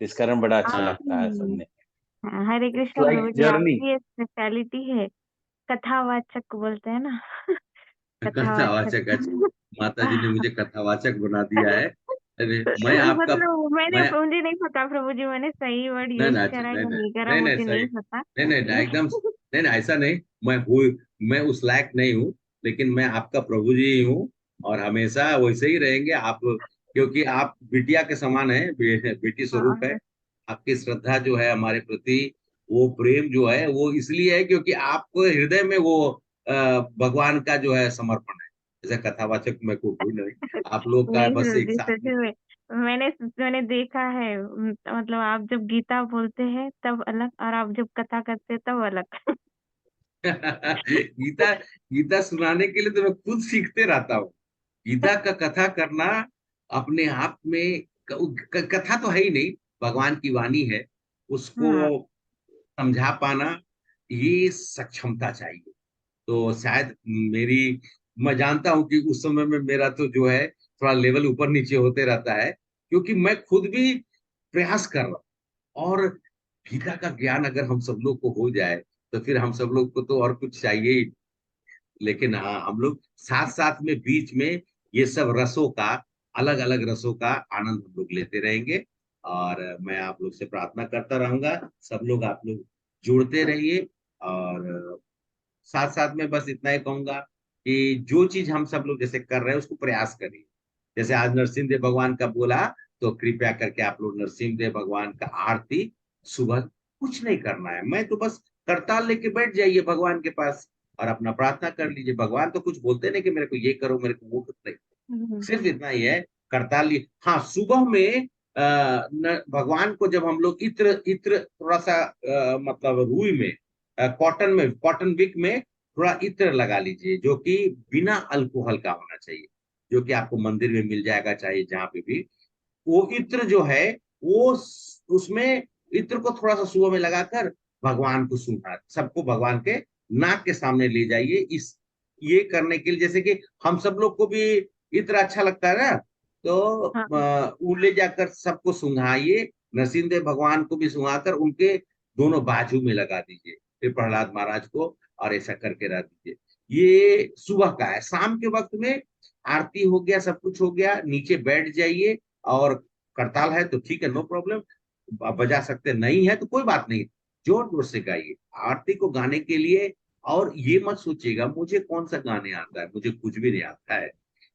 इस कारण बड़ा अच्छा लगता है
आपकी
सुनने।
हाँ, हरे कृष्णा
लाइक
प्रभु जी,
जर्नी।
आपकी ये स्पेशलिटी है, कथावाचक बोलते हैं ना।
कथावाचक,
कथावाचक।
अच्छा माता जी ने मुझे कथावाचक बना दिया है। अरे मैं आपका,
मतलब मैंने,
मैं
मुझे नहीं पता प्रभु जी मैंने सही वर्ड
नहीं
यूज
ना,
करा
नहीं
या
नहीं
नहीं करा,
नहीं नहीं
मुझे
सही,
नहीं पता।
नहीं नहीं नहीं, एकदम नहीं नहीं, ऐसा नहीं। मैं हूँ, मैं उस लायक नहीं हूँ, लेकिन मैं आपका प्रभु जी ही हूँ, और हमेशा वैसे ही रहेंगे आप, क्योंकि आप बिटिया के समान है, बेटी स्वरूप है।
हाँ,
आपकी श्रद्धा जो है हमारे प्रति, वो प्रेम जो है वो इसलिए है क्योंकि आपको हृदय में वो भगवान का जो है समर्पण है। जैसे कथावाचक में कोई नहीं, आप लोग का
नहीं
बस
प्रभु
एक
जी,
साथ
सच
में।
में मैंने मैंने देखा है, मतलब आप जब गीता बोलते हैं तब अलग, और आप जब कथा करते हैं तब अलग।
गीता, गीता सुनाने के लिए तो मैं खुद सीखते रहता हूँ। गीता का कथा करना अपने आप में कथा तो है ही नहीं, भगवान की वाणी है, उसको
हाँ
समझा पाना, ये सक्षमता चाहिए। तो शायद मेरी, मैं जानता हूँ कि उस समय में मेरा तो जो है थोड़ा लेवल ऊपर नीचे होते रहता है, क्योंकि मैं खुद भी प्रयास कर रहा हूँ। और गीता का ज्ञान अगर हम सब लोग को हो जाए, तो फिर हम सब लोग को तो और कुछ चाहिए ही। लेकिन हाँ, हम लोग साथ साथ में बीच में ये सब रसों का, अलग अलग रसों का आनंद हम लोग लेते रहेंगे। और मैं आप लोग से प्रार्थना करता रहूंगा, सब लोग आप लोग जुड़ते रहिए। और साथ साथ में बस इतना ही कहूंगा कि जो चीज हम सब लोग जैसे कर रहे हैं उसको प्रयास करिए। जैसे आज नरसिंह देव भगवान का बोला, तो कृपया करके आप लोग नरसिंह देव भगवान का आरती सुबह, कुछ नहीं करना है, मैं तो बस करताल लेके बैठ जाइए भगवान के पास और अपना प्रार्थना कर लीजिए। भगवान तो कुछ बोलते नहीं कि मेरे को ये करो, मेरे को वो करो, नहीं, सिर्फ इतना ही है, करताल हाँ सुबह में भगवान को जब हम लोग इत्र इत्र थोड़ा सा मतलब रुई में, कॉटन में, कॉटन विक में थोड़ा इत्र लगा लीजिए, जो कि बिना अल्कोहल का होना चाहिए, जो कि आपको मंदिर में मिल जाएगा, चाहिए जहाँ पे भी। वो इत्र जो है, वो उसमें इत्र को थोड़ा सा सुबह में लगाकर भगवान को सूंघना, सबको भगवान के नाक के सामने ले जाइए। इस ये करने के लिए, जैसे कि हम सब लोग को भी इत्र अच्छा लगता है ना, तो
हाँ
वो ले जाकर सबको सूंघाइए, नरसिंह भगवान को भी सूंघाकर उनके दोनों बाजू में लगा दीजिए, फिर प्रहलाद महाराज को, और ऐसा करके रख दीजिए। ये सुबह का है। शाम के वक्त में आरती हो गया, सब कुछ हो गया, नीचे बैठ जाइए, और करताल है तो ठीक है, नो प्रॉब्लम, बजा सकते नहीं है तो कोई बात नहीं, जोर जोर से गाइए आरती को गाने के लिए। और ये मत सोचिएगा मुझे कौन सा गाने आता है, मुझे कुछ भी नहीं आता है,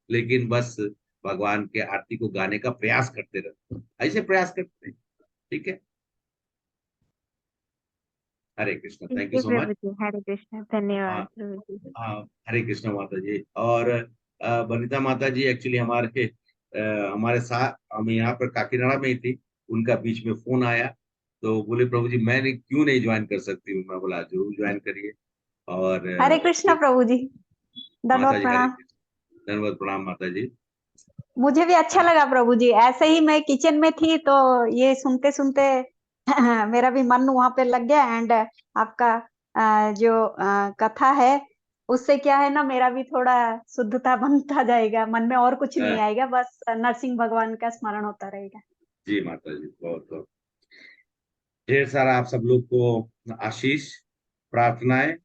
लेकिन बस भगवान के आरती को गाने का प्रयास करते रहते हैं, ऐसे प्रयास करते हैं। ठीक है, हरे कृष्ण,
ठीक
थैंक यू
है
सो मच।
प्रभु जी, हरे कृष्णा,
हाँ
धन्यवाद प्रभु जी।
हाँ, हरे कृष्ण माता जी। और वनिता माता जी एक्चुअली हमारे साथ, हम यहाँ पर काकीनाडा में ही थी, उनका बीच में फोन आया, तो बोले प्रभु जी मैं नहीं, क्यों नहीं ज्वाइन कर सकती हूँ। मैं बोला जरूर ज्वाइन करिए। और
हरे कृष्णा प्रभु जी,
माता
दंडवत
जी हरे
प्रणाम।
कृष्ण, धन्यवाद, प्रणाम माता जी।
मुझे भी अच्छा लगा प्रभु जी, ऐसे ही मैं किचन में थी तो ये सुनते सुनते मेरा भी मन वहां पे लग गया। एंड आपका जो कथा है उससे क्या है ना, मेरा भी थोड़ा शुद्धता बनता जाएगा, मन में और कुछ नहीं आएगा, बस नरसिंह भगवान का स्मरण होता रहेगा।
जी माता जी, बहुत बहुत ढेर सारा आप सब लोग को आशीष, प्रार्थनाएं,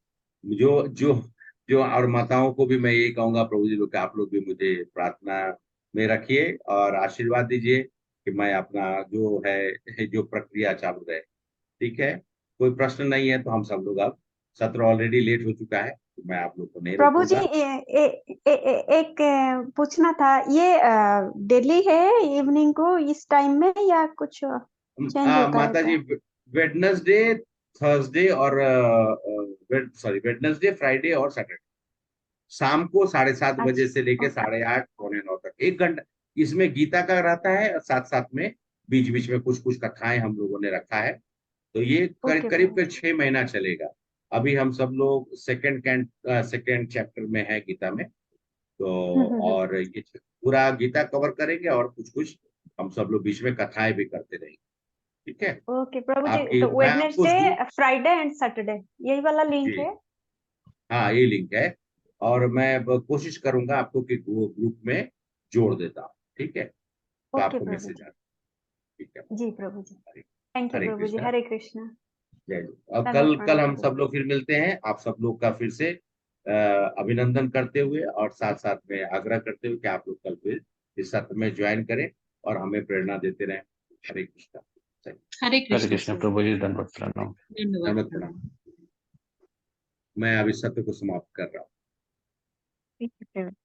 जो जो जो और माताओं को भी मैं यही कहूंगा प्रभु जी लोग, आप लोग भी मुझे प्रार्थना में रखिए और आशीर्वाद दीजिए कि मैं अपना जो है, जो प्रक्रिया चालू रहे। ठीक है, कोई प्रश्न नहीं है तो हम सब लोग अब सत्र ऑलरेडी लेट हो चुका है, तो मैं आप लोग को नहीं
प्रभु जी
रोकूंगा।
एक पूछना था, ये डेली है इवनिंग को इस टाइम में या कुछ चेंज होता
माता
रहता
जी,
है?
वेडनेसडे, थर्सडे और वेडनेसडे, फ्राइडे और सैटरडे शाम को 7:30 बजे से लेके
अच्छा
8:30 पौने 9 तक 1 घंटा इसमें गीता का रहता है, और साथ साथ में बीच बीच में कुछ कुछ कथाएं हम लोगों ने रखा है। तो ये
ओके
करीब
प्रभु जी।
6 महीना चलेगा। अभी हम सब लोग सेकेंड चैप्टर में है गीता में, तो और ये पूरा गीता कवर करेंगे, और कुछ कुछ हम सब लोग बीच में कथाएं भी करते रहेंगे। ठीक है।
ओके प्रभु जी,
आपकी
तो
मैं आपको उस
Wednesday,
group
Friday and Saturday यही वाला लिंक
जी
है?
हाँ, ये लिंक है, और मैं अब कोशिश करूंगा आपको कि ग्रुप में जोड़ देता हूँ। ठीक है, तो
ओके
आपको
प्रभु
मैसेज
जी।
आ। ठीक है।
जी प्रभु जी,
हरे
थैंक यू
हरे
प्रभु जी,
कृष्णा,
हरे कृष्णा।
जय जय। और
दंडवत
कल
प्रणाम
हम
प्रभु
सब
जी।
लोग फिर मिलते हैं, आप सब लोग का फिर से अभिनंदन करते हुए, और साथ साथ में आग्रह करते हुए कि आप लोग कल फिर इस सत्र में ज्वाइन करें और हमें प्रेरणा देते रहें। हरे कृष्णा।
हरे
हरे
कृष्ण
कृष्ण
प्रभु।
प्रभु जी, धन्यवाद प्रणाम।
धन्यवाद
धन्यवाद
प्रभु।
प्रणाम। मैं अब इस सत्र को समाप्त कर रहा हूँ।
ठीक है प्रभु।